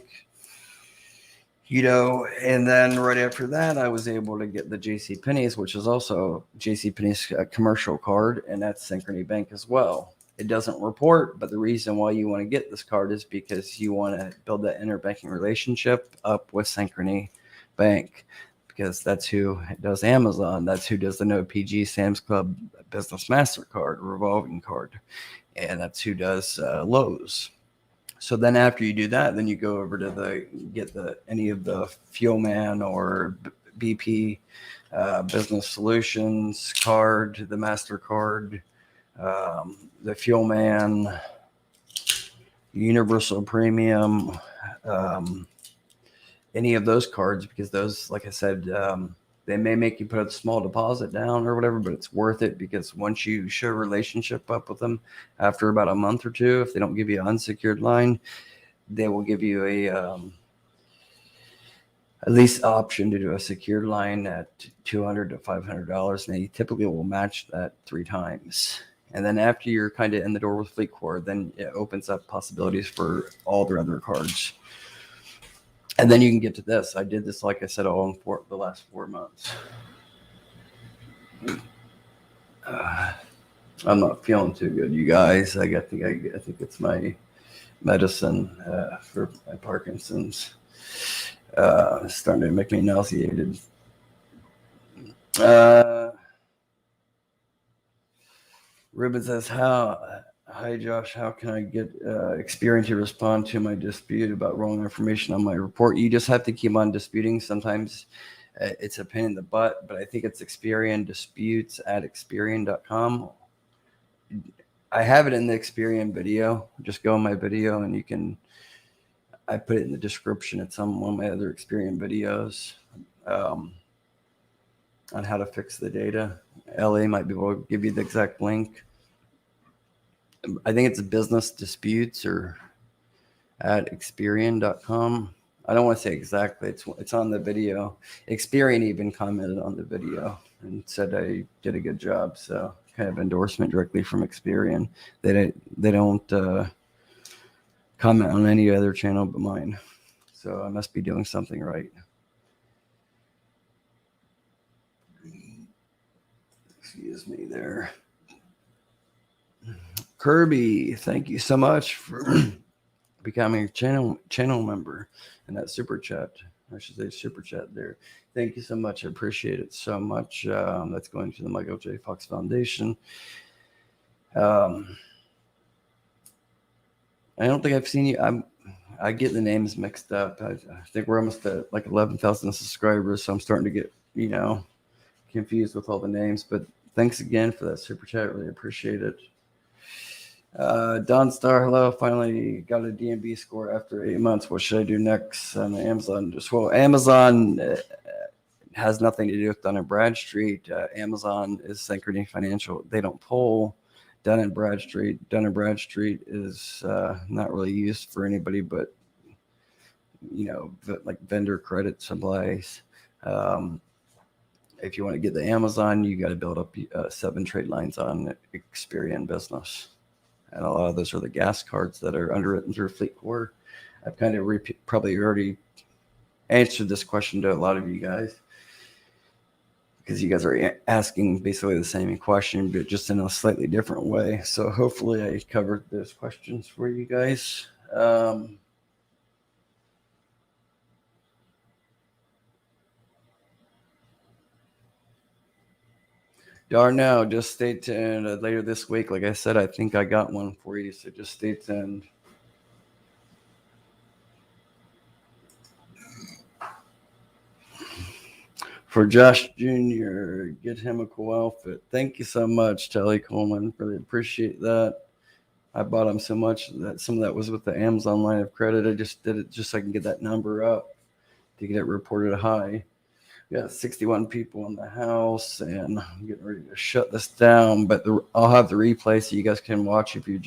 And then right after that, I was able to get the JCPenney's, which is also JCPenney's commercial card, and that's Synchrony Bank as well. It doesn't report, but the reason why you want to get this card is because you want to build that interbanking relationship up with Synchrony Bank, because that's who does Amazon. That's who does the No PG Sam's Club Business MasterCard revolving card, and that's who does Lowe's. So then after you do that, then you go over to get any of the Fuelman or BP Business Solutions card, the MasterCard, the any of those cards, because those, like I said, they may make you put a small deposit down or whatever, but it's worth it, because once you show a relationship up with them after about a month or two, if they don't give you an unsecured line, they will give you a at least option to do a secured line at $200 to $500, and they typically will match that 3 times. And then after you're kind of in the door with FleetCor, then it opens up possibilities for all their other cards. And then you can get to this. I did this, like I said, all in the last 4 months. I'm not feeling too good, you guys. I think it's my medicine for my Parkinson's. It's starting to make me nauseated. Ruben says, hi Josh, how can I get Experian to respond to my dispute about wrong information on my report? You just have to keep on disputing. Sometimes it's a pain in the butt, but I think it's Experian disputes at Experian.com. I have it in the Experian video. Just go in my video and I put it in the description. It's on one of my other Experian videos on how to fix the data. LA might be able to give you the exact link. I think it's business disputes or at Experian.com. I don't want to say exactly. It's on the video. Experian even commented on the video and said I did a good job. So kind of endorsement directly from Experian. They don't comment on any other channel but mine. So I must be doing something right. Excuse me there. Kirby, thank you so much for becoming a channel member and that super chat. I should say super chat there. Thank you so much. I appreciate it so much. That's going to the Michael J. Fox Foundation. I don't think I've seen you. I get the names mixed up. I think we're almost at like 11,000 subscribers, so I'm starting to get, confused with all the names. But thanks again for that super chat. Really appreciate it. Don Star, hello. Finally got a DMB score after 8 months. What should I do next on Amazon? Well, Amazon has nothing to do with Dun and Bradstreet. Amazon is Synchrony Financial. They don't pull Dun and Bradstreet. Dun and Bradstreet is not really used for anybody but, like vendor credit supplies. If you want to get the Amazon, you got to build up 7 trade lines on Experian Business. And a lot of those are the gas cards that are underwritten through FleetCor. I've kind of probably already answered this question to a lot of you guys, because you guys are asking basically the same question, but just in a slightly different way. So hopefully I covered those questions for you guys. Darnell, just stay tuned. Later this week, like I said, I think I got one for you, so just stay tuned. For Josh Jr., get him a cool outfit. Thank you so much, Telly Coleman. Really appreciate that. I bought him so much that some of that was with the Amazon line of credit. I just did it just so I can get that number up to get it reported high. We got 61 people in the house, and I'm getting ready to shut this down. But I'll have the replay so you guys can watch. If you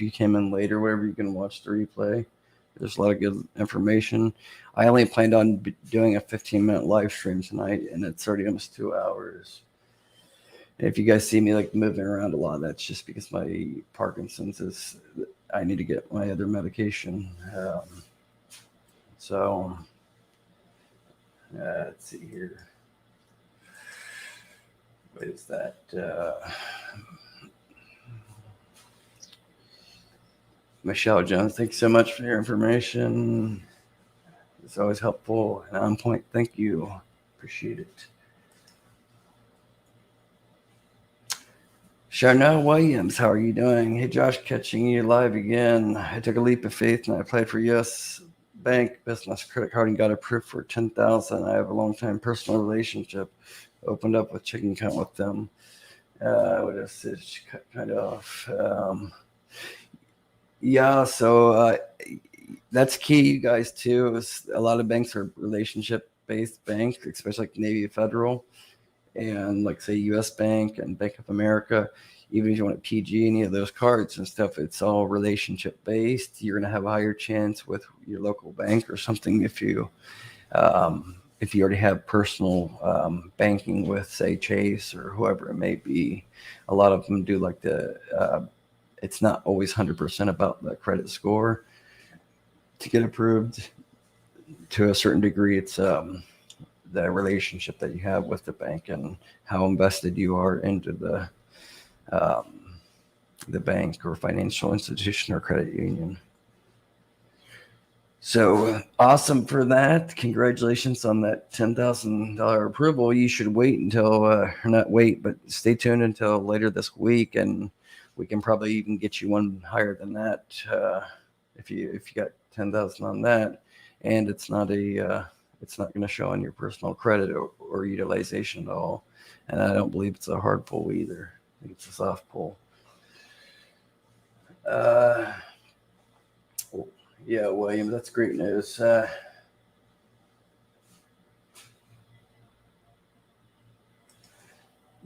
came in late or whatever, you can watch the replay. There's a lot of good information. I only planned on doing a 15-minute live stream tonight, and it's already almost 2 hours. And if you guys see me like moving around a lot, that's just because my Parkinson's is. I need to get my other medication. Let's see here. What is that? Michelle Jones, thanks so much for your information. It's always helpful and on point. Thank you. Appreciate it. Charnel Williams, how are you doing? Hey, Josh, catching you live again. I took a leap of faith and I applied for U.S. Bank business credit card and got approved for $10,000. I have a long-time personal relationship. Opened up a checking account with them. What else is kind of? Yeah. So that's key, you guys, too. Is a lot of banks are relationship-based banks, especially like Navy Federal and like say U.S. Bank and Bank of America. Even if you want to PG any of those cards and stuff, it's all relationship-based. You're going to have a higher chance with your local bank or something if you already have personal banking with, say, Chase or whoever it may be. A lot of them do like it's not always 100% about the credit score to get approved. To a certain degree, it's the relationship that you have with the bank and how invested you are into the bank or financial institution or credit union. So awesome for that. Congratulations on that $10,000 approval. You should wait until, or not wait, but stay tuned until later this week. And we can probably even get you one higher than that if you got 10,000 on that. And it's not going to show on your personal credit or utilization at all. And I don't believe it's a hard pull either. I think it's a soft pull. Yeah, William, that's great news.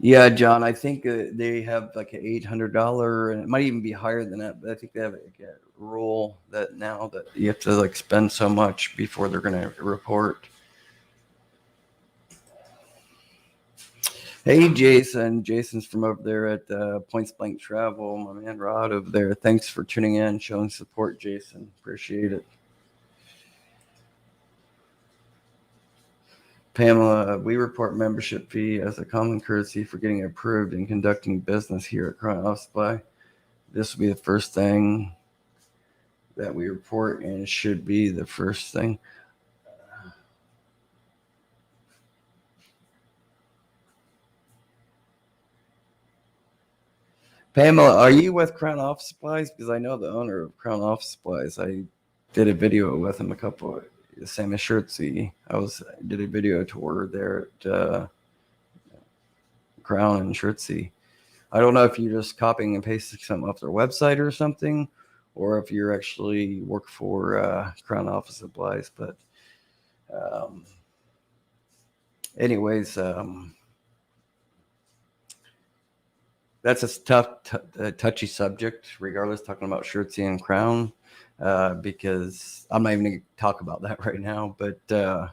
Yeah, John, I think they have like an $800, and it might even be higher than that. But I think they have a rule that now that you have to like spend so much before they're going to report. Hey, Jason. Jason's from over there at Points Blank Travel. My man Rod over there. Thanks for tuning in, showing support, Jason. Appreciate it. Pamela, we report membership fee as a common courtesy for getting approved and conducting business here at Crown Office Supply. This will be the first thing that we report, and it should be the first thing. Pamela, are you with Crown Office Supplies? Because I know the owner of Crown Office Supplies. I did a video with him Sam Shirtsey. Did a video tour there at Crown and Shirtsey. I don't know if you're just copying and pasting something off their website or something, or if you're actually work for Crown Office Supplies. But anyways, that's a tough, touchy subject, regardless, talking about Shirtsey and Crown, because I'm not even going to talk about that right now. But I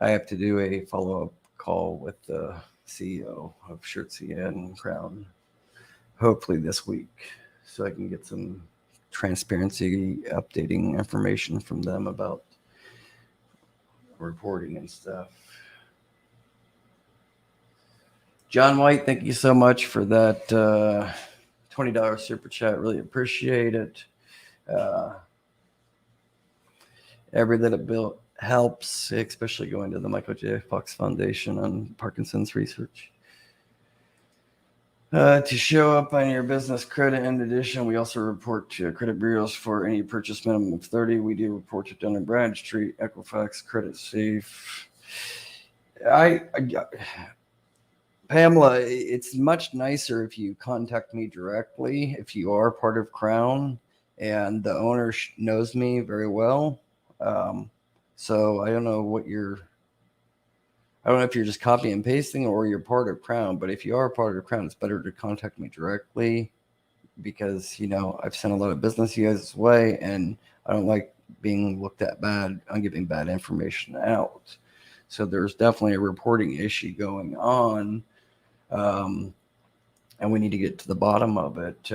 have to do a follow-up call with the CEO of Shirtsey and Crown, hopefully this week, so I can get some transparency, updating information from them about reporting and stuff. John White, thank you so much for that $20 super chat. Really appreciate it. Every little bit helps, especially going to the Michael J. Fox Foundation on Parkinson's research. To show up on your business credit. In addition, we also report to credit bureaus for any purchase minimum of 30. We do report to Dun and Bradstreet, Equifax, Creditsafe. Pamela, it's much nicer if you contact me directly if you are part of Crown and the owner knows me very well. So I don't know if you're just copying and pasting or you're part of Crown, but if you are part of Crown, it's better to contact me directly because, I've sent a lot of business you guys' way and I don't like being looked at bad on giving bad information out. So there's definitely a reporting issue going on. And we need to get to the bottom of it.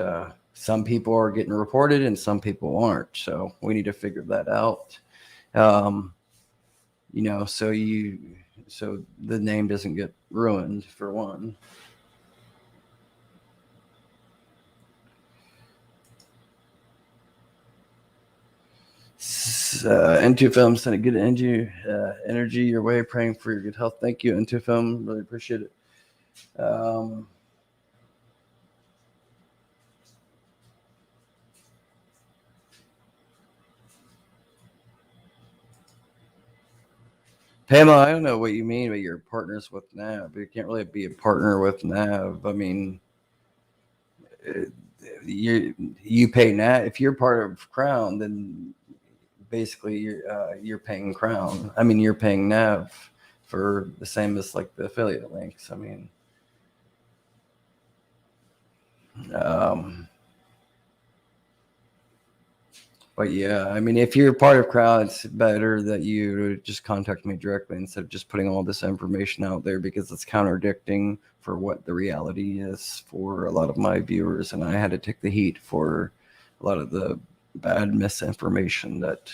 Some people are getting reported and some people aren't. So we need to figure that out. So the name doesn't get ruined, for one. N2 Film sent a good energy your way, praying for your good health. Thank you, N2 Film. Really appreciate it. Pamela, I don't know what you mean by your partners with NAV. You can't really be a partner with NAV. I mean, you pay NAV. If you're part of Crown, then basically you're paying Crown. I mean, you're paying Nav for the same as like the affiliate links. I mean, but yeah, I mean, if you're part of Crown, it's better that you just contact me directly instead of just putting all this information out there, because it's contradicting for what the reality is for a lot of my viewers. And I had to take the heat for a lot of the bad misinformation that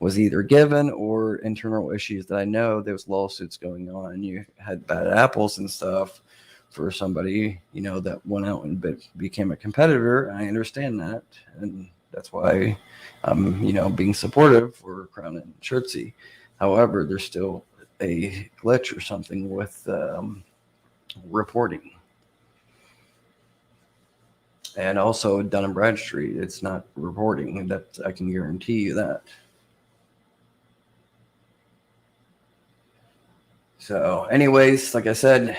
was either given or internal issues that I know there was lawsuits going on. You had bad apples and stuff for somebody, that went out and became a competitor. I understand that. And that's why I'm, being supportive for Crown and Shirtsy. However, there's still a glitch or something with reporting. And also Dun and Bradstreet, it's not reporting. That I can guarantee you that. So anyways, like I said,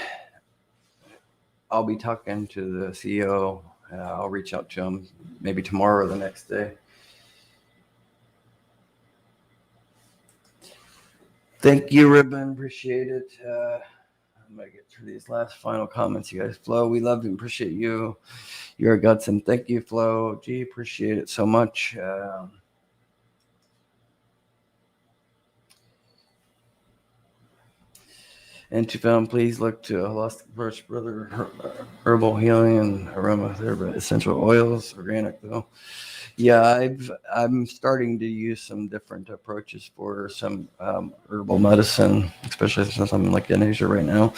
I'll be talking to the CEO. I'll reach out to him maybe tomorrow or the next day. Thank you, Ribbon. Appreciate it. I'm going to get through these last final comments. You guys, Flo, we love and appreciate you. Your guts, and thank you, Flo. Gee, appreciate it so much. And to film, please look to Lost Birch Brother Herbal Healing and Aromatherapy Essential Oils, organic though. Yeah, I'm starting to use some different approaches for some herbal medicine, especially since I'm like in Asia right now.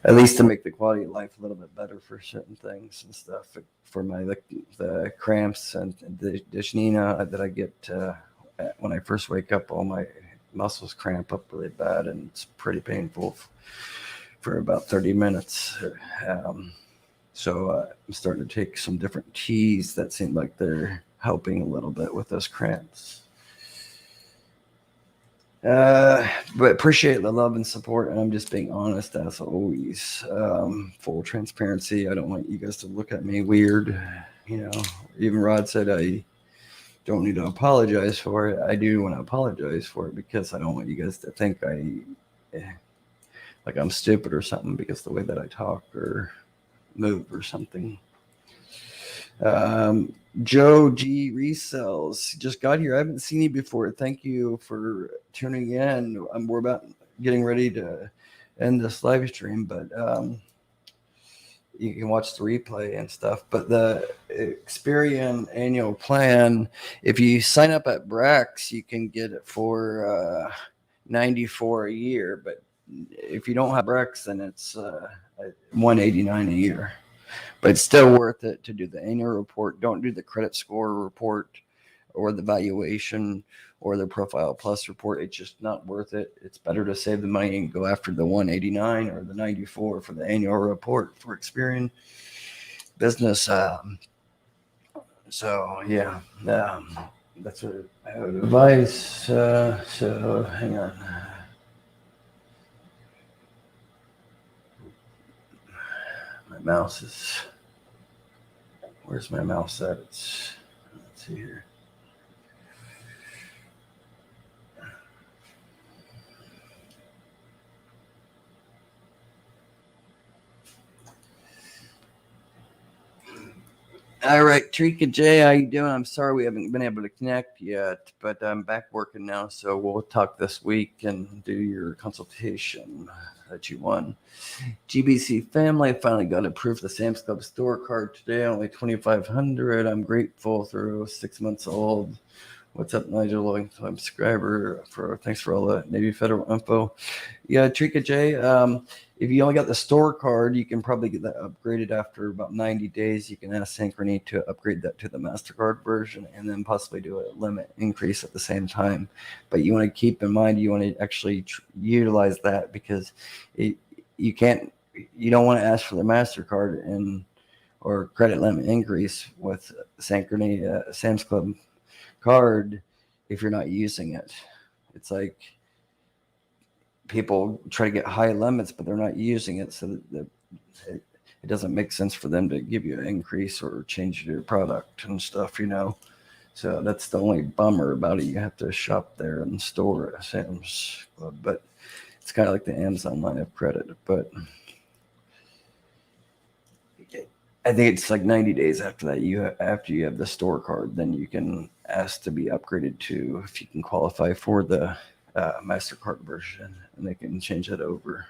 At least to make the quality of life a little bit better for certain things and stuff. For my the cramps and the dyspnea that I get when I first wake up, all my muscles cramp up really bad, and it's pretty painful for about 30 minutes. So I'm starting to take some different teas that seem like they're helping a little bit with those cramps. But appreciate the love and support, and I'm just being honest as always. Full transparency. I don't want you guys to look at me weird. Even Rod said I don't need to apologize for it. I do want to apologize for it because I don't want you guys to think like I'm stupid or something because the way that I talk or move or something. Joe G Resells just got here. I haven't seen you before. Thank you for tuning in. We're about getting ready to end this live stream, but you can watch the replay and stuff. But the Experian annual plan, if you sign up at Brax, you can get it for $94 a year. But if you don't have Brax, then it's $189 a year. But it's still worth it to do the annual report. Don't do the credit score report or the valuation or the Profile Plus report. It's just not worth it. It's better to save the money and go after the $189 or the $94 for the annual report for Experian Business. So yeah, that's what I would advise. So hang on. My mouse is. Where's my mouse at? Let's see here. All right, Trika J, how you doing? I'm sorry we haven't been able to connect yet, but I'm back working now, so we'll talk this week and do your consultation that you won. GBC family finally got approved the Sam's Club store card today, only $2,500. I'm grateful through 6 months old. What's up, Nigel? Long-time subscriber. Thanks for all the Navy Federal info. Yeah, Trika J. If you only got the store card, you can probably get that upgraded after about 90 days. You can ask Synchrony to upgrade that to the MasterCard version and then possibly do a limit increase at the same time. But you want to keep in mind, you want to actually utilize that because you don't want to ask for the MasterCard or credit limit increase with Synchrony Sam's Club card if you're not using it. It's like people try to get high limits, but they're not using it. So it doesn't make sense for them to give you an increase or change your product and stuff, So that's the only bummer about it. You have to shop there in the store at Sam's Club, but it's kind of like the Amazon line of credit. But I think it's like 90 days after that. After you have the store card, then you can ask to be upgraded to, if you can qualify for the MasterCard version, and they can change it over.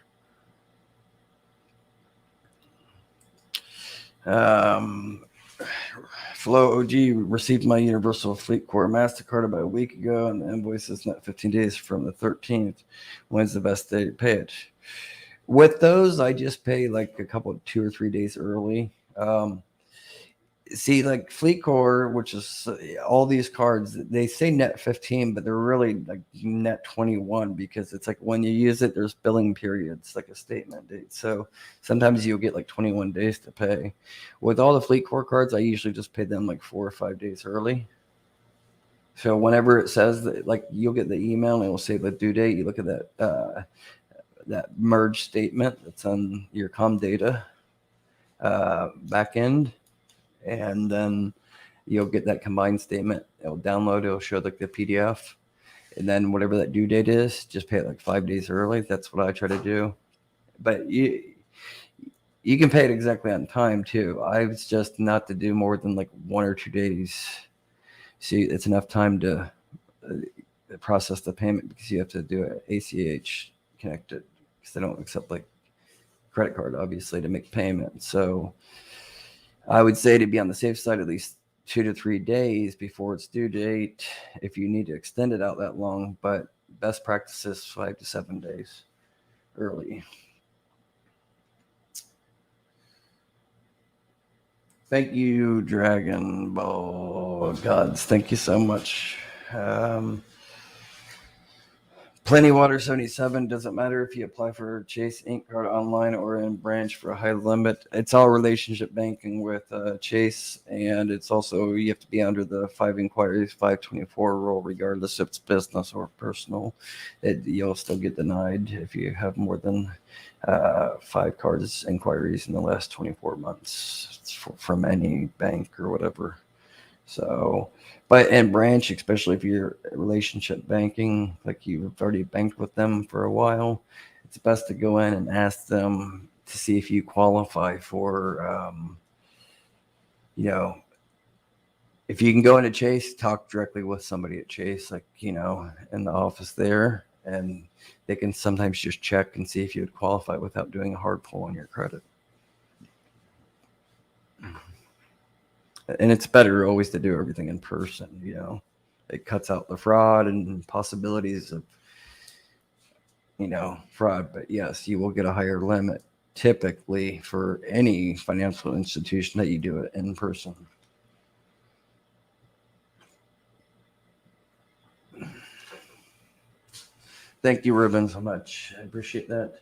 Flow OG received my Universal Fleet Corps MasterCard about a week ago, and the invoice is not 15 days from the 13th. When's the best day to pay it? With those, I just pay like 2 or 3 days early. See, like Fleet Corps, which is all these cards, they say net 15, but they're really like net 21, because it's like when you use it, there's billing periods, like a statement date. So sometimes you'll get like 21 days to pay. With all the Fleet Corps cards, I usually just pay them like 4 or 5 days early. So whenever it says that, like, you'll get the email and it will say the due date, you look at that merge statement that's on your Comdata back end. And then you'll get that combined statement. It'll download, it'll show like the PDF. And then whatever that due date is, just pay it like 5 days early. That's what I try to do. But you can pay it exactly on time too. I was just not to do more than like 1 or 2 days. See, it's enough time to process the payment, because you have to do it ACH connected, because they don't accept like credit card, obviously, to make payment. So I would say to be on the safe side, at least 2 to 3 days before its due date, if you need to extend it out that long. But best practice is 5 to 7 days early. Thank you, Dragon Ball Gods. Thank you so much. Plenty Water 77. Doesn't matter if you apply for Chase Inc. card online or in branch for a high limit. It's all relationship banking with Chase, and it's also, you have to be under the 5 inquiries, 524 rule, regardless if it's business or personal. You'll still get denied if you have more than 5 cards inquiries in the last 24 months from any bank or whatever. So, but in branch, especially if you're relationship banking, like you've already banked with them for a while, it's best to go in and ask them to see if you qualify for, if you can go into Chase, talk directly with somebody at Chase, like, in the office there, and they can sometimes just check and see if you would qualify without doing a hard pull on your credit. And it's better always to do everything in person. It cuts out the fraud and possibilities of fraud. But yes, you will get a higher limit typically for any financial institution that you do it in person. Thank you, Ruben, so much. I appreciate that.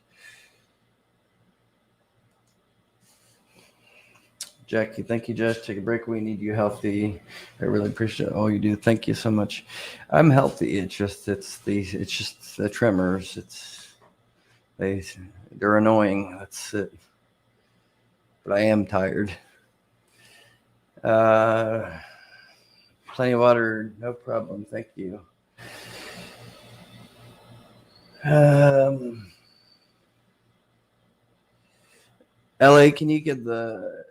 Jackie, thank you, Josh. Take a break. We need you healthy. I really appreciate all you do. Thank you so much. I'm healthy. It's just the tremors. They're annoying. That's it. But I am tired. Plenty of water, no problem. Thank you. LA, can you get the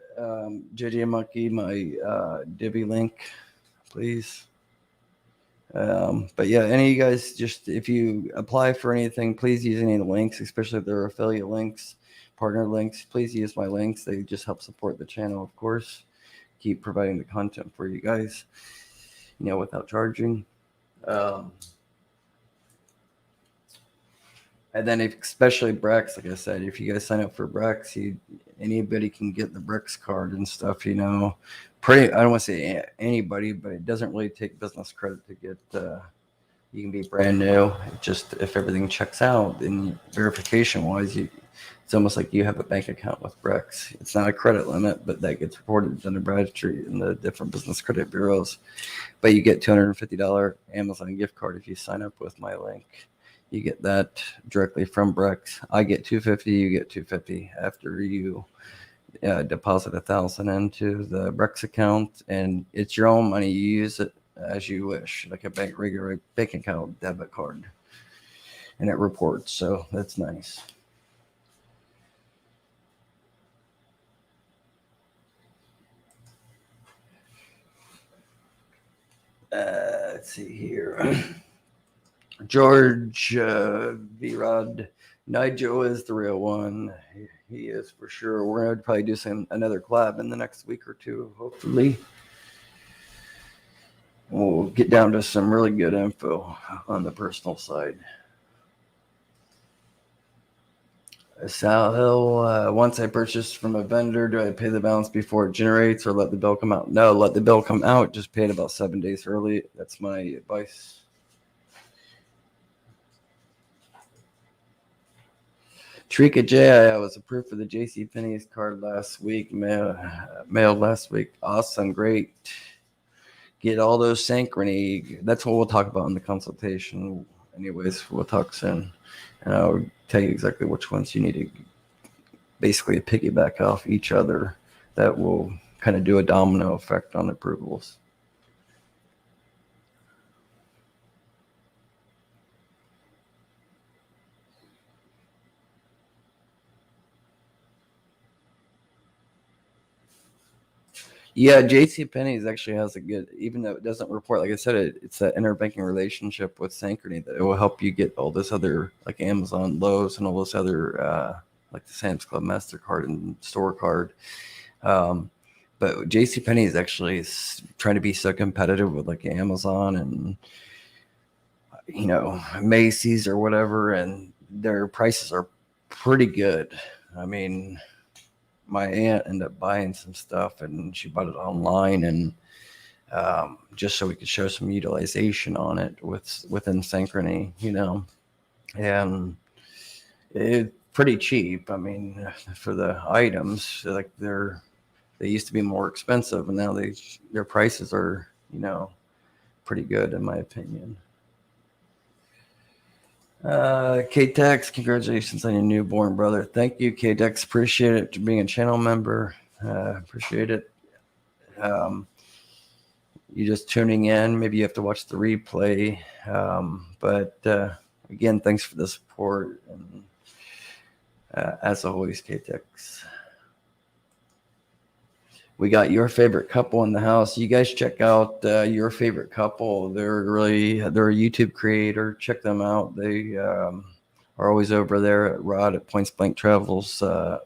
JJ Monkey my Divi link, please? But yeah, any of you guys, just if you apply for anything, please use any of the links, especially if they're affiliate links, partner links. Please use my links. They just help support the channel, of course. Keep providing the content for you guys, without charging. And then especially Brex, like I said, if you guys sign up for Brex, anybody can get the Brex card and stuff, I don't want to say anybody, but it doesn't really take business credit to get, you can be brand new. Just if everything checks out, then verification wise, it's almost like you have a bank account with Brex. It's not a credit limit, but that gets reported to Dun and Bradstreet and the different business credit bureaus. But you get $250 Amazon gift card if you sign up with my link. You get that directly from Brex. I get $250, you get $250 after you deposit 1,000 into the Brex account, and it's your own money. You use it as you wish, like a regular bank account debit card, and it reports. So that's nice. Let's see here. George V-Rod. Nigel is the real one. He is for sure. We're going to probably do another collab in the next week or two, hopefully. We'll get down to some really good info on the personal side. Sal, once I purchase from a vendor, do I pay the balance before it generates or let the bill come out? No, let the bill come out. Just pay it about 7 days early. That's my advice. Trika J, I was approved for the JCPenney's card last week, mailed last week. Awesome, great. Get all those synchrony. That's what we'll talk about in the consultation. Anyways, we'll talk soon. And I'll tell you exactly which ones you need to basically piggyback off each other. That will kind of do a domino effect on approvals. Yeah, JCPenney's actually has a good, even though it doesn't report, like I said, it's that interbanking relationship with Synchrony that it will help you get all this other, like Amazon, Lowe's, and all this other, like the Sam's Club, MasterCard, and Store Card. But JCPenney is actually trying to be so competitive with like Amazon and, you know, Macy's or whatever, and their prices are pretty good. I mean, my aunt ended up buying some stuff, and she bought it online, and just so we could show some utilization on it within Synchrony, you know, and it's pretty cheap. I mean, for the items, like they used to be more expensive, and now their prices are, you know, pretty good in my opinion. K-Tex, congratulations on your newborn brother. Thank you, K-Tex. Appreciate it for being a channel member. Appreciate it. You just tuning in. Maybe you have to watch the replay. But again, thanks for the support. And as always, K-Tex. We got Your Favorite Couple in the house. You guys check out Your Favorite Couple. They're a YouTube creator. Check them out. They are always over there at Rod at Points Blank Travels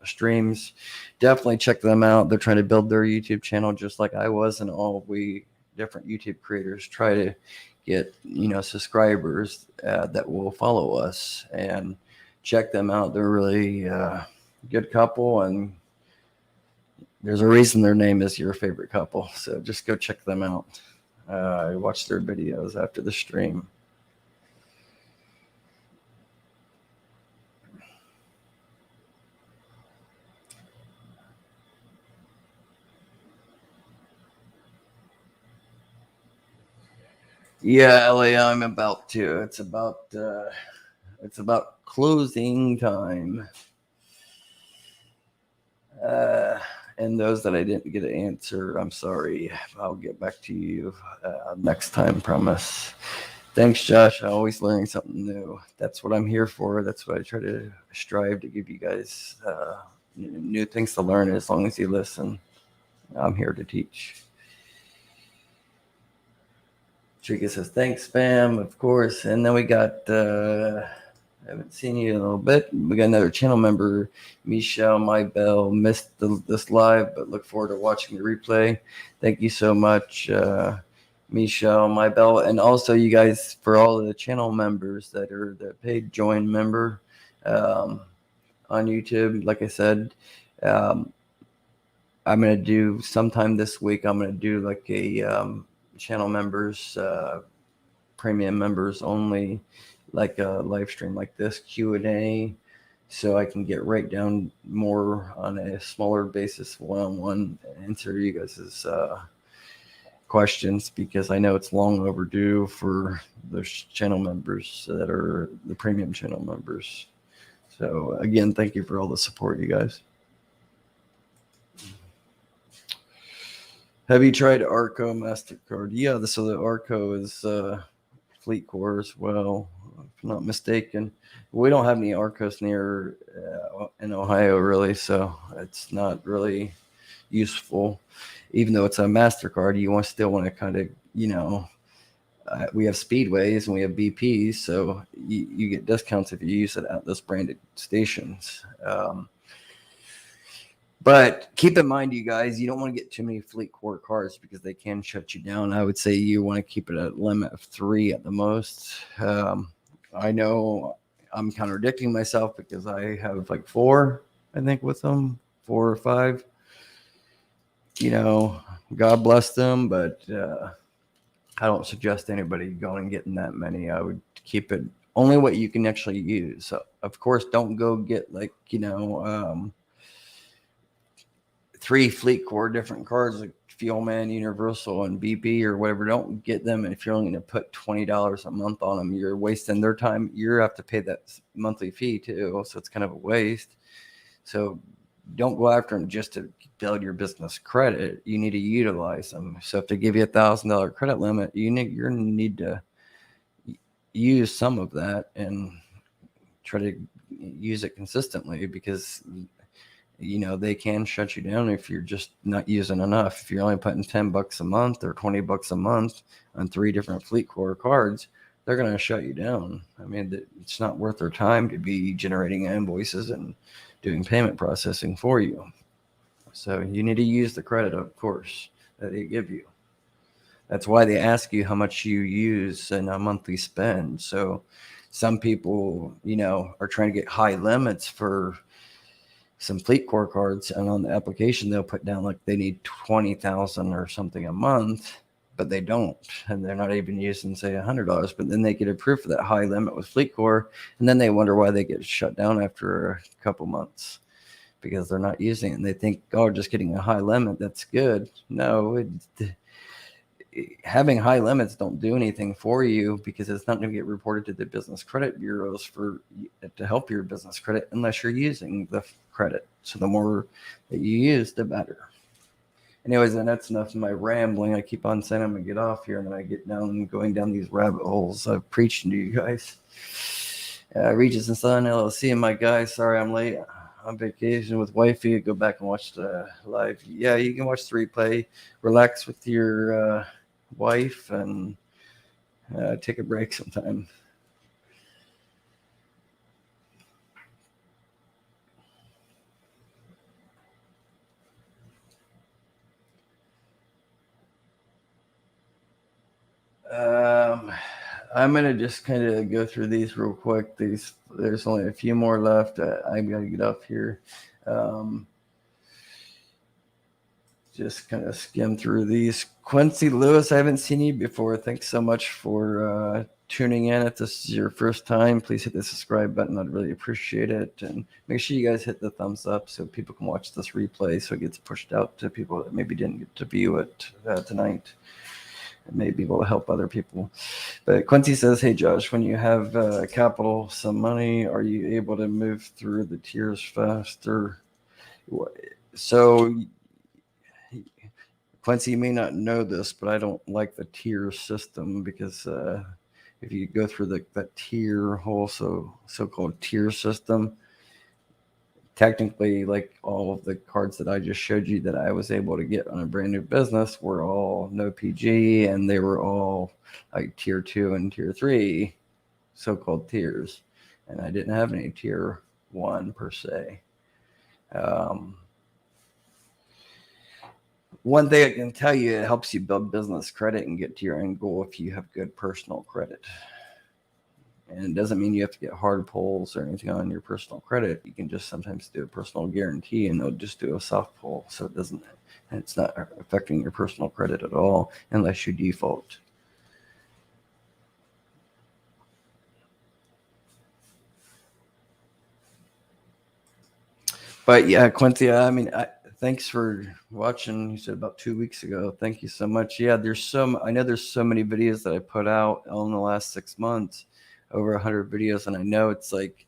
streams. Definitely check them out. They're trying to build their YouTube channel just like I was, and all we different YouTube creators try to get, you know, subscribers that will follow us, and check them out. They're really good couple, and there's a reason their name is Your Favorite Couple. So just go check them out. Watch their videos after the stream. Yeah, LA, I'm about to. It's about closing time. And those that I didn't get an answer, I'm sorry. I'll get back to you next time, promise. Thanks, Josh. I'm always learning something new. That's what I'm here for. That's what I try to strive to give you guys new things to learn. As long as you listen, I'm here to teach. Trika says, thanks, fam, of course. And then we got... I haven't seen you in a little bit. We got another channel member, Michelle Mybell. Missed this live, but look forward to watching the replay. Thank you so much, Michelle Mybell. And also you guys, for all of the channel members that are the paid join member on YouTube. Like I said, I'm going to do sometime this week, I'm going to do like a channel members, premium members only, like a live stream like this, Q&A, so I can get right down more on a smaller basis, one-on-one, answer you guys' questions, because I know it's long overdue for those channel members that are the premium channel members. So again, thank you for all the support, you guys. Have you tried Arco MasterCard? Yeah, so the Arco is FleetCor as well, if I'm not mistaken. We don't have any Arcos near in Ohio, really, so it's not really useful. Even though it's a MasterCard, you still want to kind of, we have Speedways and we have BPs, so you get discounts if you use it at those branded stations. But keep in mind, you guys, you don't want to get too many FleetCor cards because they can shut you down. I would say you want to keep it at a limit of 3 at the most. I know I'm contradicting myself because I have like 4, I think, with them, 4 or 5. God bless them, but I don't suggest anybody going and getting that many. I would keep it only what you can actually use. So, of course, don't go get 3 FleetCor different cards like Fuelman, Universal, and BP or whatever. Don't get them. And if you're only going to put $20 a month on them, you're wasting their time. You have to pay that monthly fee too, so it's kind of a waste. So don't go after them just to build your business credit. You need to utilize them. So if they give you $1,000 credit limit, you need to use some of that and try to use it consistently, because they can shut you down if you're just not using enough. If you're only putting $10 a month or $20 a month on 3 different FleetCor cards, they're going to shut you down. I mean, it's not worth their time to be generating invoices and doing payment processing for you. So you need to use the credit, of course, that they give you. That's why they ask you how much you use in a monthly spend. So some people, are trying to get high limits for some FleetCor cards, and on the application they'll put down like they need 20,000 or something a month, but they don't, and they're not even using say $100. But then they get approved for that high limit with FleetCor, and then they wonder why they get shut down after a couple months because they're not using it, and they think, oh, just getting a high limit, that's good. No, having high limits don't do anything for you, because it's not going to get reported to the business credit bureaus to help your business credit unless you're using the credit. So the more that you use, the better. Anyways, and that's enough of my rambling. I keep on saying I'm going to get off here, and then I get going down these rabbit holes of preaching to you guys. Regis and Son LLC and my guys, sorry I'm late. On vacation with wifey. Go back and watch the live. Yeah, you can watch the replay. Relax with your wife and take a break sometime. I'm gonna just kind of go through these real quick. There's only a few more left. I'm gonna get off here. Just kind of skim through these. Quincy Lewis, I haven't seen you before. Thanks so much for tuning in. If this is your first time, please hit the subscribe button. I'd really appreciate it. And make sure you guys hit the thumbs up so people can watch this replay, so it gets pushed out to people that maybe didn't get to view it tonight. It may be able to help other people. But Quincy says, hey, Josh, when you have capital, some money, are you able to move through the tiers faster? So Quincy, you may not know this, but I don't like the tier system, because if you go through that tier whole so-called tier system, technically, like all of the cards that I just showed you that I was able to get on a brand new business were all no PG, and they were all like tier 2 and tier 3 so-called tiers, and I didn't have any tier 1 per se. One thing I can tell you, it helps you build business credit and get to your end goal if you have good personal credit. And it doesn't mean you have to get hard pulls or anything on your personal credit. You can just sometimes do a personal guarantee, and they'll just do a soft pull. So it's not affecting your personal credit at all unless you default. But yeah, Quincy, I mean, thanks for watching. You said about 2 weeks ago. Thank you so much. Yeah, I know there's so many videos that I put out in the last 6 months, over 100 videos. And I know it's like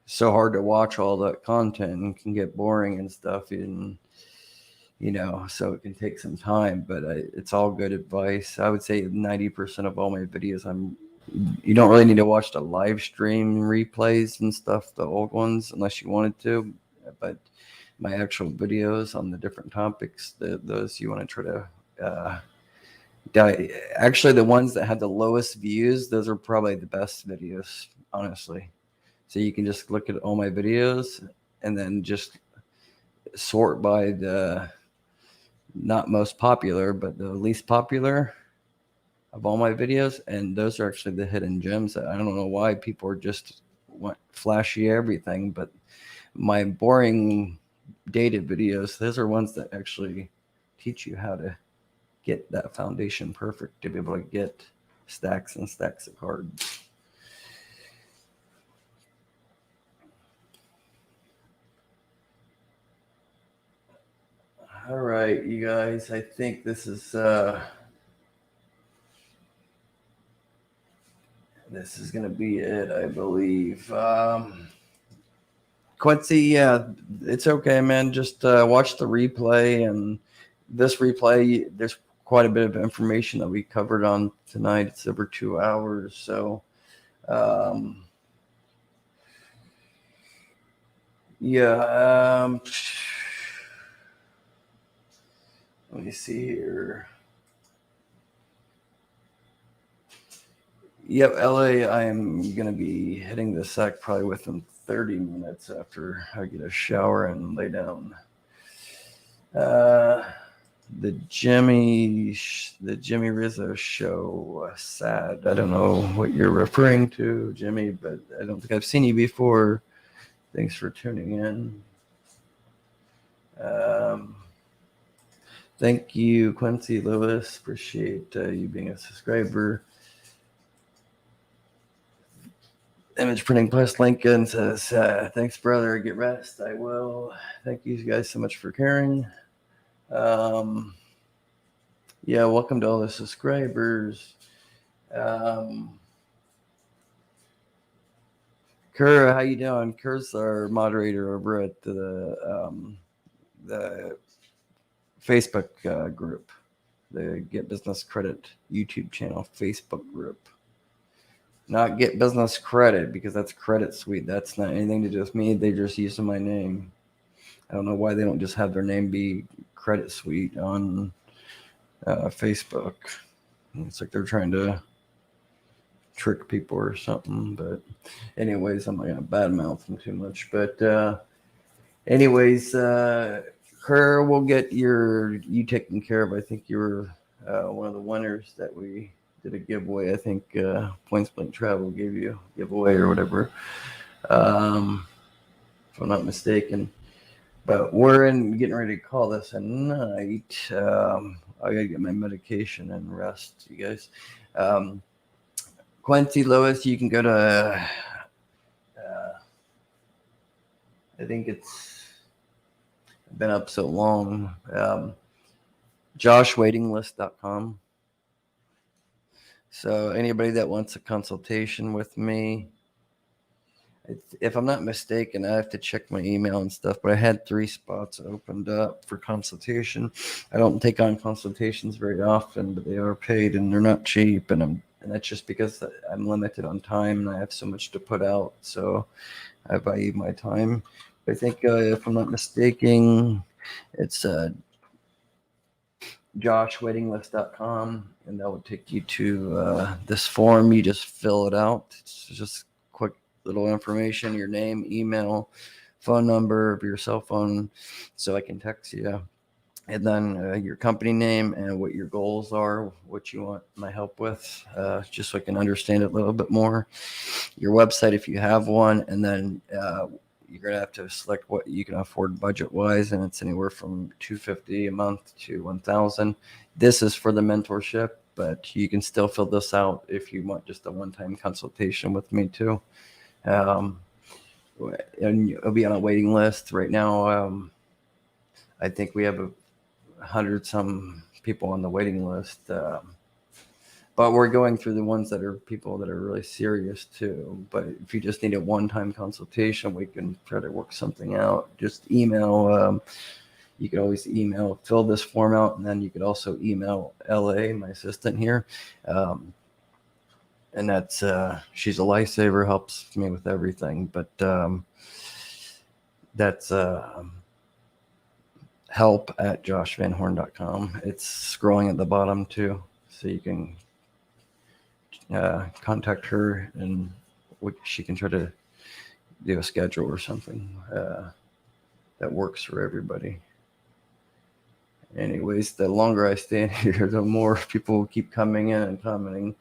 so hard to watch all that content and can get boring and stuff. And so it can take some time, but it's all good advice. I would say 90% of all my videos, you don't really need to watch the live stream replays and stuff, the old ones, unless you wanted to. But my actual videos on the different topics, those you want to try to actually, the ones that had the lowest views, those are probably the best videos, honestly. So you can just look at all my videos and then just sort by the not most popular, but the least popular of all my videos. And those are actually the hidden gems. I don't know why people are just want flashy everything, but my boring dated videos, those are ones that actually teach you how to get that foundation perfect to be able to get stacks and stacks of cards. All right, you guys, I think this is going to be it, I believe. Quincy, yeah, it's okay, man. Just watch the replay, and this replay, there's quite a bit of information that we covered on tonight. It's over 2 hours, so yeah. Let me see here. Yep, LA, I am going to be hitting the sack probably within 30 minutes after I get a shower and lay down. The Jimmy Rizzo show, sad. I don't know what you're referring to, Jimmy, but I don't think I've seen you before. Thanks for tuning in. Thank you, Quincy Lewis. Appreciate you being a subscriber. Image Printing Plus Lincoln says, thanks, brother. Get rest. I will. Thank you guys so much for caring. Yeah, welcome to all the subscribers. Kerr, how you doing? Kerr's our moderator over at the Facebook group, the Get Business Credit YouTube channel Facebook group. Not Get Business Credit, because that's Credit Suite. That's not anything to do with me. They're just using my name. I don't know why they don't just have their name be Credit Suite on Facebook. It's like they're trying to trick people or something. But anyways, I'm not going to badmouth them too much. But anyways, Kerr, we'll get you taken care of. I think you were one of the winners that we did a giveaway. I think Points Blank Travel gave you a giveaway or whatever, if I'm not mistaken. But we're getting ready to call this a night. I gotta get my medication and rest, you guys. Quincy Lewis, you can go to I think it's been up so long. JoshWaitinglist.com. So anybody that wants a consultation with me, if I'm not mistaken, I have to check my email and stuff, but I had 3 spots opened up for consultation. I don't take on consultations very often, but they are paid and they're not cheap. And that's just because I'm limited on time and I have so much to put out. So I value my time. I think if I'm not mistaken, it's JoshWaitinglist.com, and that will take you to this form. You just fill it out. It's just quick little information, your name, email, phone number of your cell phone, so I can text you, and then your company name and what your goals are, what you want my help with, just so I can understand it a little bit more. Your website, if you have one, and then you're going to have to select what you can afford budget-wise, and it's anywhere from $250 a month to $1,000. This is for the mentorship, but you can still fill this out if you want just a one-time consultation with me too. And you'll be on a waiting list right now. I think we have 100-some people on the waiting list. But we're going through the ones that are people that are really serious too. But if you just need a one-time consultation, we can try to work something out. Just email you could always fill this form out, and then you could also email LA, my assistant here. And that's, she's a lifesaver, helps me with everything. But that's help@joshvanhorn.com. It's scrolling at the bottom too, so you can contact her, and she can try to do a schedule or something that works for everybody. Anyways, the longer I stand here, the more people keep coming in and commenting.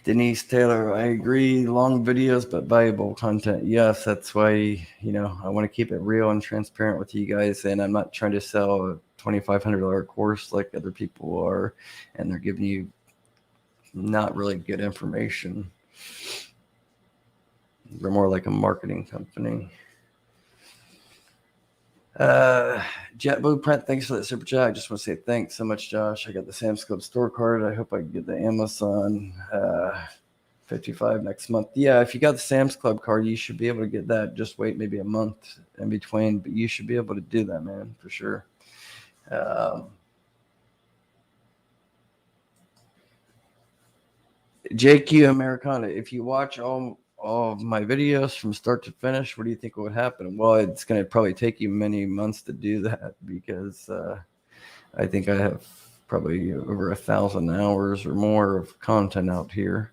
Denise Taylor, I agree. Long videos, but valuable content. Yes, that's why, I want to keep it real and transparent with you guys. And I'm not trying to sell a $2,500 course like other people are, and they're giving you not really good information. They're more like a marketing company. Jet Blueprint, thanks for that super chat. I just want to say thanks so much, Josh. I got the Sam's Club store card. I hope I can get the Amazon 55 next month. Yeah, if you got the Sam's Club card, you should be able to get that. Just wait maybe a month in between, but you should be able to do that, man, for sure. JQ Americana, if you watch all of my videos from start to finish, what do you think would happen? Well, it's going to probably take you many months to do that, because I think I have probably over 1,000 hours or more of content out here,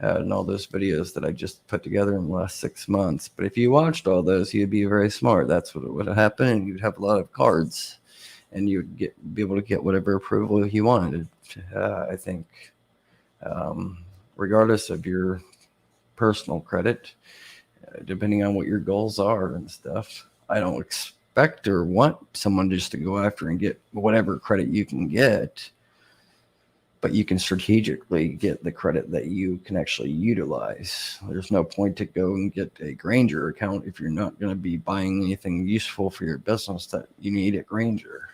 and all those videos that I just put together in the last 6 months. But if you watched all those, you'd be very smart. That's what would happen, and you'd have a lot of cards, and you'd be able to get whatever approval you wanted. I think, regardless of your personal credit, depending on what your goals are and stuff. I don't expect or want someone just to go after and get whatever credit you can get, but you can strategically get the credit that you can actually utilize. There's no point to go and get a Granger account if you're not going to be buying anything useful for your business that you need at Granger,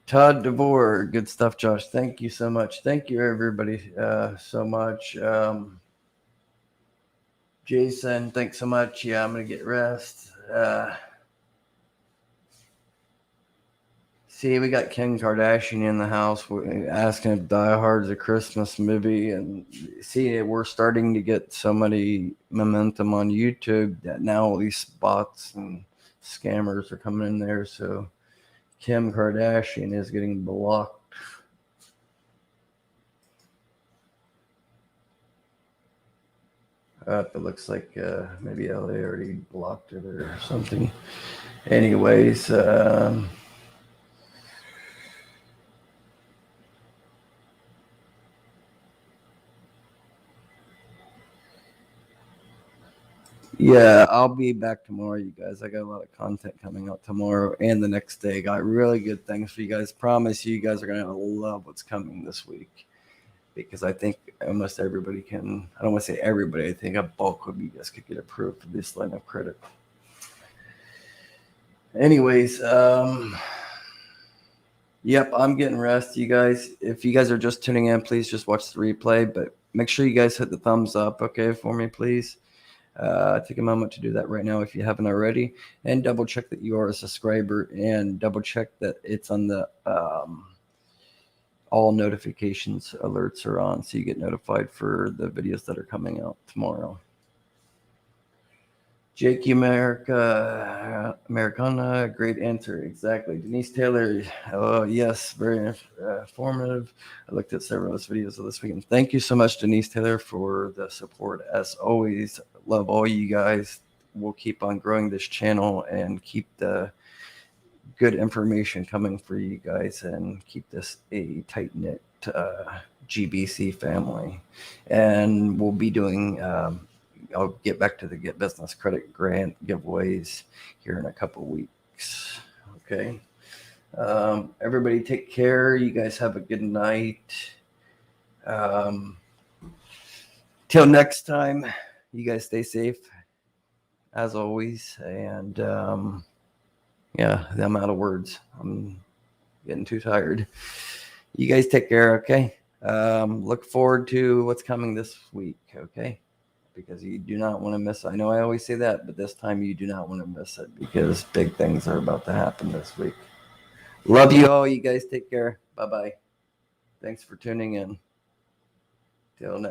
Todd DeVore, good stuff, Josh. Thank you so much. Thank you, everybody, so much. Jason, thanks so much. Yeah, I'm going to get rest. See, we got Kim Kardashian in the house. We're asking if Die Hard's a Christmas movie. And see, we're starting to get so many momentum on YouTube that now all these bots and scammers are coming in there. So Kim Kardashian is getting blocked. It looks like maybe LA already blocked it or something. Anyways, yeah, I'll be back tomorrow, you guys. I got a lot of content coming out tomorrow and the next day. Got really good things for you guys. Promise you guys are going to love what's coming this week, because I think almost everybody can. I don't want to say everybody. I think a bulk of you guys could get approved for this line of credit. Anyways, yep, I'm getting rest, you guys. If you guys are just tuning in, please just watch the replay, but make sure you guys hit the thumbs up, okay, for me, please. Take a moment to do that right now if you haven't already, and double check that you are a subscriber, and double check that it's on the all notifications alerts are on, so you get notified for the videos that are coming out tomorrow. JQ Americana, great answer. Exactly. Denise Taylor, oh yes, very informative. I looked at several of those videos this weekend. Thank you so much, Denise Taylor, for the support. As always, love all you guys. We'll keep on growing this channel and keep the good information coming for you guys, and keep this a tight-knit GBC family. And we'll be doing I'll get back to the Get Business Credit Grant giveaways here in a couple weeks. Okay. Everybody take care. You guys have a good night. Till next time, you guys stay safe as always. And yeah, I'm out of words. I'm getting too tired. You guys take care, okay? Look forward to what's coming this week, okay? Because you do not want to miss it. I know I always say that, but this time you do not want to miss it because big things are about to happen this week. Love you all. You guys take care. Bye-bye. Thanks for tuning in. Till next